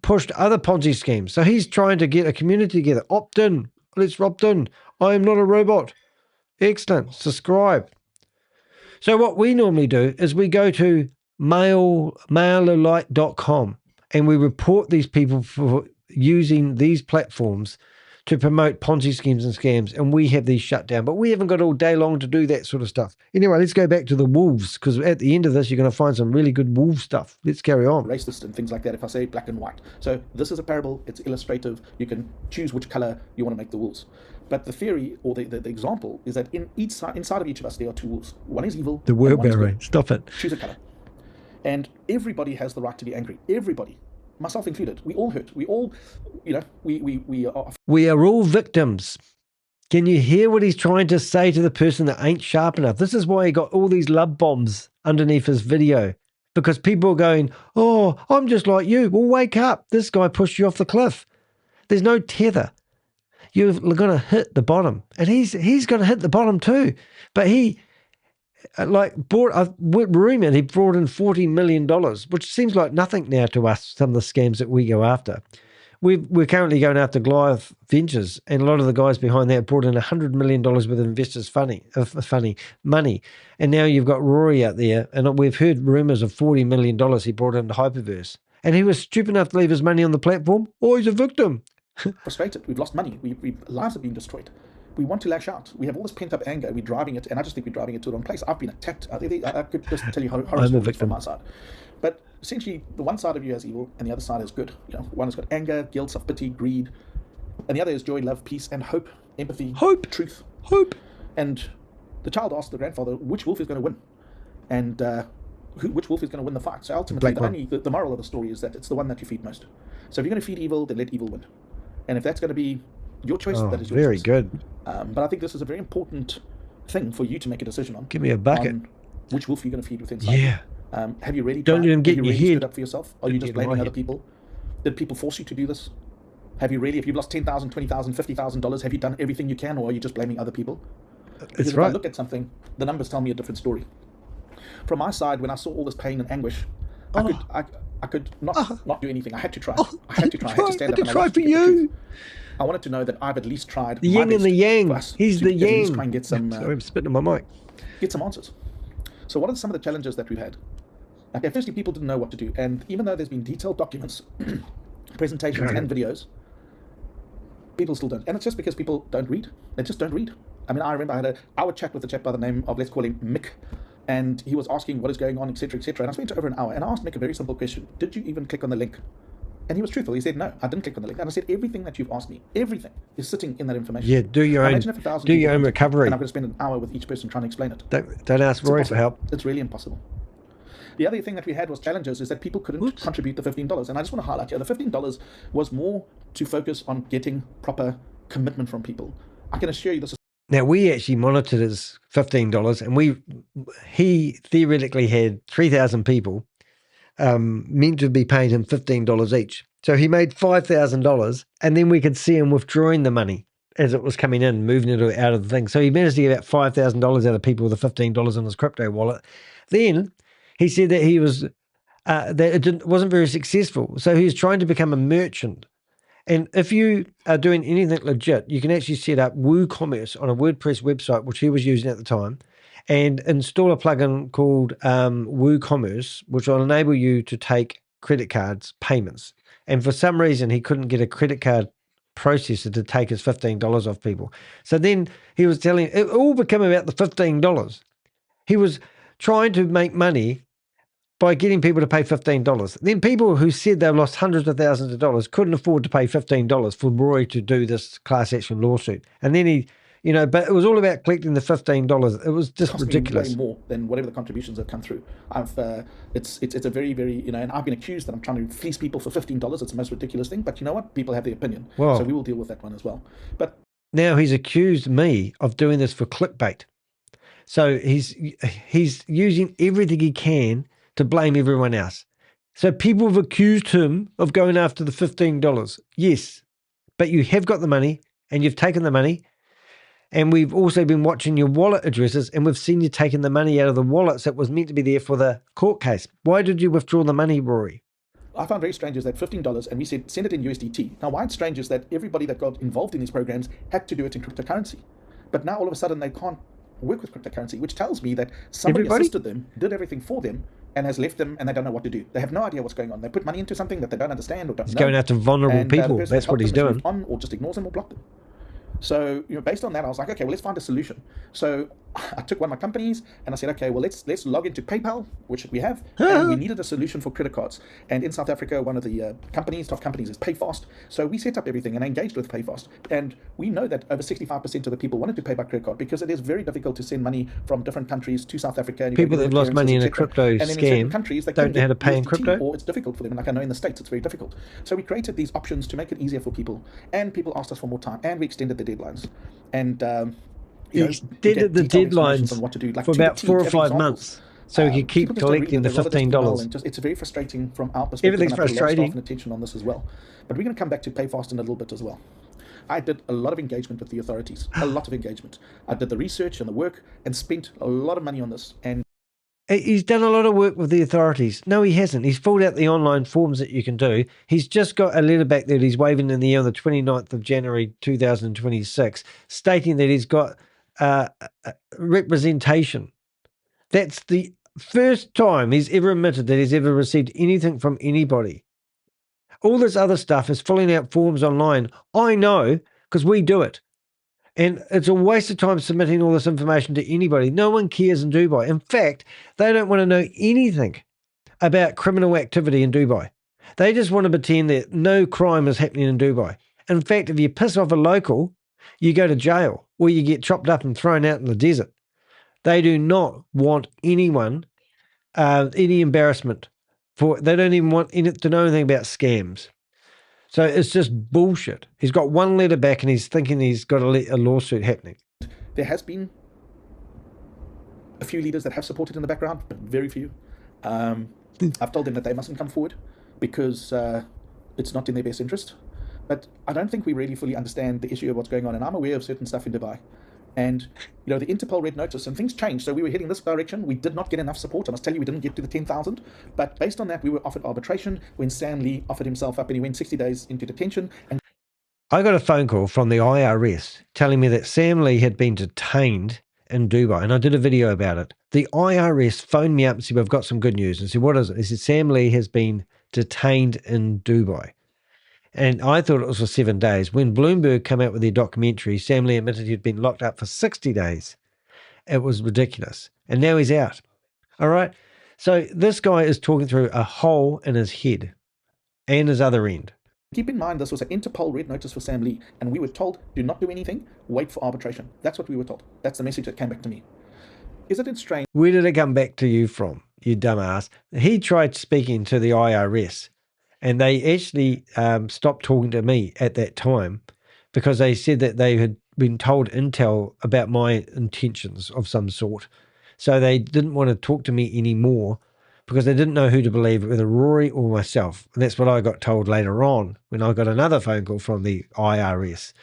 pushed to other Ponzi schemes. So he's trying to get a community together. Opt in. Let's opt in. I am not a robot. Excellent. Subscribe. So what we normally do is we go to mailerlite.com and we report these people for using these platforms to promote Ponzi schemes and scams, and we have these shut down. But we haven't got all day long to do that sort of stuff. Anyway, let's go back to the wolves, because at the end of this, you're going to find some really good wolf stuff. Let's carry on. Racist and things like that if I say black and white. So this is a parable. It's illustrative. You can choose which color you want to make the wolves. But the theory, or the example, is that inside of each of us, there are two wolves. One is evil. The wheelbarrow. Stop it. Choose a color. And everybody has the right to be angry. Everybody. Myself included. We all hurt. We all, we are all victims. Can you hear what he's trying to say to the person that ain't sharp enough? This is why he got all these love bombs underneath his video, because people are going, oh, I'm just like you. Well, wake up. This guy pushed you off the cliff. There's no tether. You're going to hit the bottom, and he's going to hit the bottom too. But he rumored he brought in $40 million, which seems like nothing now to us, some of the scams that we go after. We're currently going after Goliath Ventures, and a lot of the guys behind that brought in $100 million with investors' money. And now you've got Rory out there, and we've heard rumors of $40 million he brought into Hyperverse. And he was stupid enough to leave his money on the platform. Oh, he's a victim. Frustrated. We've lost money. Lives have been destroyed. We want to lash out. We have all this pent-up anger. We're driving it, and I just think we're driving it to the wrong place. I've been attacked. I could just tell you horror stories from my side. But essentially, the one side of you is evil, and the other side is good. One has got anger, guilt, self-pity, greed, and the other is joy, love, peace, and hope, empathy, truth. And the child asked the grandfather which wolf is going to win. And which wolf is going to win the fight. So ultimately, Black one. the moral of the story is that it's the one that you feed most. So if you're going to feed evil, then let evil win. And if that's going to be your choice, that is your very choice. good. But I think this is a very important thing for you to make a decision on. Give me a bucket. On which wolf you're going to feed within inside. Yeah. Have you really Don't tried? let him get Have in you your really head. stood up for yourself? Are you just Get in my blaming other head. people? Did people force you to do this? Have you really, if you've lost $10,000, $20,000, $50,000, have you done everything you can, or are you just blaming other people? Because if I look at something, the numbers tell me a different story. From my side, when I saw all this pain and anguish, I could not do anything. I had to try. I had to try. I had to stand up. I and try wanted for to get the truth. you. I wanted to know that I've at least tried The my yin and best the yang. for us He's to the at least yang. try and get some, Sorry, I'm spitting on my mic. get some answers. So what are some of the challenges that we've had? Okay, firstly, people didn't know what to do. And even though there's been detailed documents, presentations and videos, people still don't. And it's just because people don't read. They just don't read. I mean, I remember I had I would chat with a chap by the name of, let's call him Mick, and he was asking what is going on, etc., etc. And I spent over an hour, and I asked Mick a very simple question. Did you even click on the link? And he was truthful. He said, no, I didn't click on the link. And I said, everything that you've asked me, everything is sitting in that information. Yeah, do your own recovery. And I'm going to spend an hour with each person trying to explain it. Don't ask Rory for help. It's really impossible. The other thing that we had was challenges is that people couldn't contribute the $15. And I just want to highlight here, the $15 was more to focus on getting proper commitment from people. I can assure you this is... Now, we actually monitored his $15, and he theoretically had 3,000 people meant to be paying him $15 each. So he made $5,000, and then we could see him withdrawing the money as it was coming in, moving it out of the thing. So he managed to get about $5,000 out of people with the $15 in his crypto wallet. Then he said that he was that it wasn't very successful. So he was trying to become a merchant. And if you are doing anything legit, you can actually set up WooCommerce on a WordPress website, which he was using at the time, and install a plugin called WooCommerce, which will enable you to take credit cards payments. And for some reason, he couldn't get a credit card processor to take his $15 off people. So then he was telling, it all became about the $15. He was trying to make money by getting people to pay $15. Then people who said they've lost hundreds of thousands of dollars couldn't afford to pay $15 for Rory to do this class action lawsuit. And then he, but it was all about collecting the $15. It was just ridiculous. Way more than whatever the contributions have come through. It's a very, very, and I've been accused that I'm trying to fleece people for $15. It's the most ridiculous thing. But you know what? People have their opinion. Well, so we will deal with that one as well. But now he's accused me of doing this for clickbait. So he's using everything he can to blame everyone else. So people have accused him of going after the $15. Yes, but you have got the money and you've taken the money. And we've also been watching your wallet addresses, and we've seen you taking the money out of the wallets that was meant to be there for the court case. Why did you withdraw the money, Rory? I found very strange is that $15, and we said send it in USDT. Now, why it's strange is that everybody that got involved in these programs had to do it in cryptocurrency. But now all of a sudden they can't work with cryptocurrency, which tells me that somebody assisted them, did everything for them, and has left them, and they don't know what to do. They have no idea what's going on. They put money into something that they don't understand or don't know. He's going after vulnerable people. That's what he's doing. On, or just ignores them or block them. So, based on that, I was like, okay, well, let's find a solution. So I took one of my companies and I said, okay, well, let's log into PayPal, which we have, and we needed a solution for credit cards. And in South Africa, one of the top companies is PayFast. So we set up everything and I engaged with PayFast. And we know that over 65% of the people wanted to pay by credit card because it is very difficult to send money from different countries to South Africa. And people that have lost money in a crypto scam, and in certain countries, they don't know how to pay in crypto, or it's difficult for them. Like I know in the States, it's very difficult. So we created these options to make it easier for people. And people asked us for more time, and we extended the deadlines. And he extended the deadlines on what to do, like for about 4 or 5 months, so he could keep collecting the $15. It's very frustrating from our perspective. Everything's frustrating. And attention on this as well. But we're going to come back to PayFast in a little bit as well. I did a lot of engagement with the authorities, a lot of engagement. I did the research and the work and spent a lot of money on this. And he's done a lot of work with the authorities. No, he hasn't. He's filled out the online forms that you can do. He's just got a letter back that he's waving in the air on the 29th of January 2026, stating that he's got representation. That's the first time he's ever admitted that he's ever received anything from anybody. All this other stuff is filling out forms online. I know, because we do it. And it's a waste of time submitting all this information to anybody. No one cares in Dubai. In fact, they don't want to know anything about criminal activity in Dubai. They just want to pretend that no crime is happening in Dubai. In fact, if you piss off a local, you go to jail or you get chopped up and thrown out in the desert. They do not want anyone any embarrassment. They don't even want to know anything about scams. So it's just bullshit. He's got one letter back and he's thinking he's got a lawsuit happening. There has been a few leaders that have supported in the background, but very few. I've told them that they mustn't come forward because it's not in their best interest. But I don't think we really fully understand the issue of what's going on. And I'm aware of certain stuff in Dubai. And, you know, the Interpol red notice and things changed. So we were heading this direction. We did not get enough support. I must tell you, we didn't get to the 10,000. But based on that, we were offered arbitration when Sam Lee offered himself up and he went 60 days into detention. And I got a phone call from the IRS telling me that Sam Lee had been detained in Dubai, and I did a video about it. The IRS phoned me up and said, we've got some good news. And I said, what is it? He said, Sam Lee has been detained in Dubai. And I thought it was for 7 days. When Bloomberg came out with their documentary, Sam Lee admitted he'd been locked up for 60 days. It was ridiculous. And now he's out. All right? So this guy is talking through a hole in his head and his other end. keep in mind, this was an Interpol red notice for Sam Lee, and we were told, do not do anything, wait for arbitration. That's what we were told. That's the message that came back to me. Isn't it strange? Where did it come back to you from, you dumbass? He tried speaking to the IRS, and they actually stopped talking to me at that time because they said that they had been told intel about my intentions of some sort. So they didn't want to talk to me anymore because they didn't know who to believe, whether Rory or myself. And that's what I got told later on when I got another phone call from the IRS.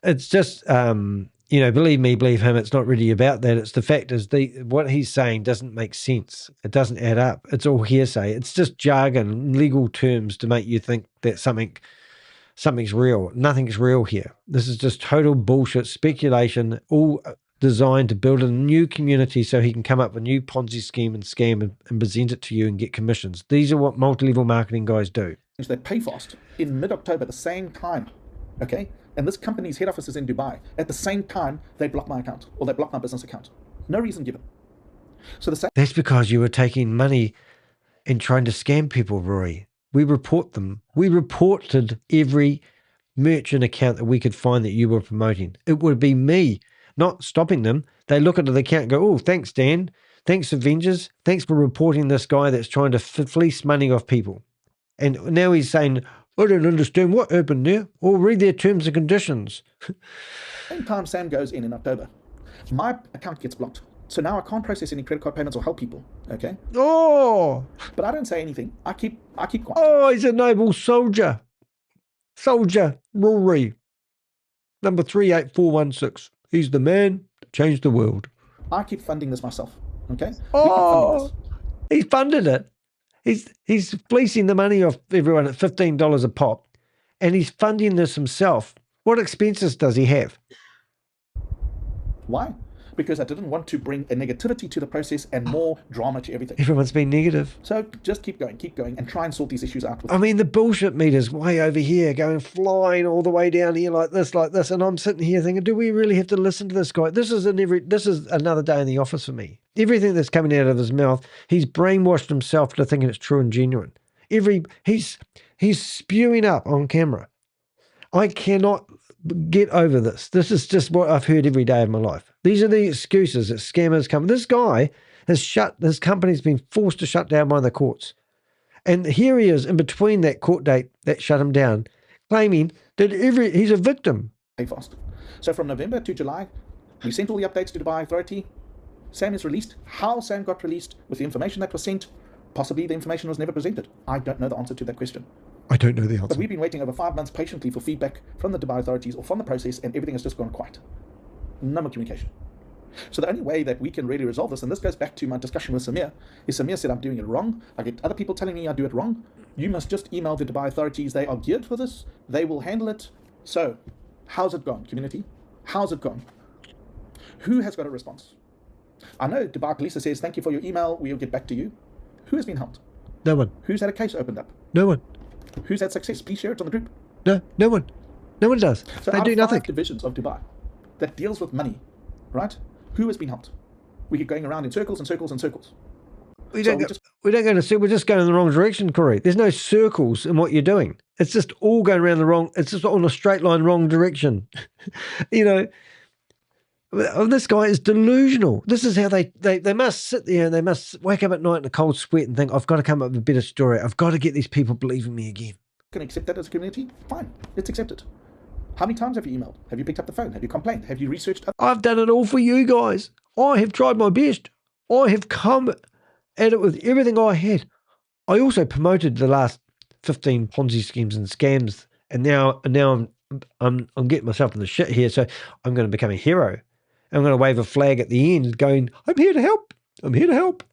It's just, believe me, believe him. It's not really about that. It's the fact is what he's saying doesn't make sense. It doesn't add up. It's all hearsay. It's just jargon, legal terms to make you think that something's real. Nothing's real here. This is just total bullshit, speculation, all designed to build a new community so he can come up with a new Ponzi scheme and scam and present it to you and get commissions. These are what multi-level marketing guys do. They pay fast in mid-October, the same time, okay? And this company's head office is in Dubai. At the same time, they block my account or they block my business account. No reason given. So the same. That's because you were taking money and trying to scam people, Rory. We report them. We reported every merchant account that we could find that you were promoting. It would be me not stopping them. They look at the account and go, oh, thanks, Dan. Thanks, Avengers. Thanks for reporting this guy that's trying to fleece money off people. And now he's saying, I don't understand what happened there. Or read their terms and conditions. Same time Sam goes in October, my account gets blocked. So now I can't process any credit card payments or help people, okay? Oh! But I don't say anything. I keep quiet. Oh, he's a noble soldier. Soldier Rory. Number 38416. He's the man that changed the world. I keep funding this myself, okay? Oh, he funded it. He's fleecing the money off everyone at $15 a pop, and he's funding this himself. What expenses does he have? Why? Because I didn't want to bring a negativity to the process and more drama to everything. Everyone's been negative. So just keep going, and try and sort these issues out. I mean, the bullshit meter's way over here, going flying all the way down here like this, and I'm sitting here thinking, do we really have to listen to this guy? This is another day in the office for me. Everything that's coming out of his mouth, he's brainwashed himself to thinking it's true and genuine. He's spewing up on camera. I cannot get over this. This is just what I've heard every day of my life. These are the excuses that scammers come. This guy his company's been forced to shut down by the courts. And here he is in between that court date that shut him down, claiming that he's a victim. Pay fast. So from November to July, we sent all the updates to Dubai Authority. Sam is released. How Sam got released with the information that was sent, possibly the information was never presented. I don't know the answer to that question. I don't know the answer. But we've been waiting over 5 months patiently for feedback from the Dubai authorities or from the process, and everything has just gone quiet. No more communication. So the only way that we can really resolve this, and this goes back to my discussion with Samir, is Samir said I'm doing it wrong. I get other people telling me I do it wrong. You must just email the Dubai authorities. They are geared for this. They will handle it. So how's it gone, community? How's it gone? Who has got a response? I know Dubai Police says, thank you for your email. We'll get back to you. Who has been helped? No one. Who's had a case opened up? No one. Who's had success? Please share it on the group. No one. No one does. So they do nothing. 5 divisions of Dubai that deals with money, right? Who has been helped? We keep going around in circles and circles and circles. We don't go to circles. We're just going in the wrong direction, Corey. There's no circles in what you're doing. It's just all going around it's just on a straight line, wrong direction. This guy is delusional. This is how they must sit there and they must wake up at night in a cold sweat and think, I've got to come up with a better story. I've got to get these people believing me again. Can accept that as a community? Fine, let's accept it. How many times have you emailed? Have you picked up the phone? Have you complained? Have you researched? I've done it all for you guys. I have tried my best. I have come at it with everything I had. I also promoted the last 15 Ponzi schemes and scams, and now I'm getting myself in the shit here. So I'm going to become a hero. I'm going to wave a flag at the end, going, "I'm here to help. I'm here to help."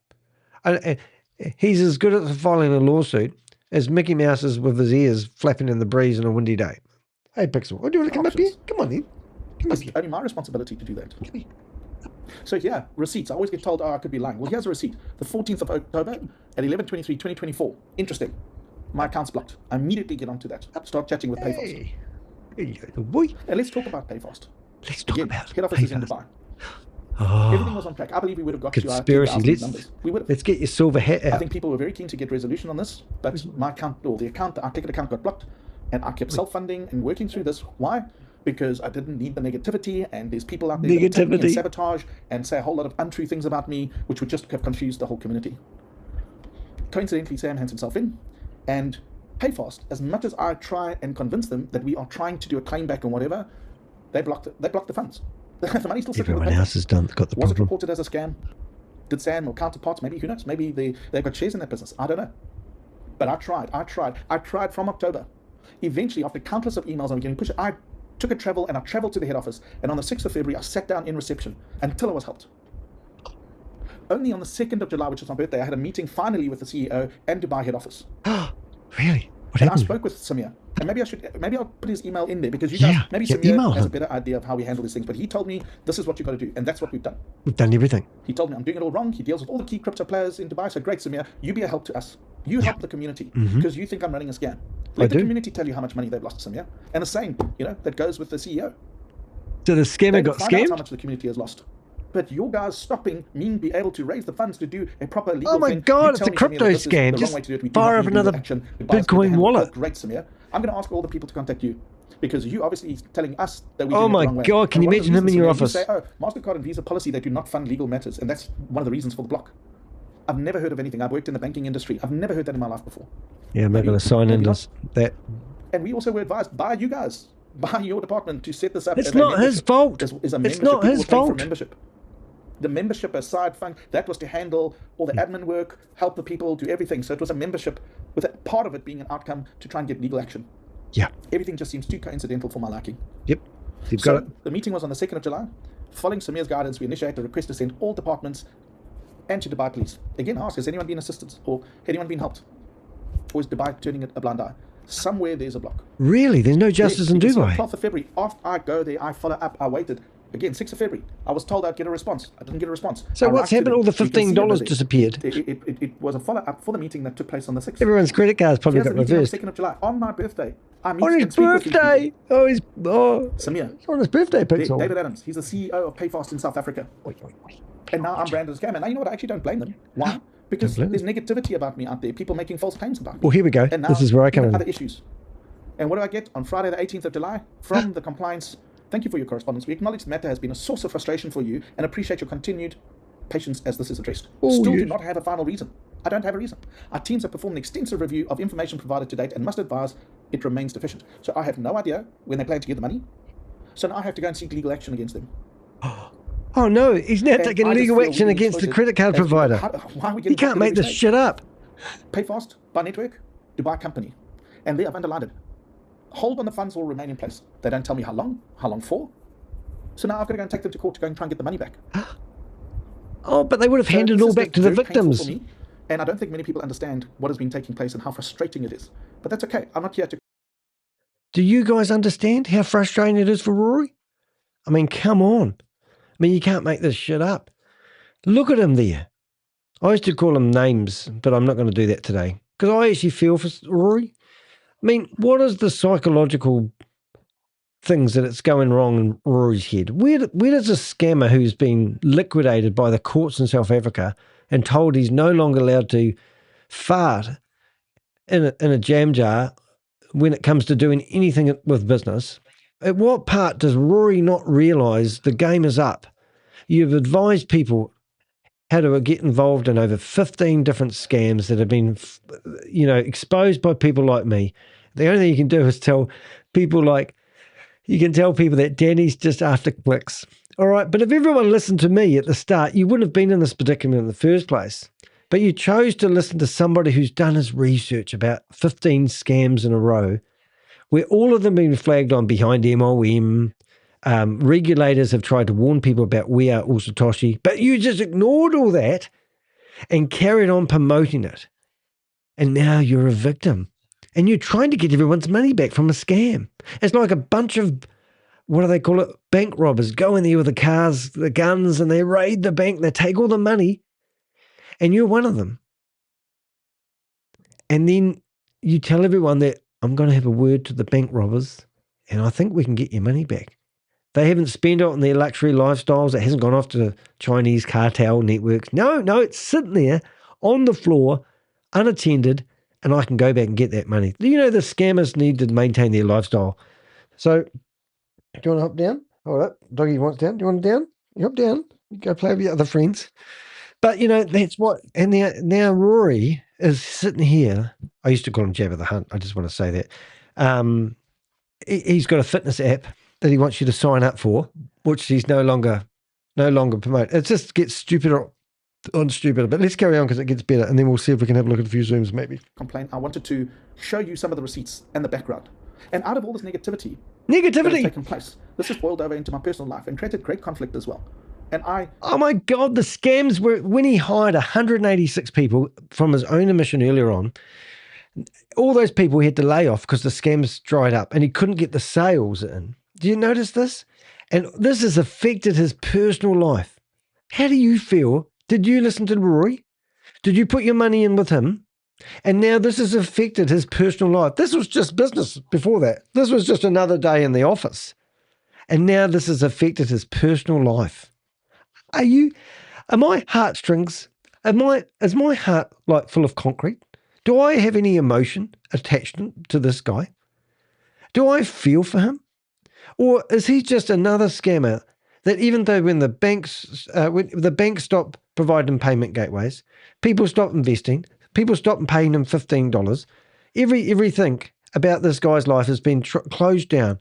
And he's as good at filing a lawsuit as Mickey Mouse is with his ears flapping in the breeze on a windy day. Hey, Pixel, do you want to come up here? Come on in. It's only my responsibility to do that. Come here. So yeah, receipts. I always get told, I could be lying. Well, here's a receipt. The 14th of October at 11/23/2024. Interesting. My account's blocked. I immediately get onto that. Start chatting with Payfast. Hey. Here you go, boy. And let's talk about Payfast. Let's talk about head office is in Dubai. Oh, everything was on track. I believe we would have got conspiracy. to our numbers. We would have. Let's get your silver hat out. I think people were very keen to get resolution on this, but my account, or our ticket account got blocked, and I kept self-funding and working through this. Why? Because I didn't need the negativity, and there's people out there that attack me and sabotage and say a whole lot of untrue things about me, which would just have confused the whole community. Coincidentally, Sam hands himself in, and Payfast, as much as I try and convince them that we are trying to do a claim back and whatever, they blocked the funds. The money's still sitting. Everyone else has got the problem. Was it reported as a scam? Did Sam or counterparts, maybe, who knows? Maybe they've got shares in that business. I don't know. But I tried from October. Eventually, after countless of emails and getting pushed, I took a travel and I traveled to the head office. And on the 6th of February, I sat down in reception until I was helped. Only on the 2nd of July, which was my birthday, I had a meeting finally with the CEO and Dubai head office. Really? What and happened? I spoke with Samir. And maybe I'll put his email in there because you guys, maybe Samir has a better idea of how we handle these things. But he told me, this is what you've got to do. And that's what we've done. We've done everything. He told me I'm doing it all wrong. He deals with all the key crypto players in Dubai. So great, Samir, you be a help to us. You help the community because you think I'm running a scam. Let the community tell you how much money they've lost, Samir. And the same, that goes with the CEO. So the scammer got scammed? Out how much the community has lost. But your guys stopping me be able to raise the funds to do a proper legal thing. Oh my God, it's a crypto scam. Just fire up another Bitcoin wallet. Great, Samir. I'm going to ask all the people to contact you because you obviously telling us that we Oh my God, can you imagine him in your office? You say, MasterCard and Visa policy, they do not fund legal matters. And that's one of the reasons for the block. I've never heard of anything. I've worked in the banking industry. I've never heard that in my life before. Yeah, I'm not going to sign into that. And we also were advised by you guys, by your department, to set this up. It's not his fault. It's not his fault. Membership. The membership aside fund, that was to handle all the admin work, help the people, do everything. So it was a membership with a part of it being an outcome to try and get legal action. Yeah. Everything just seems too coincidental for my liking. Yep. You've got it. The meeting was on the 2nd of July. Following Samir's guidance, we initiated a request to send all departments and to Dubai Police. Again, ask, has anyone been assisted or anyone been helped? Or is Dubai turning a blind eye? Somewhere there's a block. Really? There's no justice in Dubai? 12th of February, after I go there, I follow up, I waited. Again, 6th of February, I was told I'd get a response. I didn't get a response. So what's happened? All the $15 disappeared. It was a follow-up for the meeting that took place on the 6th. Everyone's credit cards probably got reversed. 2nd of July, on my birthday. On his birthday? Samir. It's on his birthday, Pixel. David Adams, he's the CEO of Payfast in South Africa. And now I'm branded as a scam. And now you know what? I actually don't blame them. Why? Because there's negativity about me out there. People making false claims about me. Well, here we go. And now, this is where I come in. Other issues. And what do I get on Friday the 18th of July from the compliance? Thank you for your correspondence. We acknowledge the matter has been a source of frustration for you and appreciate your continued patience as this is addressed. Still do not have a final reason. I don't have a reason. Our teams have performed an extensive review of information provided to date and must advise it remains deficient. So I have no idea when they plan to get the money. So now I have to go and seek legal action against them. Oh no, he's now taking legal action against the credit card provider. Why are we he can't make this shit up. Payfast, by network, Dubai company. And there I've underlined it. Hold on the funds will remain in place. They don't tell me how long for. So now I've got to go and take them to court to go and try and get the money back. Oh, but they would have handed it all back to the victims. Me, and I don't think many people understand what has been taking place and how frustrating it is. But that's okay. I'm not here to... Do you guys understand how frustrating it is for Rory? I mean, come on. I mean, you can't make this shit up. Look at him there. I used to call him names, but I'm not going to do that today. Because I actually feel for Rory. I mean, what is the psychological things that it's going wrong in Rory's head? Where does a scammer who's been liquidated by the courts in South Africa and told he's no longer allowed to fart in a jam jar when it comes to doing anything with business, At what part does Rory not realize the game is up? You've advised people how to get involved in over 15 different scams that have been, exposed by people like me. The only thing you can do is tell people that Danny's just after clicks. All right, but if everyone listened to me at the start, you wouldn't have been in this predicament in the first place. But you chose to listen to somebody who's done his research about 15 scams in a row, where all of them have been flagged on behind MOM. Regulators have tried to warn people about We Are All Satoshi, but you just ignored all that and carried on promoting it. And now you're a victim. And you're trying to get everyone's money back from a scam. It's like a bunch of, what do they call it, bank robbers go in there with the cars, the guns, and they raid the bank, they take all the money, and you're one of them. And then you tell everyone that I'm going to have a word to the bank robbers, and I think we can get your money back. They haven't spent it on their luxury lifestyles. It hasn't gone off to Chinese cartel networks. No, it's sitting there on the floor, unattended, and I can go back and get that money. You know, the scammers need to maintain their lifestyle. So, do you want to hop down? Hold up. Doggy wants down. Do you want down? You hop down. You go play with your other friends. But, that's what. And now Rory is sitting here. I used to call him Jabba the Hutt. I just want to say that. He's got a fitness app that he wants you to sign up for, which he's no longer promoting. It just gets stupider on stupider. But let's carry on because it gets better, and then we'll see if we can have a look at a few Zooms maybe. Complaint. I wanted to show you some of the receipts and the background. And out of all this negativity that has taken place, this has boiled over into my personal life and created great conflict as well. And oh my God, the scams were when he hired 186 people from his own admission earlier on. All those people he had to lay off because the scams dried up and he couldn't get the sales in. Do you notice this? And this has affected his personal life. How do you feel? Did you listen to Rory? Did you put your money in with him? And now this has affected his personal life. This was just business before that. This was just another day in the office. And now this has affected his personal life. Are my heartstrings, is my heart like full of concrete? Do I have any emotion attached to this guy? Do I feel for him? Or is he just another scammer that even though when the banks stop providing payment gateways, people stop investing, people stop paying him $15, everything about this guy's life has been closed down.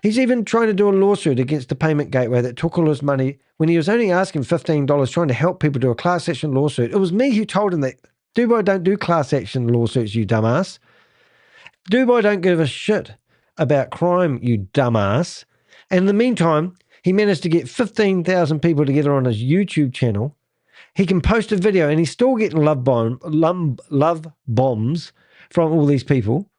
He's even trying to do a lawsuit against the payment gateway that took all his money when he was only asking $15, trying to help people do a class action lawsuit. It was me who told him that Dubai don't do class action lawsuits, you dumbass. Dubai don't give a shit about crime, you dumbass. And in the meantime, he managed to get 15,000 people together on his YouTube channel. He can post a video and he's still getting love bombs from all these people.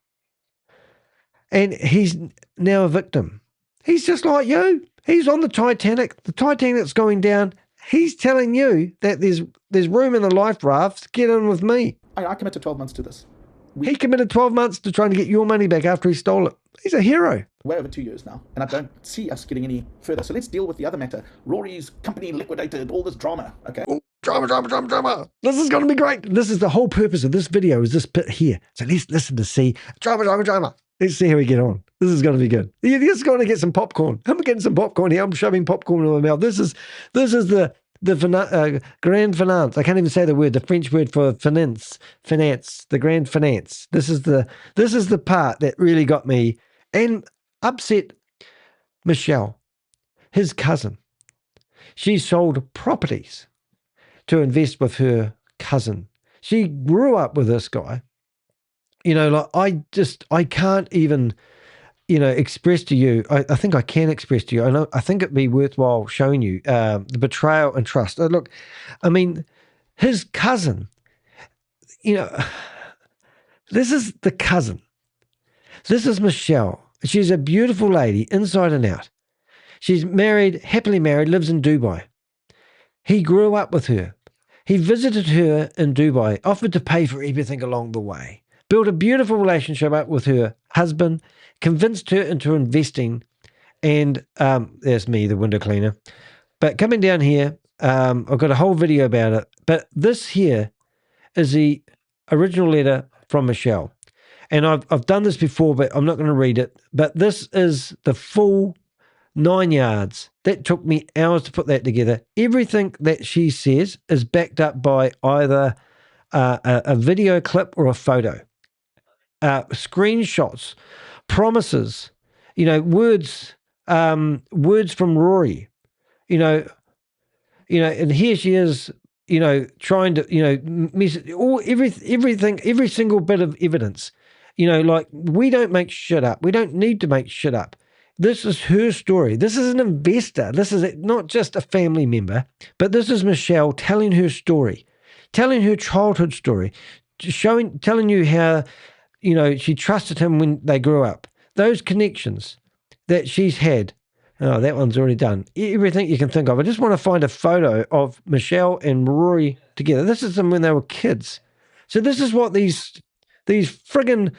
And he's now a victim. He's just like you. He's on the Titanic. The Titanic's going down. He's telling you that there's room in the life rafts. Get in with me. I committed 12 months to this. He committed 12 months to trying to get your money back after he stole it. He's a hero. Way over 2 years now, and I don't see us getting any further. So let's deal with the other matter. Rory's company liquidated, all this drama, okay? Oh, drama. This is going to be great. This is the whole purpose of this video, is this bit here. So let's listen to see drama. Let's see how we get on. This is going to be good. You're just going to get some popcorn. I'm getting some popcorn here. I'm shoving popcorn in my mouth. This is the grand finance. I can't even say the word. The French word for finance. The grand finance. This is the part that really got me and upset Michelle, his cousin. She sold properties to invest with her cousin. She grew up with this guy. I can't even, express to you. I think I can express to you. I think it'd be worthwhile showing you the betrayal and trust. Look, I mean, his cousin, this is the cousin. This is Michelle. She's a beautiful lady, inside and out. She's married, happily married, lives in Dubai. He grew up with her. He visited her in Dubai, offered to pay for everything along the way. Built a beautiful relationship up with her husband, convinced her into investing, and there's me, the window cleaner. But coming down here, I've got a whole video about it. But this here is the original letter from Michelle. And I've done this before, but I'm not going to read it. But this is the full 9 yards. That took me hours to put that together. Everything that she says is backed up by either a video clip or a photo, screenshots, promises, words, words from Rory, and here she is, trying to, everything, every single bit of evidence, like we don't make shit up. We don't need to make shit up. This is her story. This is an investor. This is not just a family member, but this is Michelle telling her story, telling her childhood story, telling you how, she trusted him when they grew up. Those connections that she's had. Oh, that one's already done. Everything you can think of. I just want to find a photo of Michelle and Rory together. This is them when they were kids. So this is what these friggin'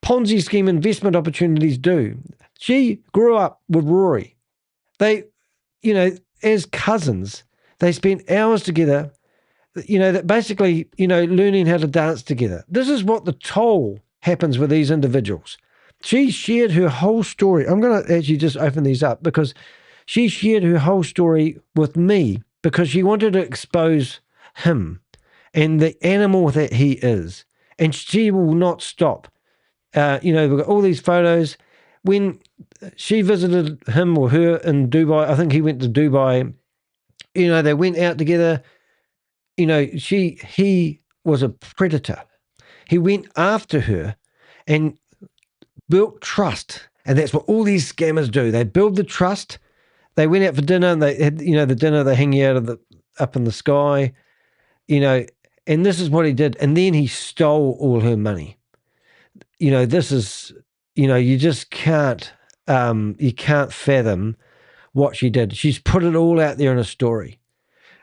Ponzi scheme investment opportunities do. She grew up with Rory. They, as cousins, they spent hours together, that basically, learning how to dance together. This is what the toll happens with these individuals. She shared her whole story. I'm going to actually just open these up because she shared her whole story with me because she wanted to expose him and the animal that he is. And she will not stop. We've got all these photos. When she visited him or her in Dubai, I think he went to Dubai, they went out together. He was a predator. He went after her and built trust. And that's what all these scammers do. They build the trust. They went out for dinner and they had, the dinner, they hang out up in the sky, and this is what he did. And then he stole all her money. This is, you just can't fathom what she did. She's put it all out there in a story.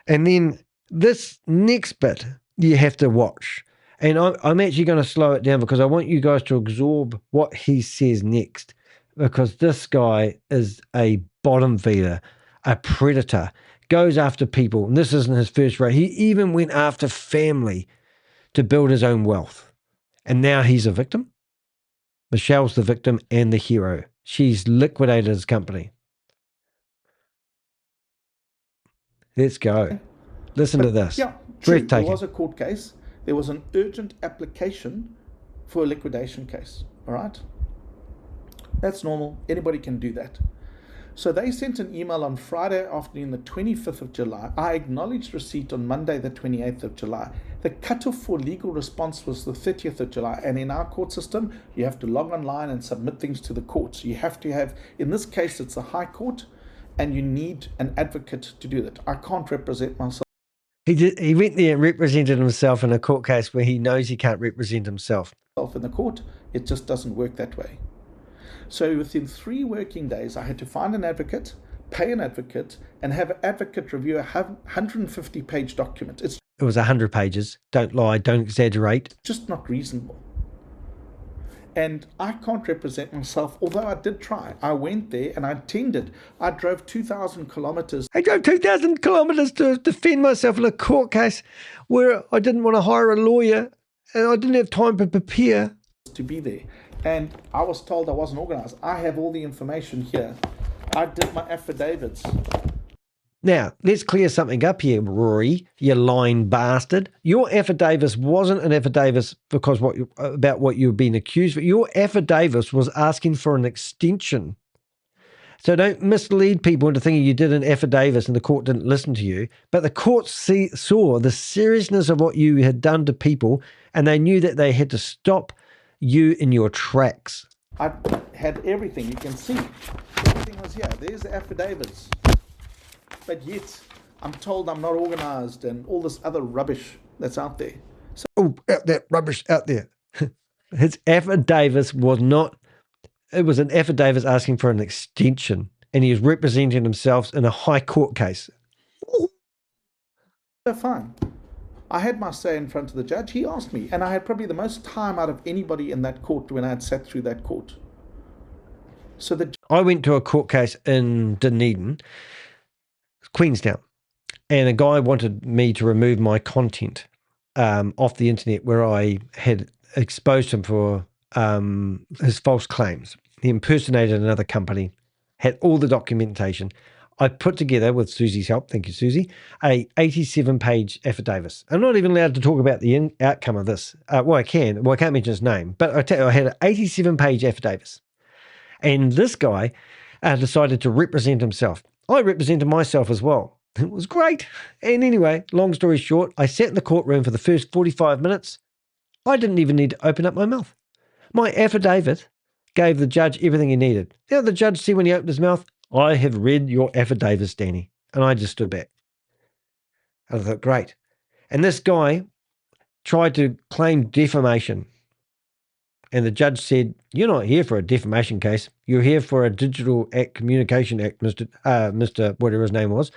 And then this next bit you have to watch. And I'm actually going to slow it down because I want you guys to absorb what he says next, because this guy is a bottom feeder, a predator, goes after people. And this isn't his first rate. He even went after family to build his own wealth. And now he's a victim. Michelle's the victim and the hero. She's liquidated his company. Let's go. Listen to this. Yeah, true. There Breathtaking. was a court case. There was an urgent application for a liquidation case. All right? That's normal. Anybody can do that. So they sent an email on Friday afternoon, the 25th of July. I acknowledged receipt on Monday, the 28th of July. The cutoff for legal response was the 30th of July. And in our court system, you have to log online and submit things to the courts. You have to have, in this case, it's the High Court, and you need an advocate to do that. I can't represent myself. He went there and represented himself in a court case where he knows he can't represent himself. In the court, it just doesn't work that way. So within 3 working days, I had to find an advocate, pay an advocate, and have an advocate review a 150-page document. It was 100 pages. Don't lie. Don't exaggerate. Just not reasonable. And I can't represent myself, although I did try. I went there and I attended. I drove 2,000 kilometers. I drove 2,000 kilometers to defend myself in a court case where I didn't want to hire a lawyer and I didn't have time to prepare. To be there. And I was told I wasn't organized. I have all the information here. I did my affidavits. Now, let's clear something up here, Rory, you lying bastard. Your affidavit wasn't an affidavit because about what you were being accused of. Your affidavit was asking for an extension. So don't mislead people into thinking you did an affidavit and the court didn't listen to you. But the court saw the seriousness of what you had done to people, and they knew that they had to stop you in your tracks. I had everything. You can see. Everything was here. There's the affidavits. But yet, I'm told I'm not organized and all this other rubbish that's out there. So, that rubbish out there. His affidavit was not, it was an affidavit asking for an extension, and he was representing himself in a high court case. So fine. I had my say in front of the judge. He asked me, and I had probably the most time out of anybody in that court when I had sat through that court. So I went to a court case in Dunedin, Queenstown, and a guy wanted me to remove my content off the internet where I had exposed him for his false claims. He impersonated another company, had all the documentation. I put together, with Susie's help, thank you, Susie, a 87-page affidavit. I'm not even allowed to talk about the outcome of this. Well, I can. Well, I can't mention his name. But I tell you, I had an 87-page affidavit. And this guy decided to represent himself. I represented myself as well. It was great. And anyway, long story short, I sat in the courtroom for the first 45 minutes. I didn't even need to open up my mouth. My affidavit gave the judge everything he needed. Now the judge said when he opened his mouth, "I have read your affidavits, Danny." And I just stood back. I thought, great. And this guy tried to claim defamation. And the judge said, "You're not here for a defamation case. You're here for a Digital Act Communication Act, Mr. Whatever his name was."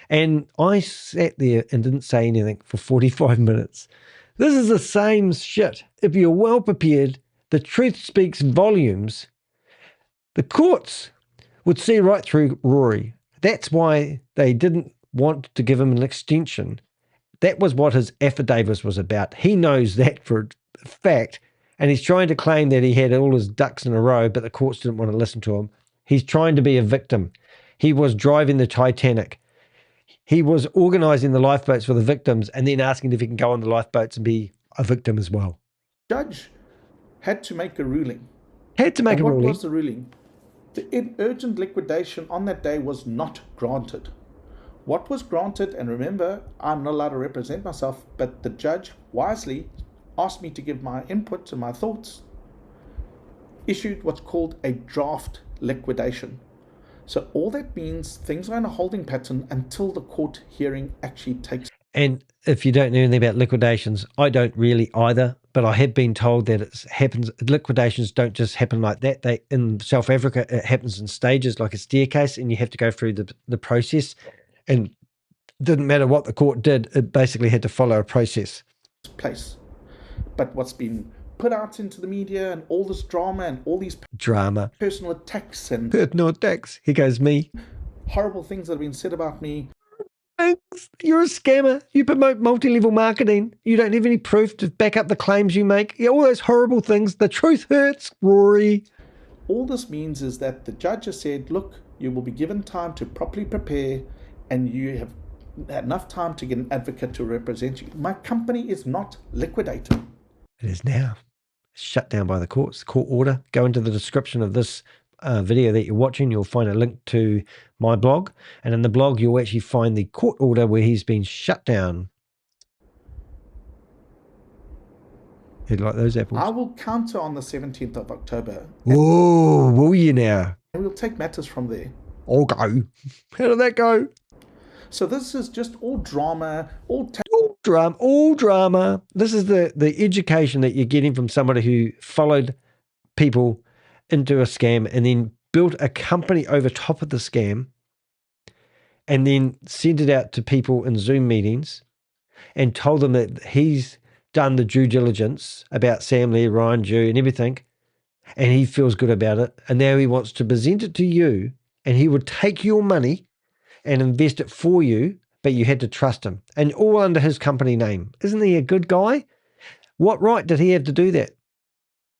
And I sat there and didn't say anything for 45 minutes. This is the same shit. If you're well prepared, the truth speaks volumes. The courts would see right through Rory. That's why they didn't want to give him an extension. That was what his affidavit was about. He knows that for a fact. And he's trying to claim that he had all his ducks in a row, but the courts didn't want to listen to him. He's trying to be a victim. He was driving the Titanic. He was organising the lifeboats for the victims and then asking if he can go on the lifeboats and be a victim as well. Judge had to make a ruling. What was the ruling? The urgent liquidation on that day was not granted. What was granted, and remember, I'm not allowed to represent myself, but the judge wisely asked me to give my input and my thoughts, issued what's called a draft liquidation. So all that means things are in a holding pattern until the court hearing actually takes. And if you don't know anything about liquidations, I don't really either, but I have been told that it happens. Liquidations don't just happen like that. They, in South Africa, it happens in stages like a staircase, and you have to go through the process. And it didn't matter what the court did, it basically had to follow a process. Place. But what's been put out into the media and all this drama and all these personal attacks and Here goes me. Horrible things that have been said about me. Thanks. You're a scammer. You promote multi-level marketing. You don't have any proof to back up the claims you make. Yeah, all those horrible things. The truth hurts, Rory. All this means is that the judge has said, look, you will be given time to properly prepare and you have had enough time to get an advocate to represent you. My company is not liquidated. It is now. Shut down by the courts. Court order. Go into the description of this video that you're watching. You'll find a link to my blog. And in the blog, you'll actually find the court order where he's been shut down. You like those apples? I will counter on the 17th of October. Oh, will you now? And we'll take matters from there. I'll go. How did that go? So this is just all drama, all drama. This is the education that you're getting from somebody who followed people into a scam and then built a company over top of the scam and then sent it out to people in Zoom meetings and told them that he's done the due diligence about Sam Lee, Ryan Jew and everything, and he feels good about it. And now he wants to present it to you, and he would take your money and invest it for you, but you had to trust him. And all under his company name. Isn't he a good guy? What right did he have to do that?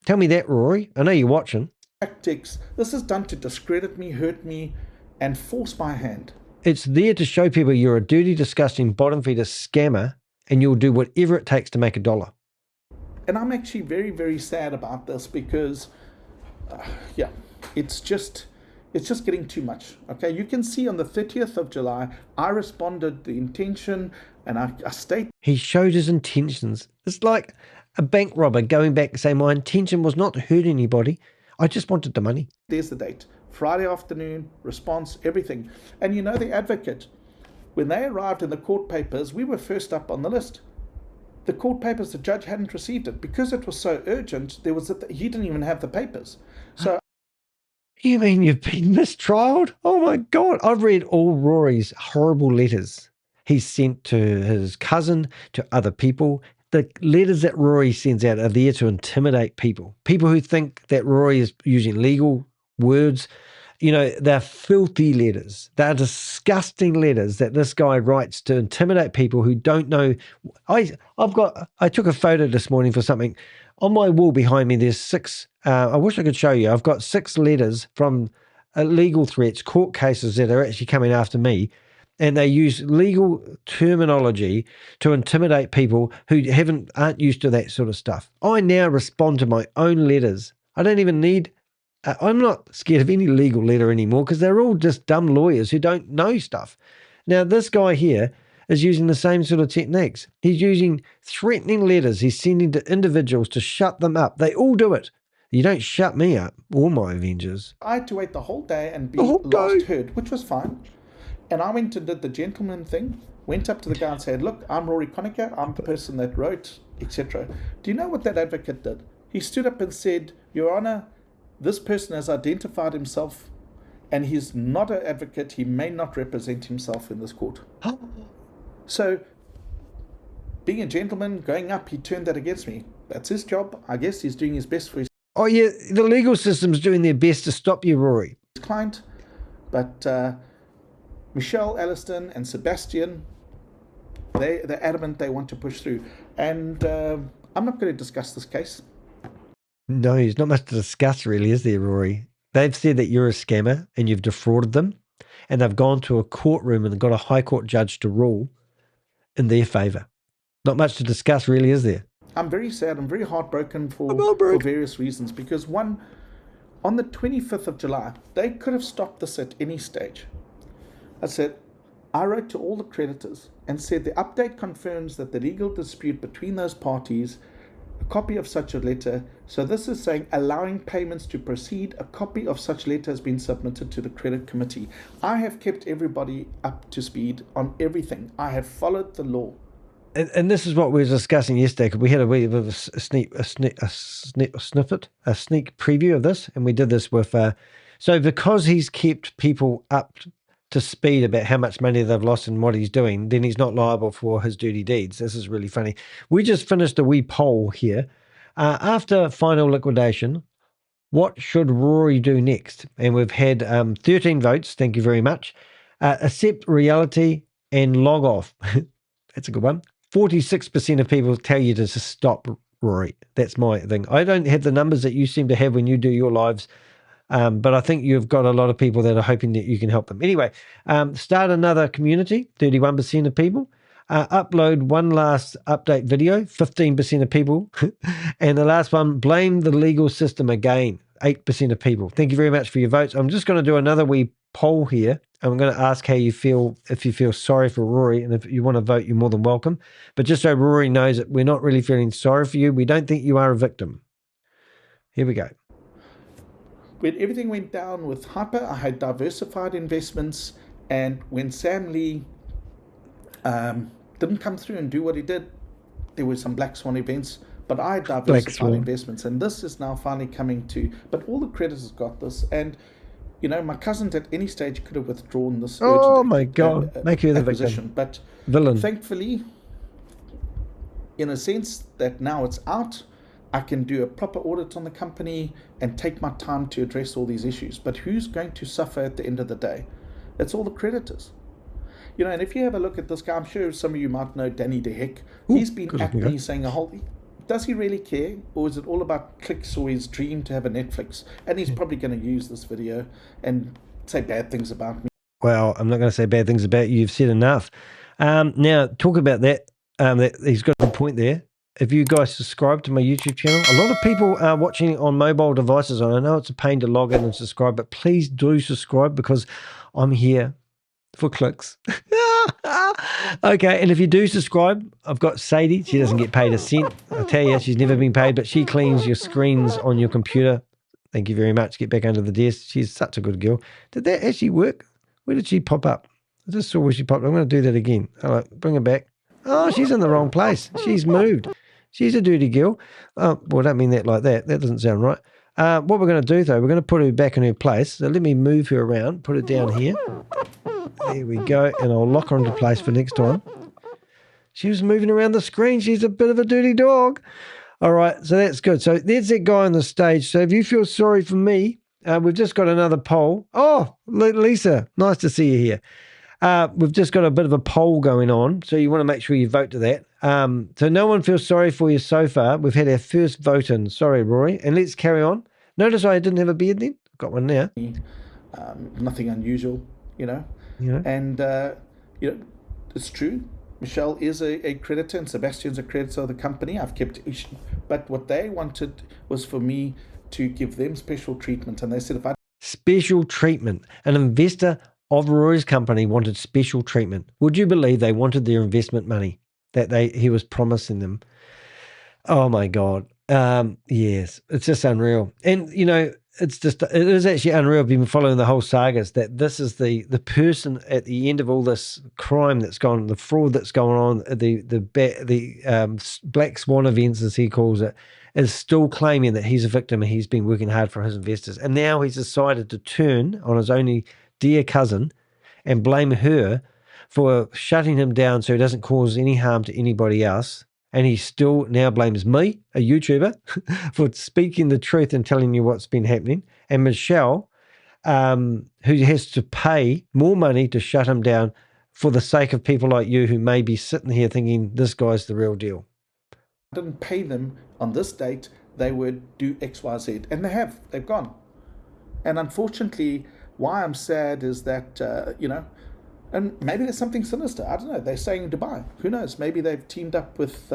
Tell me that, Rory. I know you're watching. Tactics. This is done to discredit me, hurt me, and force my hand. It's there to show people you're a dirty, disgusting, bottom-feeder scammer, and you'll do whatever it takes to make a dollar. And I'm actually very, very sad about this because, it's just getting too much. Okay, you can see on the 30th of July, I responded the intention and I state. He showed his intentions. It's like a bank robber going back and saying, my intention was not to hurt anybody. I just wanted the money. There's the date. Friday afternoon, response, everything. And you know the advocate, when they arrived in the court papers, we were first up on the list. The court papers, the judge hadn't received it. Because it was so urgent, he didn't even have the papers. So. You mean you've been mistrialed? Oh my God. I've read all Rory's horrible letters he's sent to his cousin, to other people. The letters that Rory sends out are there to intimidate people. People who think that Rory is using legal words You know, they're filthy letters. They're disgusting letters that this guy writes to intimidate people who don't know. I took a photo this morning for something. On my wall behind me, there's 6. I wish I could show you. I've got 6 letters from legal threats, court cases that are actually coming after me. And they use legal terminology to intimidate people who aren't used to that sort of stuff. I now respond to my own letters. I don't even need. I'm not scared of any legal letter anymore because they're all just dumb lawyers who don't know stuff. Now, this guy here is using the same sort of techniques. He's using threatening letters he's sending to individuals to shut them up. They all do it. You don't shut me up or my Avengers. I had to wait the whole day and be last heard, which was fine. And I went and did the gentleman thing, went up to the guy and said, look, I'm Rory Conacher, I'm the person that wrote, etc. Do you know what that advocate did? He stood up and said, Your Honor, this person has identified himself and he's not an advocate. He may not represent himself in this court. So, being a gentleman, going up, he turned that against me. That's his job. I guess he's doing his best for his Oh, yeah, the legal system's doing their best to stop you, Rory. client. But Michelle, Alliston, and Sebastian, they're adamant they want to push through. And I'm not going to discuss this case. No, there's not much to discuss really, is there, Rory? They've said that you're a scammer and you've defrauded them, and they've gone to a courtroom and got a high court judge to rule in their favour. Not much to discuss really, is there? I'm very sad. I'm very heartbroken for various reasons. Because one, on the 25th of July, they could have stopped this at any stage. I wrote to all the creditors and said the update confirms that the legal dispute between those parties, a copy of such a letter, so this is saying allowing payments to proceed, a copy of such letter has been submitted to the credit committee. I have kept everybody up to speed on everything. I have followed the law. And this is what we were discussing yesterday, because we had a sneak preview of this, and we did this with, so because he's kept people up to speed about how much money they've lost and what he's doing, then he's not liable for his dirty deeds. This is really funny. We just finished a wee poll here. After final liquidation, what should Rory do next? And we've had 13 votes. Thank you very much. Accept reality and log off. That's a good one. 46% of people tell you to just stop, Rory. That's my thing. I don't have the numbers that you seem to have when you do your lives, but I think you've got a lot of people that are hoping that you can help them. Anyway, start another community, 31% of people. Upload one last update video, 15% of people. And the last one, blame the legal system again, 8% of people. Thank you very much for your votes. I'm just going to do another wee poll here. I'm going to ask how you feel, if you feel sorry for Rory, and if you want to vote, you're more than welcome. But just so Rory knows that we're not really feeling sorry for you. We don't think you are a victim. Here we go. When everything went down with Hyper, I had diversified investments, and when Sam Lee didn't come through and do what he did, there were some black swan events, but I had diversified investments, and this is now finally coming to, but all the creditors got this, and you know, my cousin at any stage could have withdrawn this. Oh my God, make you the victim. But villain. Thankfully, in a sense that now it's out, I can do a proper audit on the company and take my time to address all these issues. But who's going to suffer at the end of the day? It's all the creditors. You know, and if you have a look at this guy, I'm sure some of you might know Danny DeHeck. He's been at me saying a whole... Does he really care? Or is it all about clicks or his dream to have a Netflix? And he's probably going to use this video and say bad things about me. Well, I'm not going to say bad things about you. You've said enough. Now, talk about that. He's got a good point there. If you guys subscribe to my YouTube channel, a lot of people are watching on mobile devices. And I know it's a pain to log in and subscribe, but please do subscribe because I'm here for clicks. Okay, and if you do subscribe, I've got Sadie. She doesn't get paid a cent. I tell you, she's never been paid, but she cleans your screens on your computer. Thank you very much. Get back under the desk. She's such a good girl. Did that actually work? Where did she pop up? I just saw where she popped up. I'm going to do that again. All right, bring her back. Oh, she's in the wrong place. She's moved. She's a dirty girl. Oh, well, I don't mean that like that. That doesn't sound right. What we're going to do, though, we're going to put her back in her place. So let me move her around, put her down here. There we go. And I'll lock her into place for next time. She was moving around the screen. She's a bit of a dirty dog. All right, so that's good. So there's that guy on the stage. So if you feel sorry for me, We've just got another poll. Oh, Lisa, nice to see you here. We've just got a bit of a poll going on, so you want to make sure you vote to that. So no one feels sorry for you so far. We've had our first vote in. Sorry, Rory. And let's carry on. Notice I didn't have a beard then. Got one now. Nothing unusual, Yeah. And, it's true. Michelle is a creditor and Sebastian's a creditor of the company. I've kept, but what they wanted was for me to give them special treatment. And they said, Special treatment. An investor of Rory's company wanted special treatment. Would you believe they wanted their investment money that he was promising them? Oh my God. Yes, it's just unreal. And, it is actually unreal. I've been following the whole sagas that this is the person at the end of all this crime that's gone, the fraud that's going on, the black swan events, as he calls it, is still claiming that he's a victim and he's been working hard for his investors. And now he's decided to turn on his only dear cousin and blame her for shutting him down so he doesn't cause any harm to anybody else. And he still now blames me, a YouTuber, for speaking the truth and telling you what's been happening. And Michelle, who has to pay more money to shut him down for the sake of people like you who may be sitting here thinking this guy's the real deal. I didn't pay them on this date, they would do X, Y, Z. And they've gone. And unfortunately, why I'm sad is that, and maybe there's something sinister. I don't know. They're staying in Dubai. Who knows? Maybe they've teamed up with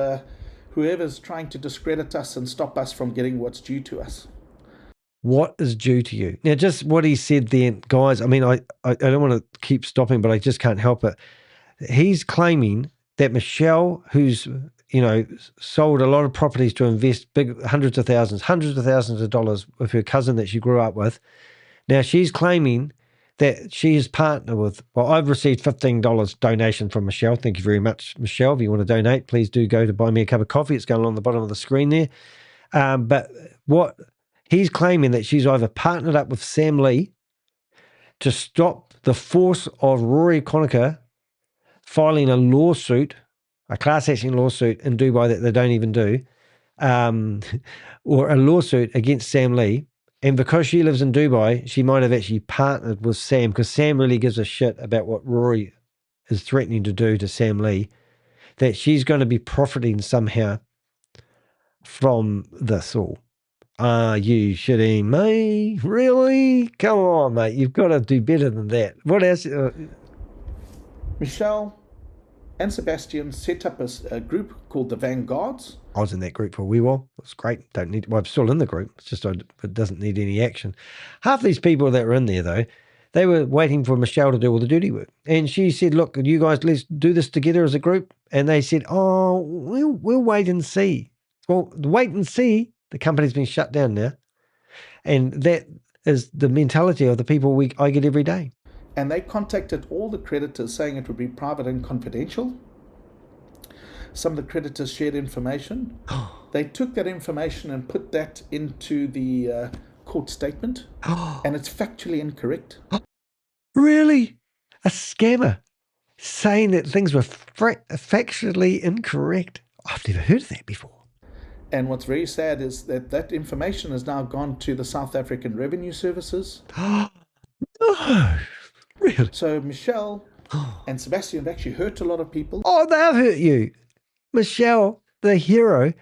whoever's trying to discredit us and stop us from getting what's due to us. What is due to you? Now, just what he said then, guys, I mean, I don't want to keep stopping, but I just can't help it. He's claiming that Michelle, who's, sold a lot of properties to invest hundreds of thousands of dollars with her cousin that she grew up with. Now, she's claiming that she is partnered with, I've received $15 donation from Michelle. Thank you very much, Michelle. If you want to donate, please do go to buy me a cup of coffee. It's going along the bottom of the screen there. But what he's claiming that she's either partnered up with Sam Lee to stop the force of Rory Conacher filing a lawsuit, a class action lawsuit in Dubai that they don't even do, or a lawsuit against Sam Lee. And because she lives in Dubai, she might have actually partnered with Sam, because Sam really gives a shit about what Rory is threatening to do to Sam Lee, that she's going to be profiting somehow from this all. Are you shitting me? Really? Come on, mate. You've got to do better than that. What else? Michelle and Sebastian set up a group called the Vanguards. I was in that group for a wee while. It was great. I'm still in the group. It's just it doesn't need any action. Half these people that were in there, though, they were waiting for Michelle to do all the dirty work. And she said, look, you guys, let's do this together as a group. And they said, oh, we'll wait and see. Well, wait and see. The company's been shut down now. And that is the mentality of the people I get every day. And they contacted all the creditors saying it would be private and confidential. Some of the creditors shared information. They took that information and put that into the court statement, and it's factually incorrect. Really? A scammer saying that things were factually incorrect? I've never heard of that before. And what's very sad is that information has now gone to the South African Revenue Services. No, really? So Michelle and Sebastian have actually hurt a lot of people. Oh, they've hurt you. Michelle, the hero,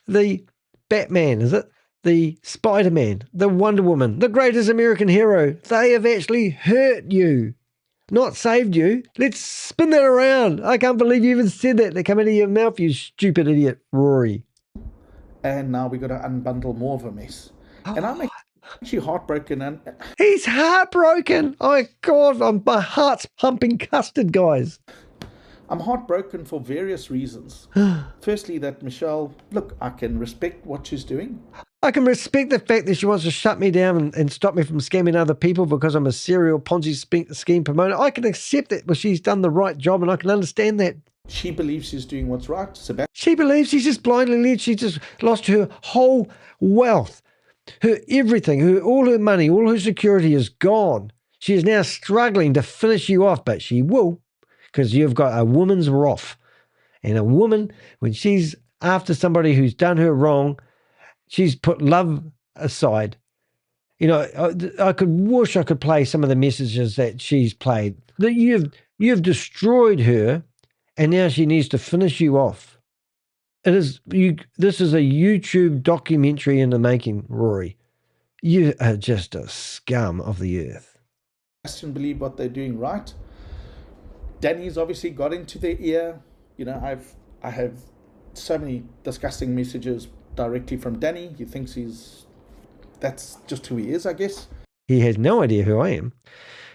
the Batman, is it? The Spider-Man, the Wonder Woman, the greatest American hero. They have actually hurt you, not saved you. Let's spin that around. I can't believe you even said that. They come out of your mouth, you stupid idiot, Rory. And now we've got to unbundle more of a mess. And I'm actually heartbroken. And he's heartbroken. Oh, God, my heart's pumping custard, guys. I'm heartbroken for various reasons. Firstly, that Michelle, look, I can respect what she's doing. I can respect the fact that she wants to shut me down and stop me from scamming other people because I'm a serial Ponzi scheme promoter. I can accept that, but she's done the right job, and I can understand that. She believes she's doing what's right. She believes she's just blindly led. She just lost her whole wealth, her everything, all her money, all her security is gone. She is now struggling to finish you off, but she will, because you've got a woman's wrath. And a woman, when she's after somebody who's done her wrong, she's put love aside. You know, I could wish I could play some of the messages that she's played. That you've destroyed her, and now she needs to finish you off. It is you. This is a YouTube documentary in the making, Rory. You are just a scum of the earth. Sebastian believe what they're doing right. Danny's obviously got into their ear. You know, I have so many disgusting messages directly from Danny. He thinks that's just who he is, I guess. He has no idea who I am.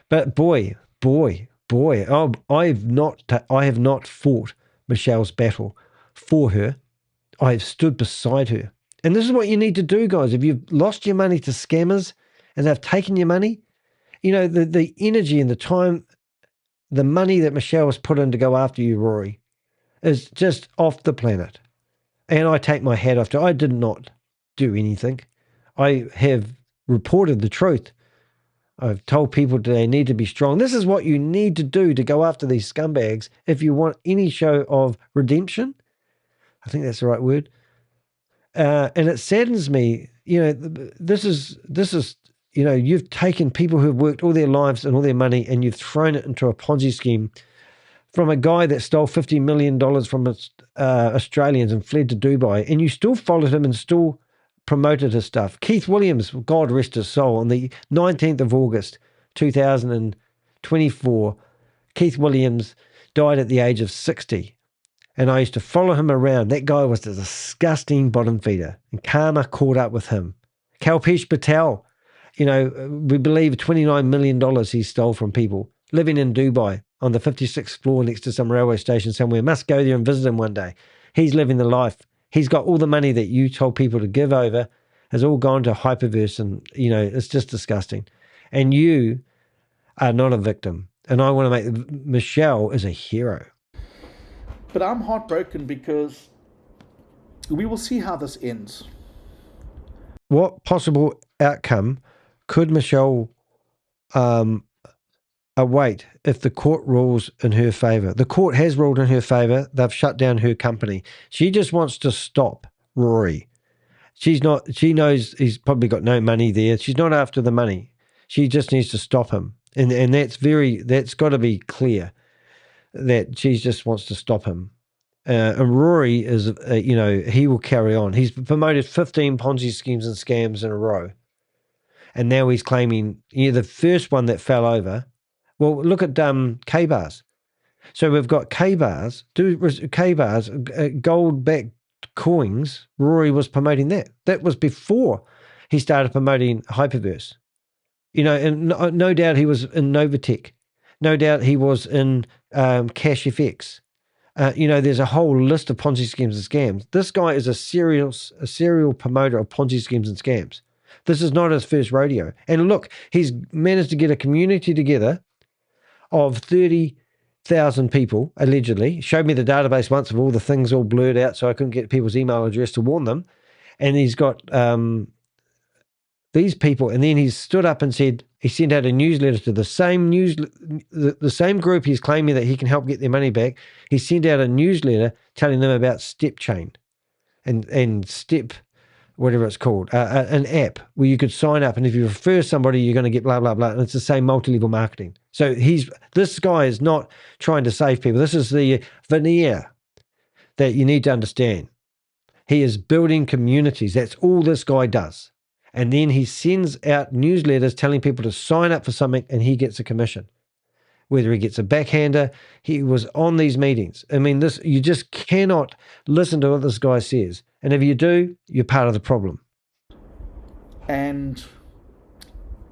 But boy, oh, I have not fought Michelle's battle for her. I have stood beside her. And this is what you need to do, guys. If you've lost your money to scammers and they've taken your money, you know, the energy and the time, the money that Michelle has put in to go after you, Rory, is just off the planet. And I take my hat off to her. I did not do anything. I have reported the truth. I've told people they need to be strong. This is what you need to do to go after these scumbags if you want any show of redemption. I think that's the right word. And it saddens me, you know, this is, you know, you've taken people who've worked all their lives and all their money and you've thrown it into a Ponzi scheme from a guy that stole $50 million from Australians and fled to Dubai, and you still followed him and still promoted his stuff. Keith Williams, God rest his soul, on the 19th of August, 2024, Keith Williams died at the age of 60. And I used to follow him around. That guy was a disgusting bottom feeder. And karma caught up with him. Kalpesh Patel, you know, we believe $29 million he stole from people, living in Dubai on the 56th floor next to some railway station somewhere. Must go there and visit him one day. He's living the life. He's got all the money that you told people to give over, has all gone to Hyperverse, and, you know, it's just disgusting. And you are not a victim. And I want to make Michelle is a hero. But I'm heartbroken because we will see how this ends. What possible outcome could Michelle await if the court rules in her favour? The court has ruled in her favour. They've shut down her company. She just wants to stop Rory. She knows he's probably got no money there. She's not after the money. She just needs to stop him. And that's got to be clear, that she just wants to stop him. And Rory is, you know, he will carry on. He's promoted 15 Ponzi schemes and scams in a row. And now he's claiming, you know, the first one that fell over. Well, look at K-Bars. So we've got K-Bars, gold-backed coins. Rory was promoting that. That was before he started promoting Hyperverse. You know, and no doubt he was in Novatech. No doubt he was in Cash FX. You know, there's a whole list of Ponzi schemes and scams. This guy is a serial promoter of Ponzi schemes and scams. This is not his first rodeo. And look, he's managed to get a community together of 30,000 people, allegedly. Showed me the database once of all the things all blurred out so I couldn't get people's email address to warn them. And he's got these people, and then he's stood up and said he sent out a newsletter to the same group he's claiming that he can help get their money back. He sent out a newsletter telling them about Step Chain and Step, whatever it's called, an app where you could sign up, and if you refer somebody, you're going to get blah, blah, blah. And it's the same multi-level marketing. So this guy is not trying to save people. This is the veneer that you need to understand. He is building communities. That's all this guy does. And then he sends out newsletters telling people to sign up for something, and he gets a commission. Whether he gets a backhander, he was on these meetings. I mean, you just cannot listen to what this guy says. And if you do, you're part of the problem. And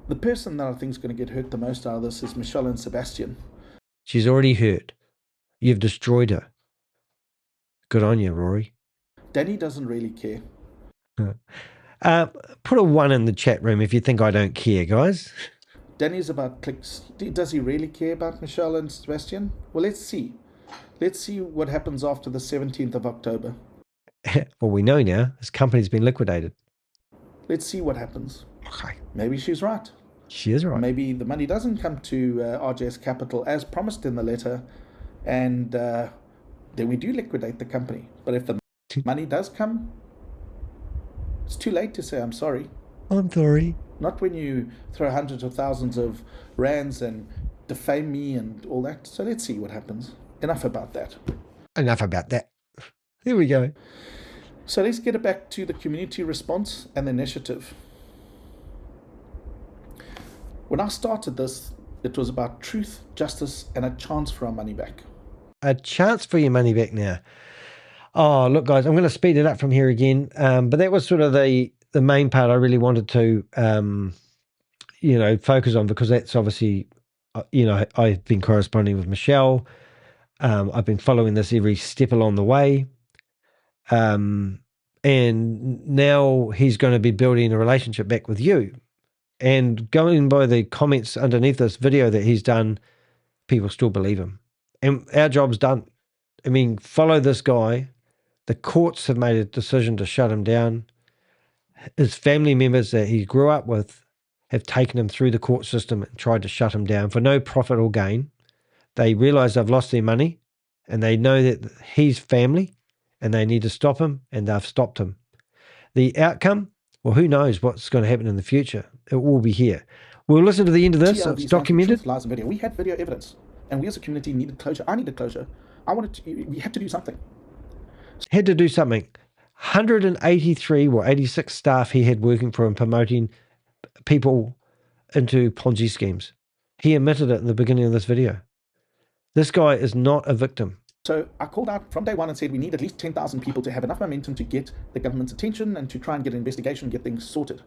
the person that I think is going to get hurt the most out of this is Michelle and Sebastian. She's already hurt. You've destroyed her. Good on you, Rory. Danny doesn't really care. Put a 1 in the chat room if you think I don't care, guys. Danny's about clicks. Does he really care about Michelle and Sebastian? Well, let's see. Let's see what happens after the 17th of October. Well, we know now. His company's been liquidated. Let's see what happens. Okay. Maybe she's right. She is right. Maybe the money doesn't come to RJS Capital as promised in the letter, and then we do liquidate the company. But if the money does come, it's too late to say I'm sorry. I'm sorry. Not when you throw hundreds of thousands of rands and defame me and all that. So let's see what happens. Enough about that. Enough about that. Here we go. So let's get it back to the community response and the initiative. When I started this, it was about truth, justice, and a chance for our money back. A chance for your money back now. Oh, look, guys, I'm going to speed it up from here again. But that was sort of the main part I really wanted to, focus on, because that's obviously, I've been corresponding with Michelle. I've been following this every step along the way. And now he's going to be building a relationship back with you. And going by the comments underneath this video that he's done, people still believe him. And our job's done. I mean, follow this guy. The courts have made a decision to shut him down. His family members that he grew up with have taken him through the court system and tried to shut him down for no profit or gain. They realize they've lost their money, and they know that he's family and they need to stop him, and they've stopped him. The outcome, well, who knows what's going to happen in the future? It will be here. We'll listen to the end of this. It's documented. Lies and video. We had video evidence, and we as a community needed closure. I needed closure. We had to do something. Had to do something. 183 or 86 staff he had working for him, promoting people into Ponzi schemes. He admitted it in the beginning of this video. This guy is not a victim. So I called out from day one and said we need at least 10,000 people to have enough momentum to get the government's attention and to try and get an investigation, get things sorted.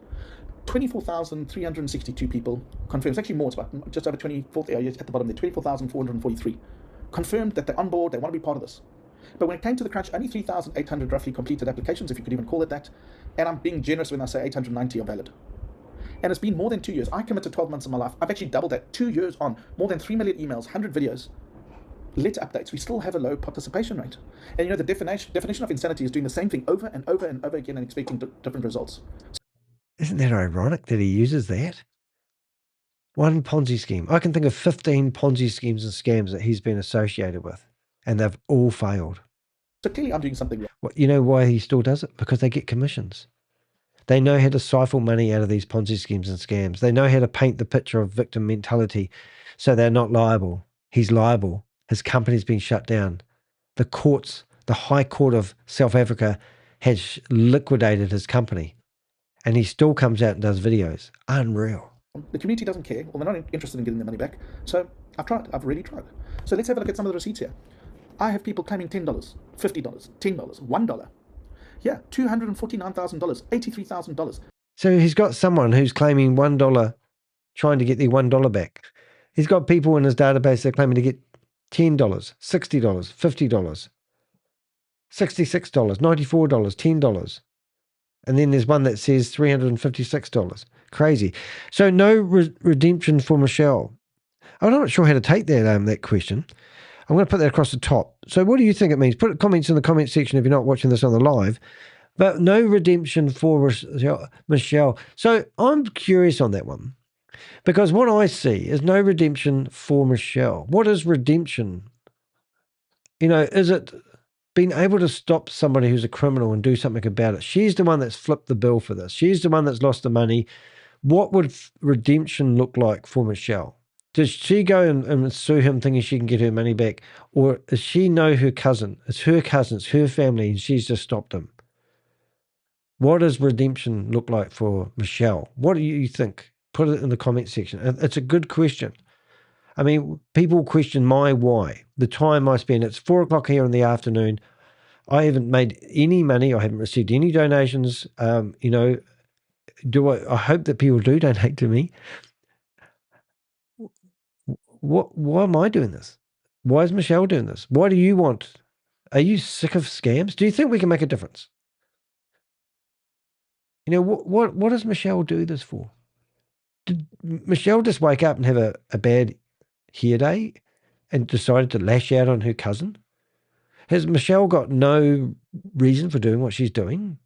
24,362 people confirmed. It's actually more. It's about just over 24. At the bottom there, 24,443 confirmed that they're on board. They want to be part of this. But when it came to the crunch, only 3,800 roughly completed applications, if you could even call it that. And I'm being generous when I say 890 are valid. And it's been more than 2 years. I committed 12 months of my life. I've actually doubled that. 2 years on, more than 3 million emails, 100 videos, letter updates. We still have a low participation rate. And the definition of insanity is doing the same thing over and over and over again and expecting different results. Isn't that ironic that he uses that? One Ponzi scheme. I can think of 15 Ponzi schemes and scams that he's been associated with, and they've all failed. So clearly I'm doing something wrong. Well, you know why he still does it? Because they get commissions. They know how to siphon money out of these Ponzi schemes and scams. They know how to paint the picture of victim mentality so they're not liable. He's liable. His company's been shut down. The courts, the High Court of South Africa has liquidated his company, and he still comes out and does videos. Unreal. The community doesn't care, or they're not interested in getting their money back. So I've tried. I've really tried. So let's have a look at some of the receipts here. I have people claiming $10, $50, $10, $1. Yeah, $249,000, $83,000. So he's got someone who's claiming $1, trying to get their $1 back. He's got people in his database that are claiming to get $10, $60, $50, $66, $94, $10. And then there's one that says $356. Crazy. So no redemption for Michelle. I'm not sure how to take that question. I'm going to put that across the top. So what do you think it means? Put comments in the comment section if you're not watching this on the live. But no redemption for Michelle. So I'm curious on that one. Because what I see is no redemption for Michelle. What is redemption? Is it being able to stop somebody who's a criminal and do something about it? She's the one that's flipped the bill for this. She's the one that's lost the money. What would redemption look like for Michelle? Does she go and sue him thinking she can get her money back? Or does she know her cousin? It's her cousin, it's her family, and she's just stopped him. What does redemption look like for Michelle? What do you think? Put it in the comment section. It's a good question. I mean, people question my why. The time I spend, it's 4 o'clock here in the afternoon. I haven't made any money. I haven't received any donations. I hope that people do donate to me. Why am I doing this? Why is Michelle doing this? Why do you want? Are you sick of scams? Do you think we can make a difference? What does Michelle do this for? Did Michelle just wake up and have a bad hair day and decided to lash out on her cousin? Has Michelle got no reason for doing what she's doing?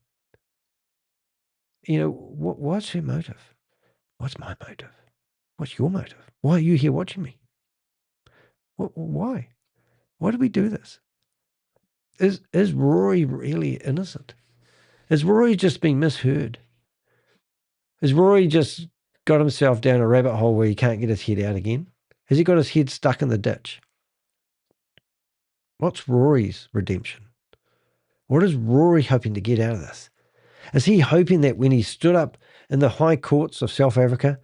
What's her motive? What's my motive? What's your motive? Why are you here watching me? Why? Why do we do this? Is Rory really innocent? Is Rory just being misheard? Has Rory just got himself down a rabbit hole where he can't get his head out again? Has he got his head stuck in the ditch? What's Rory's redemption? What is Rory hoping to get out of this? Is he hoping that when he stood up in the high courts of South Africa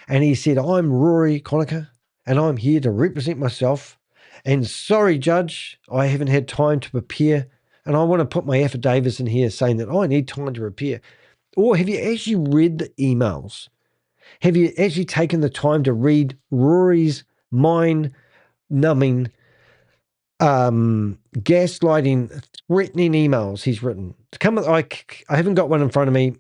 and he said, I'm Rory Conacher and I'm here to represent myself, and sorry, Judge, I haven't had time to prepare, and I want to put my affidavits in here saying that I need time to prepare? Or have you actually read the emails? Have you actually taken the time to read Rory's mind-numbing, gaslighting, threatening emails he's written? I haven't got one in front of me.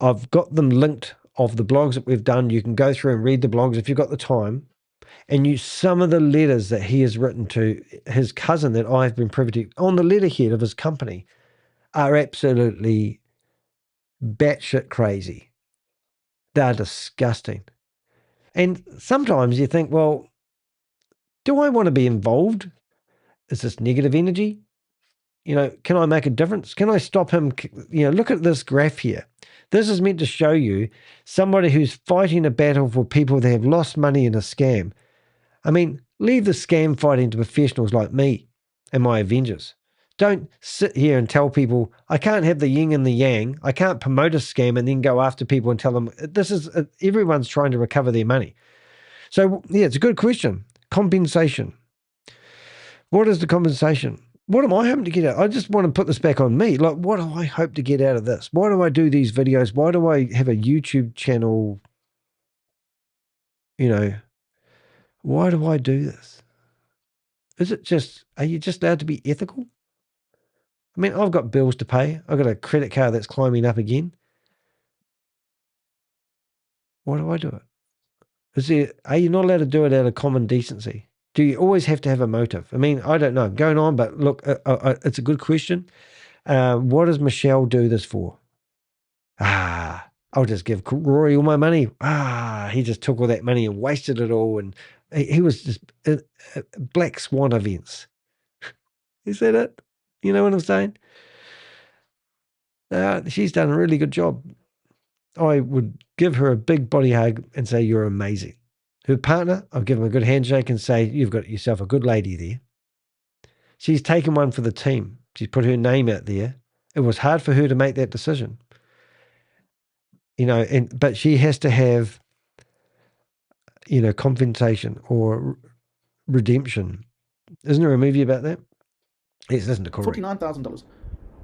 I've got them linked of the blogs that we've done. You can go through and read the blogs if you've got the time. And some of the letters that he has written to his cousin that I've been privy to on the letterhead of his company are absolutely batshit crazy. They're disgusting. And sometimes you think, well, do I want to be involved? Is this negative energy? Can I make a difference? Can I stop him? Look at this graph here. This is meant to show you somebody who's fighting a battle for people that have lost money in a scam. I mean, leave the scam fighting to professionals like me and my Avengers. Don't sit here and tell people, I can't have the yin and the yang. I can't promote a scam and then go after people and tell them, everyone's trying to recover their money. So, yeah, it's a good question. Compensation. What is the compensation? What am I hoping to get out? I just want to put this back on me. Like, what do I hope to get out of this? Why do I do these videos? Why do I have a YouTube channel? Why do I do this? Are you just allowed to be ethical? I mean, I've got bills to pay. I've got a credit card that's climbing up again. Why do I do it? Are you not allowed to do it out of common decency? Do you always have to have a motive? I mean, I don't know. I'm going on, but look, it's a good question. What does Michelle do this for? I'll just give Rory all my money. He just took all that money and wasted it all. And he was just black swan events. Is that it? You know what I'm saying? She's done a really good job. I would give her a big body hug and say, you're amazing. Her partner, I'll give him a good handshake and say, you've got yourself a good lady there. She's taken one for the team. She's put her name out there. It was hard for her to make that decision. But she has to have, compensation or redemption. Isn't there a movie about that? Yes, listen to Corey. $49,000,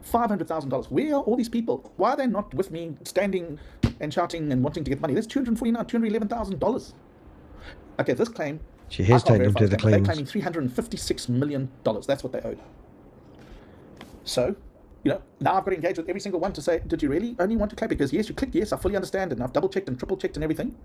$500,000. Where are all these people? Why are they not with me standing and shouting and wanting to get money? That's $211,000. Okay, this claim, she has taken them to the claims. They're claiming $356 million. That's what they owed. So, now I've got to engage with every single one to say, did you really only want to claim? Because yes, you clicked yes, I fully understand it, and I've double checked and triple checked and everything.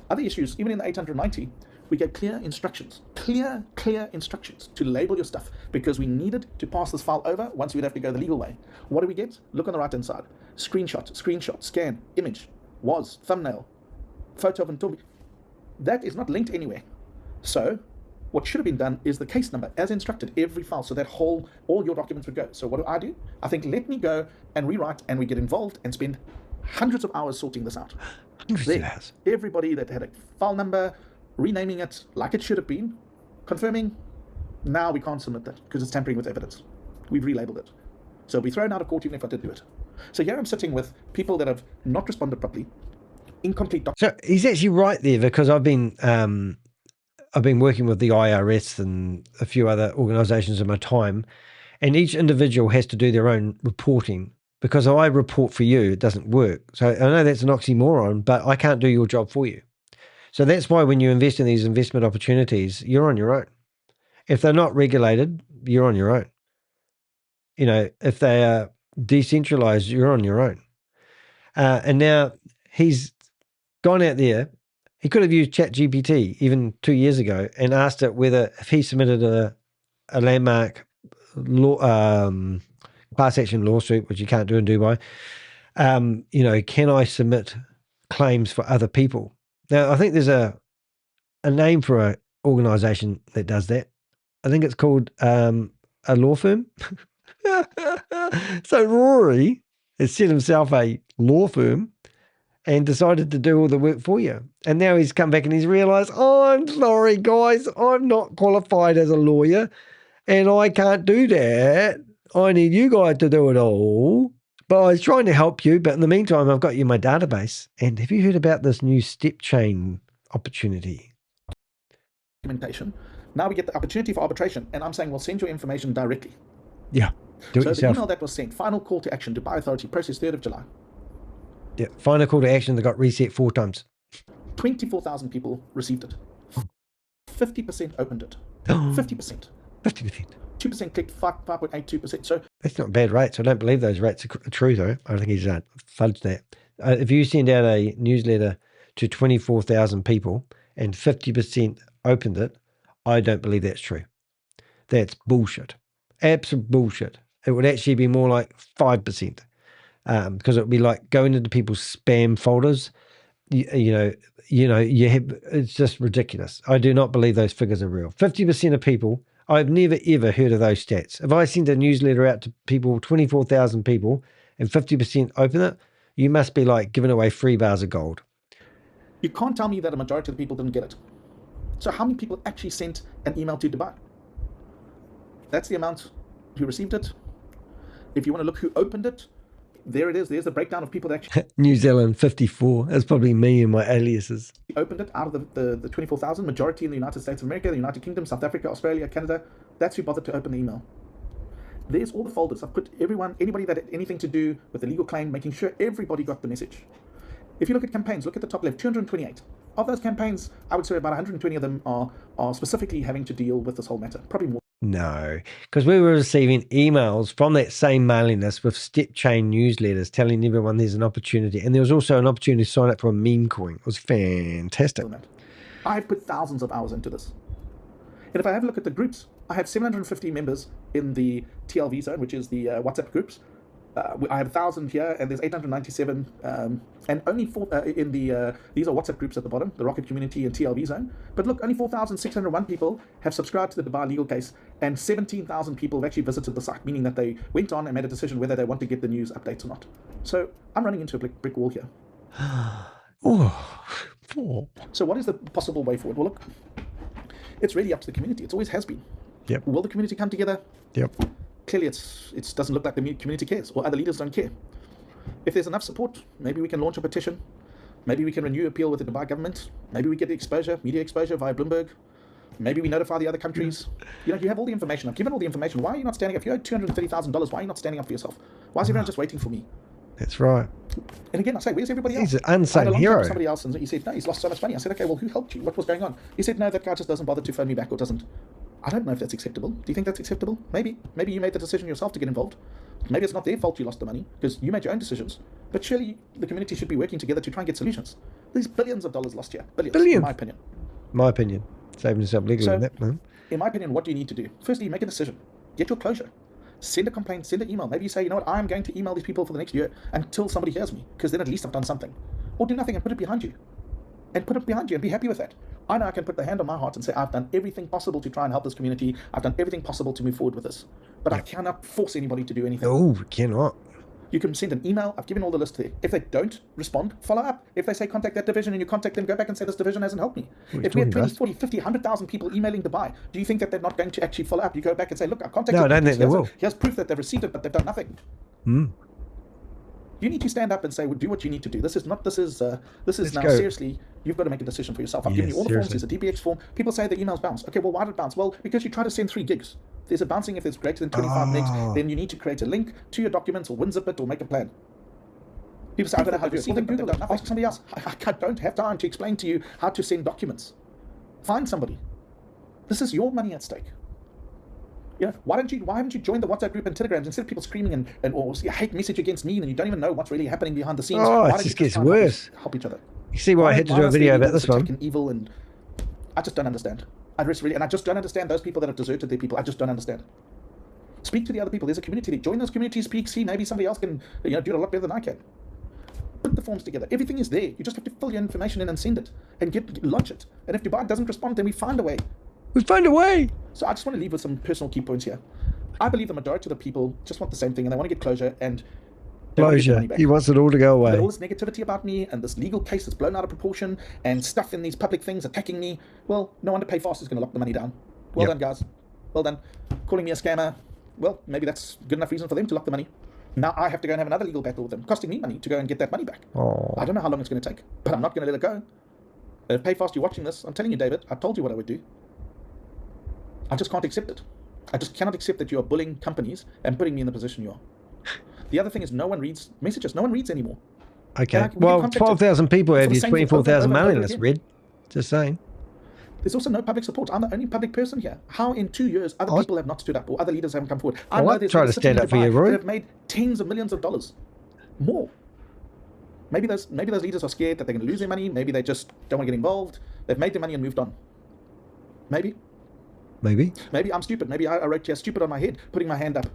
Other issues, even in the 890, we gave clear instructions to label your stuff, because we needed to pass this file over. Once we'd have to go the legal way. What do we get? Look on the right hand side. Screenshot, scan, image, thumbnail, photo of Ntombi. That is not linked anywhere. So what should have been done is the case number as instructed, every file, so that all your documents would go. So what do? I think let me go and rewrite, and we get involved and spend hundreds of hours sorting this out. Everybody that had a file number, renaming it like it should have been, confirming, now we can't submit that because it's tampering with evidence. We've relabeled it. So we'll be thrown out of court even if I did do it. So here I'm sitting with people that have not responded properly, incomplete documents. So he's actually right there, because I've been working with the IRS and a few other organisations in my time, and each individual has to do their own reporting. Because if I report for you, it doesn't work. So I know that's an oxymoron, but I can't do your job for you. So that's why when you invest in these investment opportunities, you're on your own. If they're not regulated, you're on your own. If they are decentralized, you're on your own. And now he's gone out there. He could have used ChatGPT even 2 years ago and asked it whether, if he submitted a landmark law, class action lawsuit, which you can't do in Dubai, can I submit claims for other people? Now, I think there's a name for an organization that does that. I think it's called a law firm. So Rory has set himself a law firm, and decided to do all the work for you. And now he's come back and he's realized, oh, I'm sorry, guys, I'm not qualified as a lawyer and I can't do that. I need you guys to do it all. But I was trying to help you, but in the meantime, I've got you in my database. And have you heard about this new step chain opportunity? Documentation. Now we get the opportunity for arbitration, and I'm saying we'll send your information directly. Yeah, do it so yourself. The email that was sent, final call to action, Dubai Authority, process 3rd of July. Yeah, final call to action that got reset 4 times. 24,000 people received it. 50% opened it. 50%. 50%. 2% clicked, 5.82%. So that's not bad rates. I don't believe those rates are true, though. I think he's fudged that. If you send out a newsletter to 24,000 people and 50% opened it, I don't believe that's true. That's bullshit. Absolute bullshit. It would actually be more like 5%, because it would be like going into people's spam folders. You know, it's just ridiculous. I do not believe those figures are real. 50% of people, I've never ever heard of those stats. If I send a newsletter out to people, 24,000 people, and 50% open it, you must be like giving away 3 bars of gold. You can't tell me that a majority of the people didn't get it. So how many people actually sent an email to Dubai? That's the amount who received it. If you want to look who opened it, there it is. There's the breakdown of people that actually New Zealand 54. That's probably me and my aliases. Opened it out of the 24,000. Majority in the United States of America, the United Kingdom, South Africa, Australia, Canada. That's who bothered to open the email. There's all the folders. I've put anybody that had anything to do with the legal claim, making sure everybody got the message. If you look at campaigns, look at the top left, 228. Of those campaigns, I would say about 120 of them are specifically having to deal with this whole matter. Probably more. No, because we were receiving emails from that same mailing list with step chain newsletters telling everyone there's an opportunity. And there was also an opportunity to sign up for a meme coin. It was fantastic. I've put thousands of hours into this. And if I have a look at the groups, I have 750 members in the TLV zone, which is the WhatsApp groups. I have 1,000 here, and there's 897, and only 4 in the, these are WhatsApp groups at the bottom, the Rocket Community and TLV Zone. But look, only 4,601 people have subscribed to the Dubai legal case, and 17,000 people have actually visited the site, meaning that they went on and made a decision whether they want to get the news updates or not. So I'm running into a brick wall here. So what is the possible way forward? Well, look, it's really up to the community. It always has been. Yep. Will the community come together? Yep. Clearly, it doesn't look like the community cares, or other leaders don't care. If there's enough support, maybe we can launch a petition. Maybe we can renew appeal with the Dubai government. Maybe we get the exposure, media exposure via Bloomberg. Maybe we notify the other countries. You know, you have all the information. I've given all the information. Why are you not standing up? If you owe $230,000, why are you not standing up for yourself? Why is everyone just waiting for me? That's right. And again, I say, where's everybody else? He's an unsung hero. Somebody else, and he said, no, he's lost so much money. I said, okay, well, who helped you? What was going on? He said, no, that guy just doesn't bother to phone me back or doesn't. I don't know if that's acceptable. Do you think that's acceptable? Maybe. Maybe you made the decision yourself to get involved. Maybe it's not their fault you lost the money, because you made your own decisions. But surely the community should be working together to try and get solutions. There's billions of dollars lost here. Billions. In my opinion. My opinion. Saving yourself legally in that, man. In my opinion, what do you need to do? Firstly, make a decision. Get your closure. Send a complaint, send an email. Maybe you say, you know what, I'm going to email these people for the next year until somebody hears me, because then at least I've done something. Or do nothing and put it behind you. And put it behind you and be happy with that. I know I can put the hand on my heart and say, I've done everything possible to try and help this community. I've done everything possible to move forward with this. But I cannot force anybody to do anything. No, we cannot. You can send an email. I've given all the list there. If they don't respond, follow up. If they say contact that division and you contact them, go back and say this division hasn't helped me. If we have 20, 40, 50, 100,000 people emailing Dubai, do you think that they're not going to actually follow up? You go back and say, look, I've contacted them. No, I don't think they will. Here's proof that they've received it, but they've done nothing. You need to stand up and say, well, do what you need to do. This is now seriously, you've got to make a decision for yourself. I've given you all the forms. There's a DBX form. People say the emails bounce. Okay, well, why did it bounce? Well, because you try to send 3 gigs. There's a bouncing if it's greater than 25 megs. Then you need to create a link to your documents or WinZip it or make a plan. People say, I don't know how to do it. Well, then Google it. Ask somebody else. I don't have time to explain to you how to send documents. Find somebody. This is your money at stake. You know, why haven't you joined the WhatsApp group and Telegrams instead of people screaming or hate message against me and you don't even know what's really happening behind the scenes? It just gets worse. Help each other. You see why I had to do a video about this one? Evil, and I just don't understand. I just don't understand those people that have deserted their people. I just don't understand. Speak to the other people. There's a community there. Join those communities. Speak. See, maybe somebody else can do it a lot better than I can. Put the forms together. Everything is there. You just have to fill your information in and send it and lodge it. And if Dubai doesn't respond, then we find a way. We find a way. So I just want to leave with some personal key points here. I believe the majority of the people just want the same thing and they want to get closure. And Don't want to get their Closure. money back. He wants it all to go But all away. this negativity about me and this legal case that's blown out of proportion and stuff in these public things attacking me, well, no wonder Pay Fast is going to lock the money down. Well done, guys. Well done. Calling me a scammer, well, maybe that's good enough reason for them to lock the money. Now I have to go and have another legal battle with them, costing me money to go and get that money back. Oh. I don't know how long it's going to take, but I'm not going to let it go. If Pay Fast, you're watching this, I'm telling you, David, I told you what I would do. I just can't accept it. I just cannot accept that you are bullying companies and putting me in the position you are. The other thing is no one reads messages. No one reads anymore. Okay. Well, 12,000 people have for the used same thing 24,000 over and mail in over this, again. Red. Just saying. There's also no public support. I'm the only public person here. How in 2 years other people have not stood up or other leaders haven't come forward? I Well, know I'd there's try to leaders sitting stand in up for you, Dubai Rory. that have made tens of millions of dollars. More. Maybe those leaders are scared that they're going to lose their money. Maybe they just don't want to get involved. They've made their money and moved on. Maybe. Maybe. Maybe I'm stupid. Maybe I wrote here stupid on my head, putting my hand up.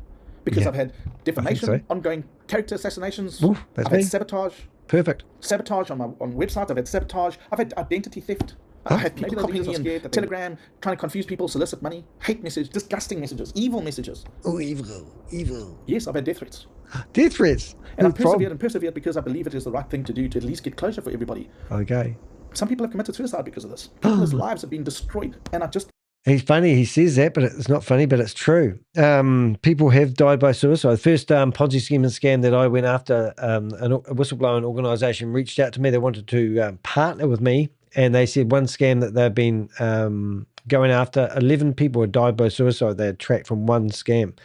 Because Yeah, I've had defamation, so. ongoing character assassinations, Ooh, that's I've had me. sabotage. Perfect. Sabotage on websites, I've had sabotage, I've had identity theft. Huh? I've had people copying me in Telegram, trying to confuse people, solicit money, hate messages, disgusting messages, evil messages. Oh, evil. Yes, I've had death threats. Death threats. And I've No problem. persevered because I believe it is the right thing to do to at least get closure for everybody. Okay. Some people have committed suicide because of this. People's lives have been destroyed. And I just He's funny. He says that, but it's not funny, but it's true. People have died by suicide. The first Ponzi scheme and scam that I went after, a whistleblowing organisation reached out to me. They wanted to partner with me, and they said one scam that they've been going after, 11 people had died by suicide. They had tracked from one scam.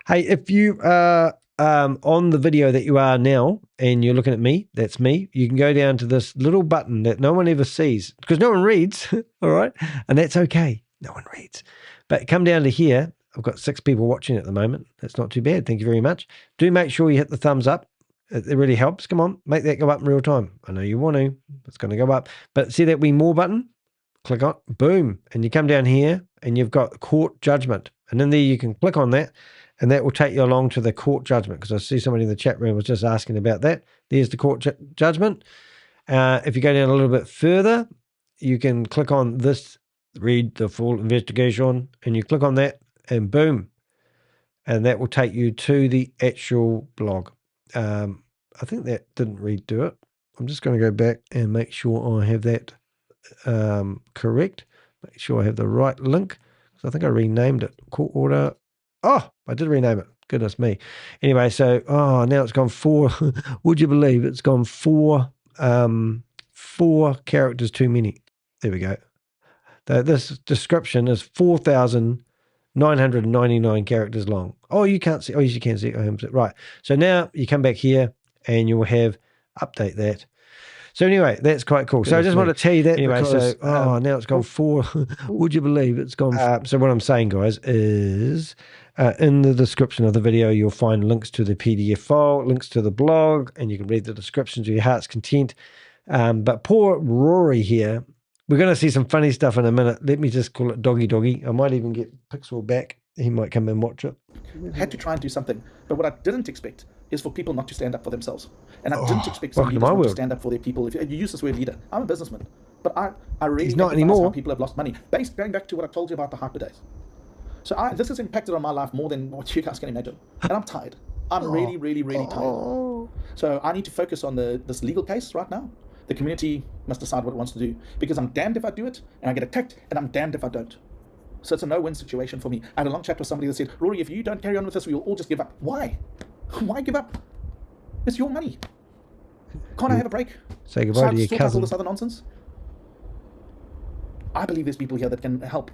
Hey, if you are on the video that you are now and you're looking at me, that's me, you can go down to this little button that no one ever sees because no one reads, all right? And that's okay. No one reads. But come down to here. I've got 6 people watching at the moment. That's not too bad. Thank you very much. Do make sure you hit the thumbs up. It really helps. Come on, make that go up in real time. I know you want to. It's going to go up. But see that wee more button? Click on, boom. And you come down here and you've got court judgment. And in there you can click on that and that will take you along to the court judgment because I see somebody in the chat room was just asking about that. There's the court judgment. If you go down a little bit further, you can click on this, read the full investigation, and you click on that and boom. And that will take you to the actual blog. I think that didn't redo it. I'm just going to go back and make sure I have that correct. Make sure I have the right link. So I think I renamed it. Court order. Oh, I did rename it. Goodness me. Anyway, so now it's gone 4. Would you believe it's gone 4 characters too many? There we go. This description is 4,999 characters long. Oh, you can't see. Oh, yes, you can see. Right. So now you come back here and you'll have update that. So anyway, that's quite cool. So I just want to tell you that anyway. Because, so now it's gone 4. Would you believe it's gone? So what I'm saying, guys, is in the description of the video, you'll find links to the PDF file, links to the blog, and you can read the description to your heart's content. But poor Rory here, we're going to see some funny stuff in a minute. Let me just call it doggy. I might even get Pixel back. He might come and watch it. had to try and do something. But what I didn't expect is for people not to stand up for themselves. And I didn't expect some leaders not to stand up for their people. If you use this word leader, I'm a businessman. But I really not anymore. How people have lost money. Going back to what I told you about the hyper days. So this has impacted on my life more than what you guys can imagine. And I'm tired. I'm really tired. So I need to focus on this legal case right now. The community must decide what it wants to do. Because I'm damned if I do it, and I get attacked, and I'm damned if I don't. So it's a no-win situation for me. I had a long chat with somebody that said, Rory, if you don't carry on with this, we will all just give up. Why? Why give up? It's your money. Can't I have a break? Say goodbye to your cousin. All this other nonsense? I believe there's people here that can help.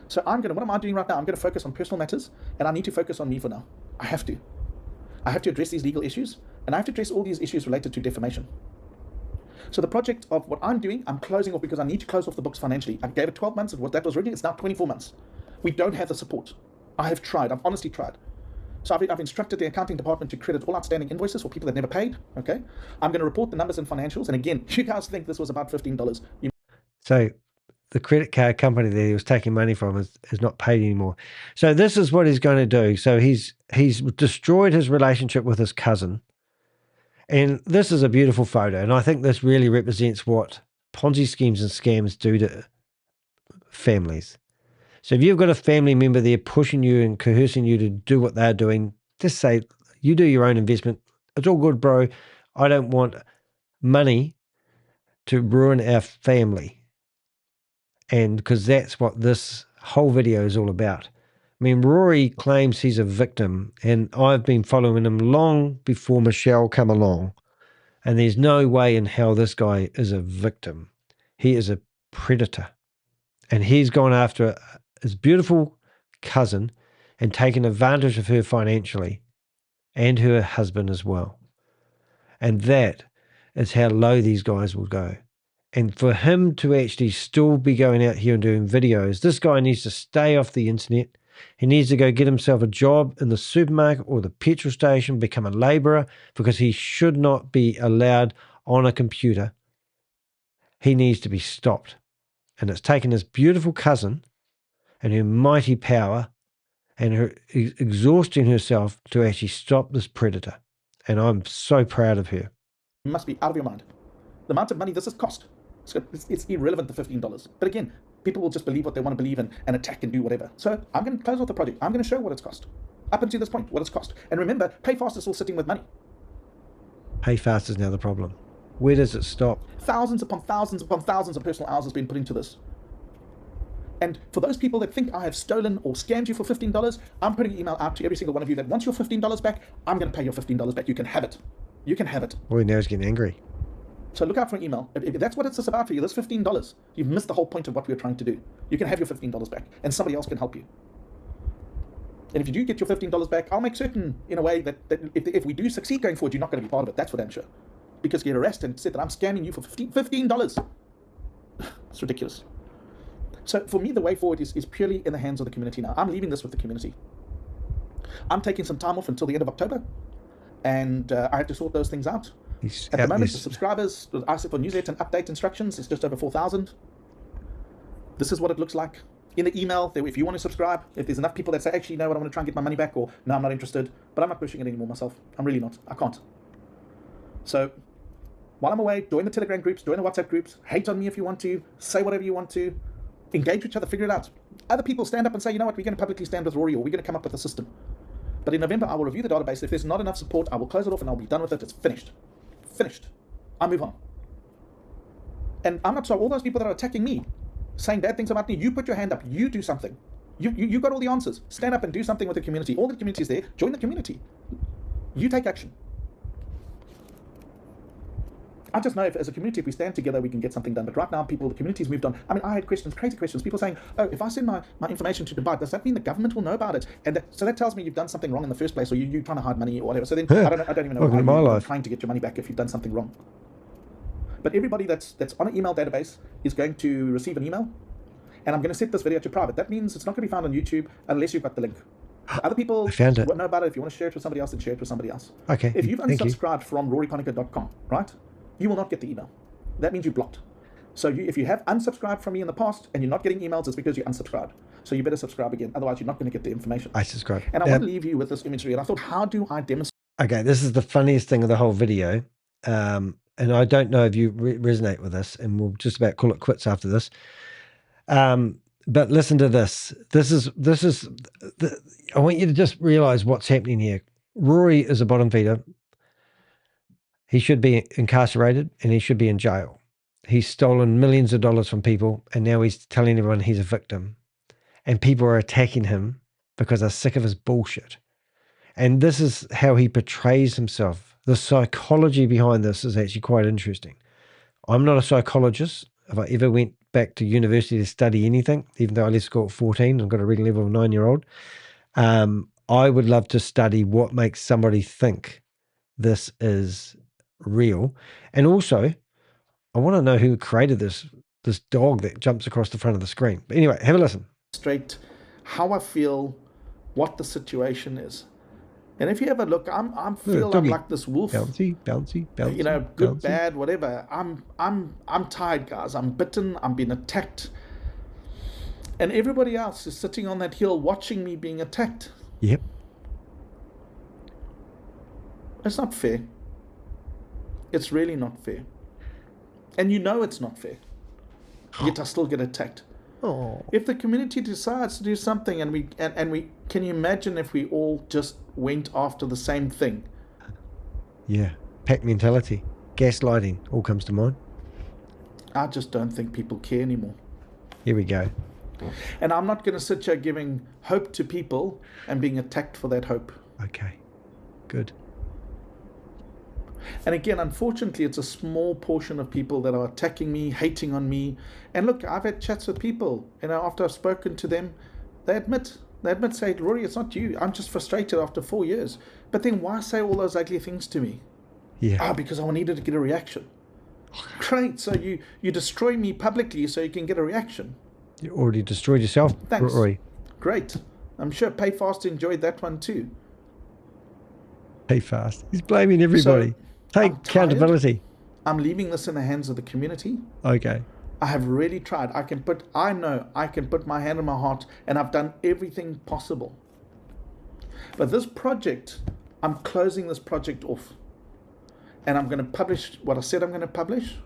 So what am I doing right now? I'm going to focus on personal matters, and I need to focus on me for now. I have to. I have to address these legal issues, and I have to address all these issues related to defamation. So the project of what I'm doing, I'm closing off because I need to close off the books financially. I gave it 12 months. That was ready. It's now 24 months. We don't have the support. I have tried. I've honestly tried. So I've instructed the accounting department to credit all outstanding invoices for people that never paid. Okay. I'm going to report the numbers and financials. And again, you guys think this was about $15. So the credit card company that he was taking money from is not paid anymore. So this is what he's going to do. So he's destroyed his relationship with his cousin. And this is a beautiful photo. And I think this really represents what Ponzi schemes and scams do to families. So if you've got a family member there pushing you and coercing you to do what they're doing, just say, you do your own investment. It's all good, bro. I don't want money to ruin our family. And because that's what this whole video is all about. I mean, Rory claims he's a victim, and I've been following him long before Michelle come along. And there's no way in hell this guy is a victim. He is a predator. And he's gone after his beautiful cousin and taken advantage of her financially and her husband as well. And that is how low these guys will go. And for him to actually still be going out here and doing videos, this guy needs to stay off the internet. He needs to go get himself a job in the supermarket or the petrol station, become a laborer, because he should not be allowed on a computer. He needs to be stopped. And it's taken his beautiful cousin and her mighty power and her exhausting herself to actually stop this predator. And I'm so proud of her. You must be out of your mind. The amount of money this has cost, it's irrelevant to $15. But again, people will just believe what they want to believe and attack and do whatever. So I'm going to close off the project. I'm going to show what it's cost. Up until this point, what it's cost. And remember, PayFast is still sitting with money. PayFast is now the problem. Where does it stop? Thousands upon thousands upon thousands of personal hours has been put into this. And for those people that think I have stolen or scammed you for $15, I'm putting an email out to every single one of you that wants your $15 back. I'm going to pay your $15 back. You can have it. You can have it. Boy, now he's getting angry. So look out for an email. If that's what it's about for you, this $15, you've missed the whole point of what we're trying to do. You can have your $15 back, and somebody else can help you. And if you do get your $15 back, I'll make certain in a way that if we do succeed going forward, you're not going to be part of it. That's for damn sure. Because you're arrested and said that I'm scamming you for $15. It's ridiculous. So for me, the way forward is purely in the hands of the community now. I'm leaving this with the community. I'm taking some time off until the end of October, and I have to sort those things out. At the moment, the subscribers, I said for newsletter and update instructions, it's just over 4,000. This is what it looks like. In the email, if you want to subscribe, if there's enough people that say, actually, no, I want to try and get my money back, or no, I'm not interested, but I'm not pushing it anymore myself. I'm really not. I can't. So while I'm away, join the Telegram groups, join the WhatsApp groups, hate on me if you want to, say whatever you want to, engage with each other, figure it out. Other people stand up and say, you know what, we're going to publicly stand with Rory, or we're going to come up with a system. But in November, I will review the database. If there's not enough support, I will close it off and I'll be done with it. It's finished. Finished. I'll move on. And I'm not sorry, all those people that are attacking me, saying bad things about me, you put your hand up, you do something. You got all the answers. Stand up and do something with the community. All the community is there. Join the community. You take action. I just know if as a community, if we stand together, we can get something done. But right now, the community's moved on. I mean, I had questions, crazy questions. People saying, oh, if I send my information to Dubai, does that mean the government will know about it? And so that tells me you've done something wrong in the first place, or you're trying to hide money or whatever. So then I don't even know why you're trying to get your money back if you've done something wrong. But everybody that's on an email database is going to receive an email. And I'm going to set this video to private. That means it's not going to be found on YouTube unless you've got the link. Other people won't know about it. If you want to share it with somebody else, then share it with somebody else. Okay. If you've unsubscribed from RoryConacher.com, right, you will not get the email. That means you're blocked. So if you have unsubscribed from me in the past and you're not getting emails, it's because you're unsubscribed. So you better subscribe again. Otherwise, you're not going to get the information. I subscribe. And I want to leave you with this imagery. And I thought, how do I demonstrate? Okay, this is the funniest thing of the whole video. And I don't know if you resonate with this, and we'll just about call it quits after this. But listen to this. I want you to just realize what's happening here. Rory is a bottom feeder. He should be incarcerated and he should be in jail. He's stolen millions of dollars from people, and now he's telling everyone he's a victim. And people are attacking him because they're sick of his bullshit. And this is how he portrays himself. The psychology behind this is actually quite interesting. I'm not a psychologist. If I ever went back to university to study anything, even though I left school at 14 and got a reading level of a 9-year-old, I would love to study what makes somebody think this is real. And also, I want to know who created this dog that jumps across the front of the screen. But anyway, have a listen. Straight how I feel, what the situation is. And if you ever look, I'm like this wolf. Bouncy. You know, good, bouncy. bad, whatever. I'm tired, guys. I'm bitten. I'm being attacked. And everybody else is sitting on that hill watching me being attacked. Yep. It's not fair. It's really not fair. And you know it's not fair. Yet I still get attacked. Oh. If the community decides to do something and we can you imagine if we all just went after the same thing? Yeah. Pack mentality. Gaslighting all comes to mind. I just don't think people care anymore. Here we go. And I'm not going to sit here giving hope to people and being attacked for that hope. Okay. Good. And again, unfortunately, it's a small portion of people that are attacking me, hating on me. And look, I've had chats with people, after I've spoken to them, they admit, say, Rory, it's not you. I'm just frustrated after 4 years. But then why say all those ugly things to me? Yeah. Because I needed to get a reaction. Great. So you destroy me publicly so you can get a reaction. You already destroyed yourself. Thanks. Rory. Great. I'm sure Payfast enjoyed that one too. Pay fast. He's blaming everybody. So, Take I'm tired. accountability. I'm leaving this in the hands of the community. Okay. I have really tried. I know I can put my hand on my heart, and I've done everything possible. But this project, I'm closing this project off. And I'm going to publish what I said I'm going to publish.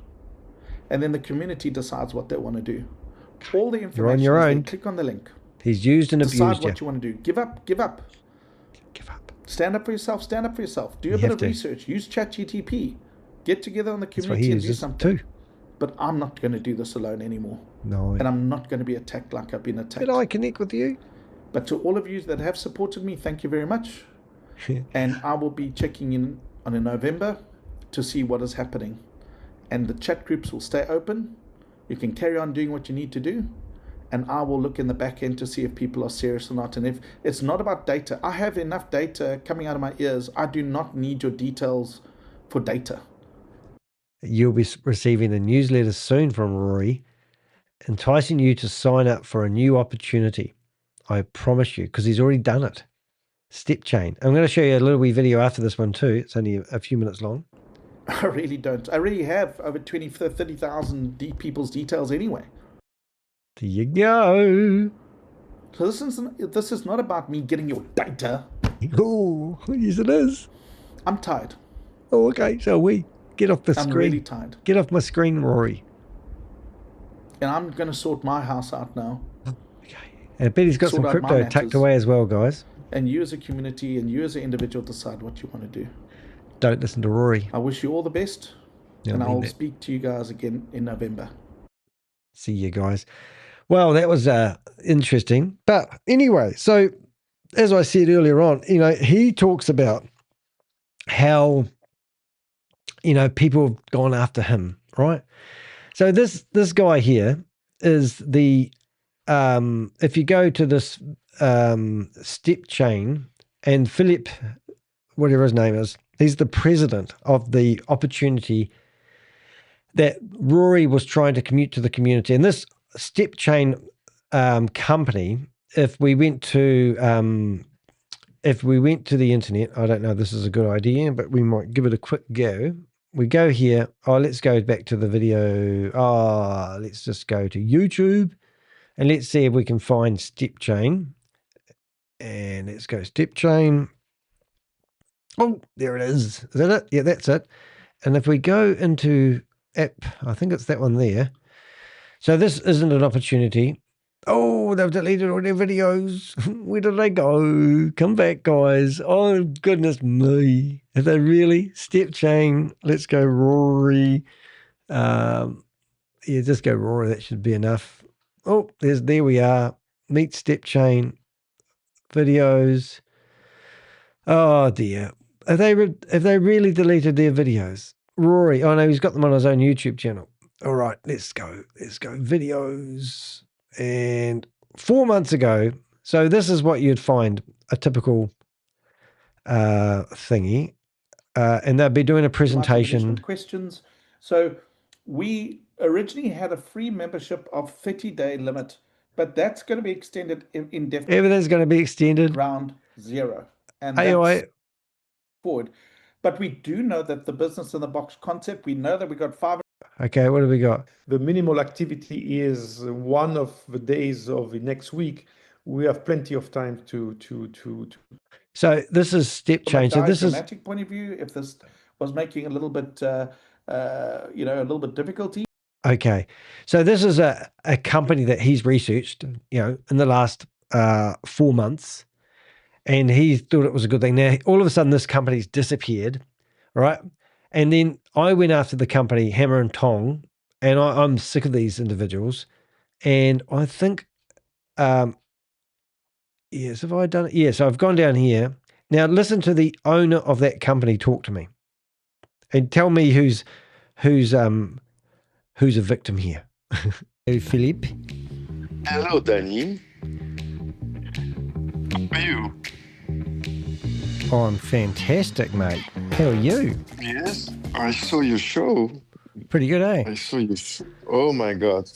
And then the community decides what they want to do. All the information You're on your is there. own. Click on the link. He's used and Decide abused what you want to do. Give up. Give up. Stand up for yourself. Stand up for yourself. Do a You bit have of to. research. Use ChatGTP. Get together on the That's what community he and do uses something. too. But I'm not going to do this alone anymore. No. And I'm not going to be attacked like I've been attacked. Did I connect with you? But to all of you that have supported me, thank you very much. And I will be checking in in November to see what is happening. And the chat groups will stay open. You can carry on doing what you need to do. And I will look in the back end to see if people are serious or not. And if it's not about data, I have enough data coming out of my ears. I do not need your details for data. You'll be receiving a newsletter soon from Rory, enticing you to sign up for a new opportunity. I promise you, because he's already done it. Step chain. I'm going to show you a little wee video after this one too. It's only a few minutes long. I really don't. I really have over 20, 30,000 people's details anyway. There you go. So this is not about me getting your data. Oh, yes it is. I'm tired. Oh, okay. So we get off the I'm screen. really tired. Get off my screen, Rory. And I'm going to sort my house out now. Okay. And I bet he's got Sort some out my crypto matters. tucked away as well, guys. And you as a community and you as an individual decide what you want to do. Don't listen to Rory. I wish you all the best. Yeah, and I mean I'll that. speak to you guys again in November. See you guys. Well, that was interesting. But anyway, so as I said earlier on, he talks about how, people have gone after him, right? So this guy here is the, if you go to this step chain, and Philip, whatever his name is, he's the president of the opportunity that Rory was trying to commute to the community. And this step chain company, if we went to the internet, I don't know if this is a good idea, but we might give it a quick go. We go here. Let's go back to the video. Let's just go to YouTube and let's see if we can find step chain. And let's go step chain. Oh, there it is. Is that it? Yeah, that's it. And if we go into app, I think it's that one there. So this isn't an opportunity. Oh, they've deleted all their videos. Where did they go? Come back, guys. Oh, goodness me. Are they really? Step chain. Let's go Rory. Yeah, just go Rory. That should be enough. Oh, there we are. Meet step chain. Videos. Oh, dear. Have they really deleted their videos? Rory. Oh, no, he's got them on his own YouTube channel. All right, let's go. Let's go. Videos. And 4 months ago, so this is what you'd find a typical thingy. And they'll be doing a presentation. Questions. So we originally had a free membership of 30-day limit, but that's going to be extended indefinitely. Everything's going to be extended. Round zero. And AOA. that's forward. But we do know that the business in the box concept, we know that we got 5. Okay, what do we got? The minimal activity is one of the days of the next week. We have plenty of time to. So this is step change. So this is From a point of view, if this was making a little bit, a little bit difficulty. okay. So this is a company that he's researched, in the last 4 months, and he thought it was a good thing. Now all of a sudden, this company's disappeared, right? And then I went after the company Hammer and Tong, and I'm sick of these individuals. And I think, yes, have I done it? Yes, I've gone down here. Now listen to the owner of that company talk to me, and tell me who's a victim here. Hey, Philippe. Hello, Danny. How are you? Oh, I'm fantastic, mate. How are you? Yes, I saw your show. Pretty good, eh? I saw you. Oh my God.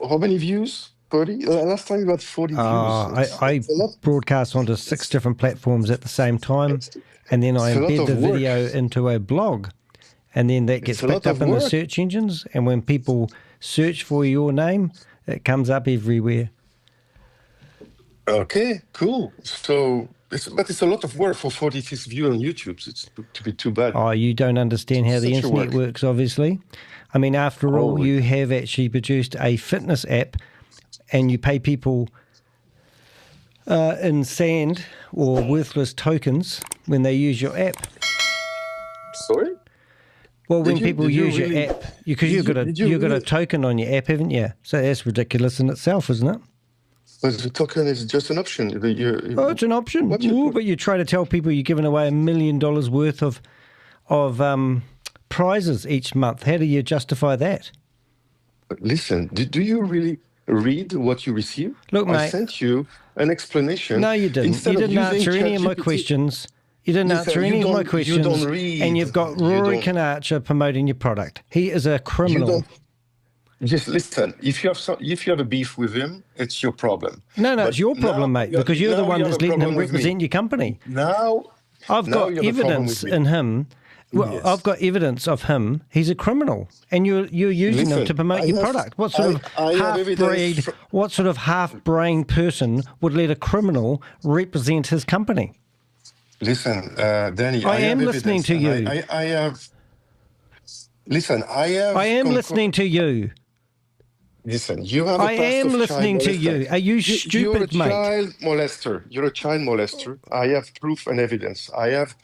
How many views? 40? Last time you got 40 views. I broadcast onto 6 different platforms at the same time, and then I embed the video into a blog, and then that gets picked up in the search engines, and when people search for your name, it comes up everywhere. Okay, cool. So, it's a lot of work for 46 views on YouTube. It's to be too bad. Oh, you don't understand how the internet works, obviously. I mean, after all, you have actually produced a fitness app, and you pay people in sand or worthless tokens when they use your app. Sorry? Well, when people use your app, because you've got a token on your app, haven't you? So that's ridiculous in itself, isn't it? But the token is just an option. It's an option. But you try to tell people you're giving away $1 million worth of prizes each month. How do you justify that? Listen, do you really read what you receive? Look, mate, I sent you an explanation. No, you didn't. You didn't answer any of my questions. You didn't answer any of my questions. You don't read. And you've got Rory Conacher promoting your product. He is a criminal. Just listen. If you have a beef with him, it's your problem. No, it's your problem, mate, because you're the one that's letting him represent your company. I've got evidence in him. Well, yes. I've got evidence of him. He's a criminal, and you're using him to promote your product. What sort of half-brained person would let a criminal represent his company? Listen, Danny, I am listening to you. I have. Listen, I have. I am listening to you. Listen, you have. I am listening to you. Are you stupid, mate? You're a child molester. You're a child molester. I have proof and evidence. I have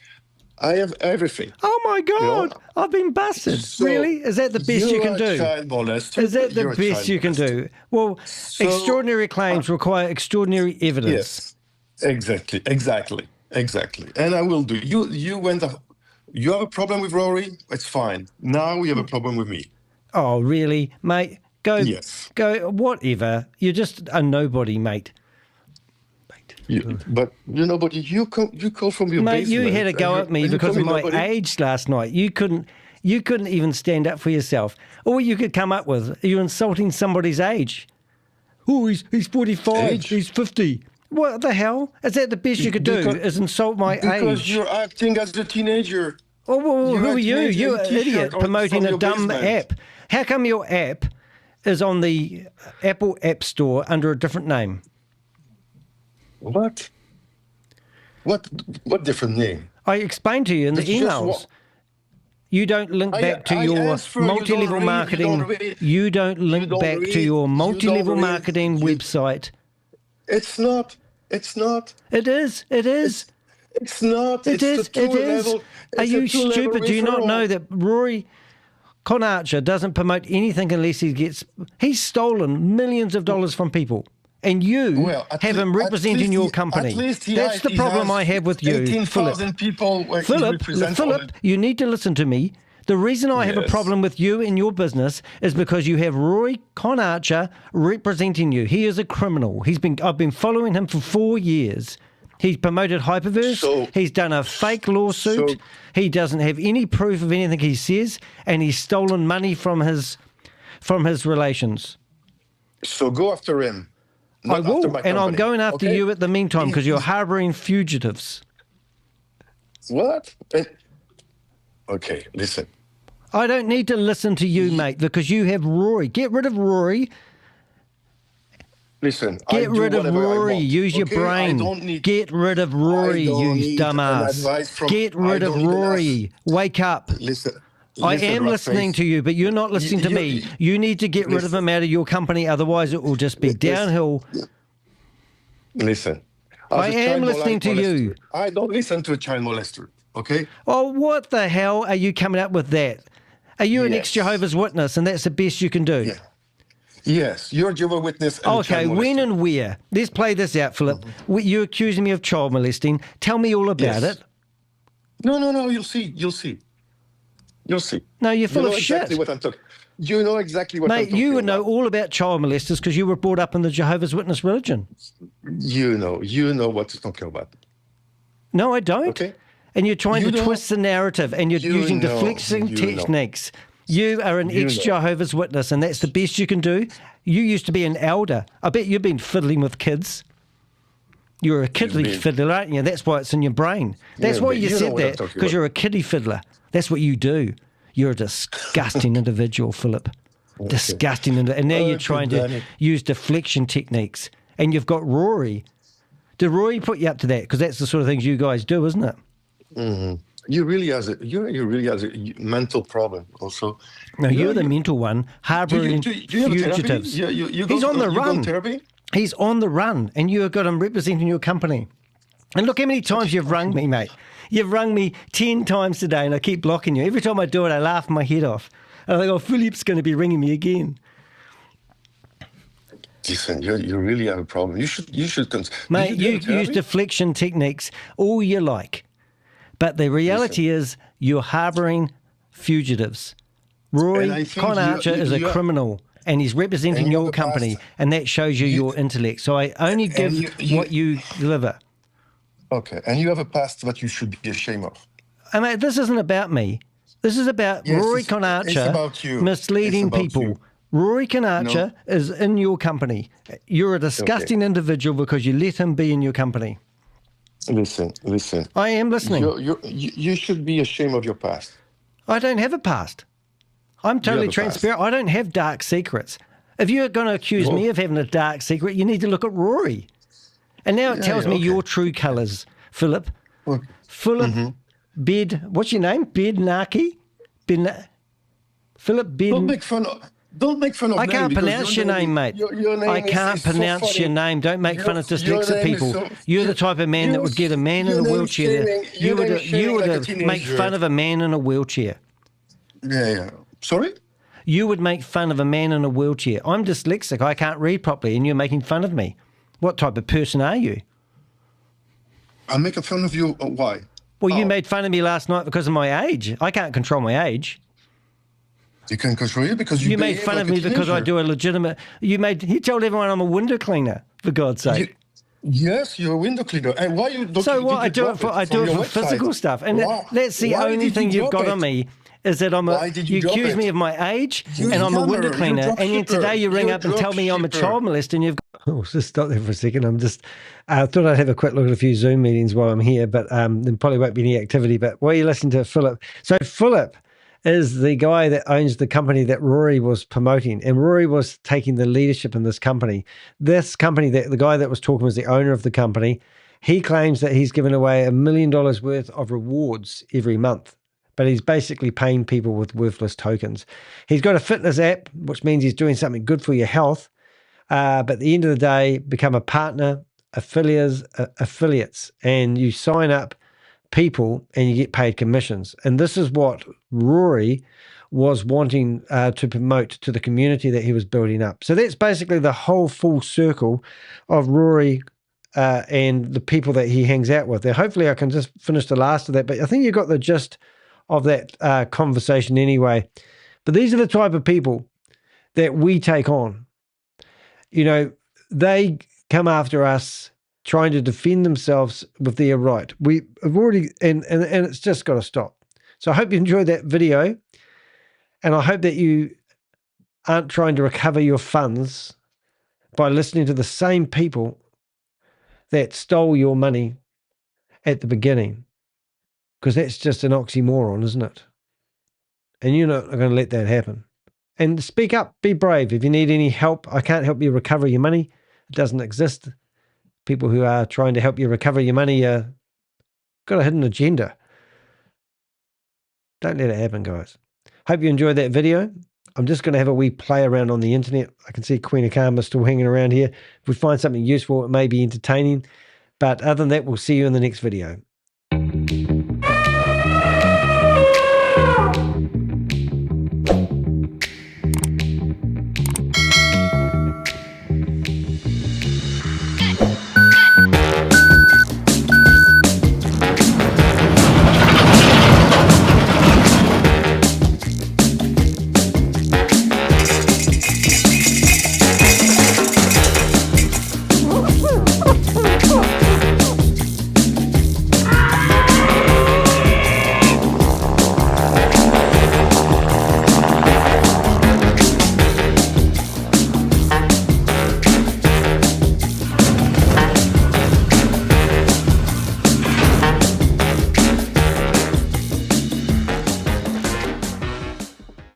everything. Oh my God! I've been busted. So really? Is that the best you can do? Child molester, is that the best you can do? Well, extraordinary claims require extraordinary evidence. Yes, exactly. And I will do. You have a problem with Rory. It's fine. Now we have a problem with me. Oh really, mate? Go, whatever. You're just a nobody, mate. But you're nobody. You call from your mate. basement. You had a go at me because of my age last night. You couldn't even stand up for yourself. All you could come up with, you're insulting somebody's age. Oh, he's 45. Age? He's 50. What the hell? Is that the best you could do? Is insult my age? Because you're acting as a teenager. Oh, well, who are you? You're an idiot promoting a dumb app. How come your app is on the Apple App Store under a different name? What different name? I explained to you in the emails. You don't link back to your multi-level marketing. You don't link back to your multi-level marketing website. It's not. It is. It's not. It is. Are you stupid? Do you not know that Rory Conacher doesn't promote anything unless he's stolen millions of dollars from people. And you have him representing your company. That's the problem I have with you, 18,000 people. Philip, you need to listen to me. The reason I have a problem with you and your business is because you have Rory Conacher representing you. He is a criminal. I've been following him for 4 years. He's promoted Hyperverse. He's done a fake lawsuit. He doesn't have any proof of anything he says, and he's stolen money from his relations. So go after him. I will, and I'm going after you at the meantime because you're harbouring fugitives. What? Okay, listen. I don't need to listen to you, mate, because you have Rory. Get rid of Rory. Listen, get rid of Rory. Use your brain. Get rid of Rory, you dumbass. Get rid of Rory. Wake up. Listen. I am listening to you, but you're not listening to me. You need to get rid of him out of your company, otherwise it will just be downhill. Listen. I am listening to you. I don't listen to a child molester. Okay? Well, what the hell are you coming up with that? Are you an Yes. ex-Jehovah's Witness and that's the best you can do? Yeah. Yes, you're a Jehovah's Witness and a Okay, child when molester. and where? Let's play this out, Philip. You're accusing me of child molesting. Tell me all about Yes. it. No, you'll see. You'll see. No, you're full You know of exactly shit. what I'm talking. You know exactly what I'm Mate, talking you would know about. all about child molesters because you were brought up in the Jehovah's Witness religion. You know what I'm talking about. No, I don't. Okay. And you're trying You to know- twist the narrative and you're you using know, deflection you know. techniques. You are an You know. ex-Jehovah's Witness and that's the best you can do. You used to be an elder. I bet you've been fiddling with kids. You're a kiddly been- fiddler, aren't you? That's why it's in your brain. That's Yeah, why but you you know said what I'm that, talking because about. you're a kiddie fiddler. That's what you do. You're a disgusting individual, Philip. Disgusting. And now you're Okay, trying to Danny. use deflection techniques. And you've got Rory. Did Rory put you up to that? Because that's the sort of things you guys do, isn't it? You really has a mental problem also. No, You you're know, the you- mental one, harbouring do you have therapy? fugitives. You He's on the you go run. therapy? He's on the run, and you've got him representing your company. And look how many times you've rung me, mate. You've rung me 10 times today, and I keep blocking you. Every time I do it, I laugh my head off. And I think, oh, Philip's going to be ringing me again. Listen, you really have a problem. You should Mate, you do use therapy? deflection techniques all you like. But the reality is you're harbouring fugitives. Rory And I think Conacher is a you are- criminal, and he's representing and you your have a past. company, and that shows you your intellect. So I only give what you deliver. Okay, and you have a past that you should be ashamed of. And mate, this isn't about me. This is about Yes, Rory it's Conacher about you. misleading It's about people. you. Rory Conacher is in your company. You're a disgusting individual because you let him be in your company. Listen. I am listening. You should be ashamed of your past. I don't have a past. I'm totally have a past. transparent. I don't have dark secrets. If you're going to accuse me of having a dark secret, you need to look at Rory. And now it tells me okay. your true colours, Philip. Okay. Philip Bed, what's your name? Bednarchy? Philip Bed. Don't make fun of I name, can't because pronounce your name, mate. Your name I can't is so pronounce funny. your name. Don't make fun of Your dyslexic name is people. so- You're the type of man that would get a man in a your name wheelchair. shaming- You your name would shaming like a make teenager. fun of a man in a wheelchair. Yeah. Sorry? You would make fun of a man in a wheelchair. I'm dyslexic. I can't read properly, and you're making fun of me. What type of person are you? I'm making fun of you. Why? Well, you made fun of me last night because of my age. I can't control my age. You can control you because you made behave fun like of a me because I teenager. do a legitimate. You told everyone I'm a window cleaner, for God's sake. Yes, you're a window cleaner. And why you don't? So did what? you I do drop it for from your website? physical stuff, and Why- that's the why only did thing you you've drop got on it? me is that I'm a. Why did you You drop accuse it? me of my age, You're and I'm a scammer, window you're cleaner, and then dropshipper, today you ring you're up and tell me I'm a dropshipper. child molester, and you've. Oh, just stop there for a second. I'm just. I thought I'd have a quick look at a few Zoom meetings while I'm here, but there probably won't be any activity. But while you're listening to Philip, so Philip is the guy that owns the company that Rory was promoting, and Rory was taking the leadership in this company. This company, that the guy that was talking was the owner of the company. He claims that he's given away $1 million worth of rewards every month, but he's basically paying people with worthless tokens. He's got a fitness app, which means he's doing something good for your health. But at the end of the day, become a partner, affiliates, and you sign up people and you get paid commissions. And this is what Rory was wanting to promote to the community that he was building up. So that's basically the whole full circle of Rory and the people that he hangs out with. Now, hopefully I can just finish the last of that, but I think you got the gist of that conversation anyway. But these are the type of people that we take on. You know, they come after us trying to defend themselves with their right. We have already, and it's just got to stop. So I hope you enjoyed that video, and I hope that you aren't trying to recover your funds by listening to the same people that stole your money at the beginning, because that's just an oxymoron, isn't it? And you're not going to let that happen. And speak up, be brave. If you need any help, I can't help you recover your money. It doesn't exist. People who are trying to help you recover your money got a hidden agenda. Don't let it happen, guys. Hope you enjoyed that video. I'm just going to have a wee play around on the internet. I can see Queen of Karma still hanging around here. If we find something useful, it may be entertaining. But other than that, we'll see you in the next video.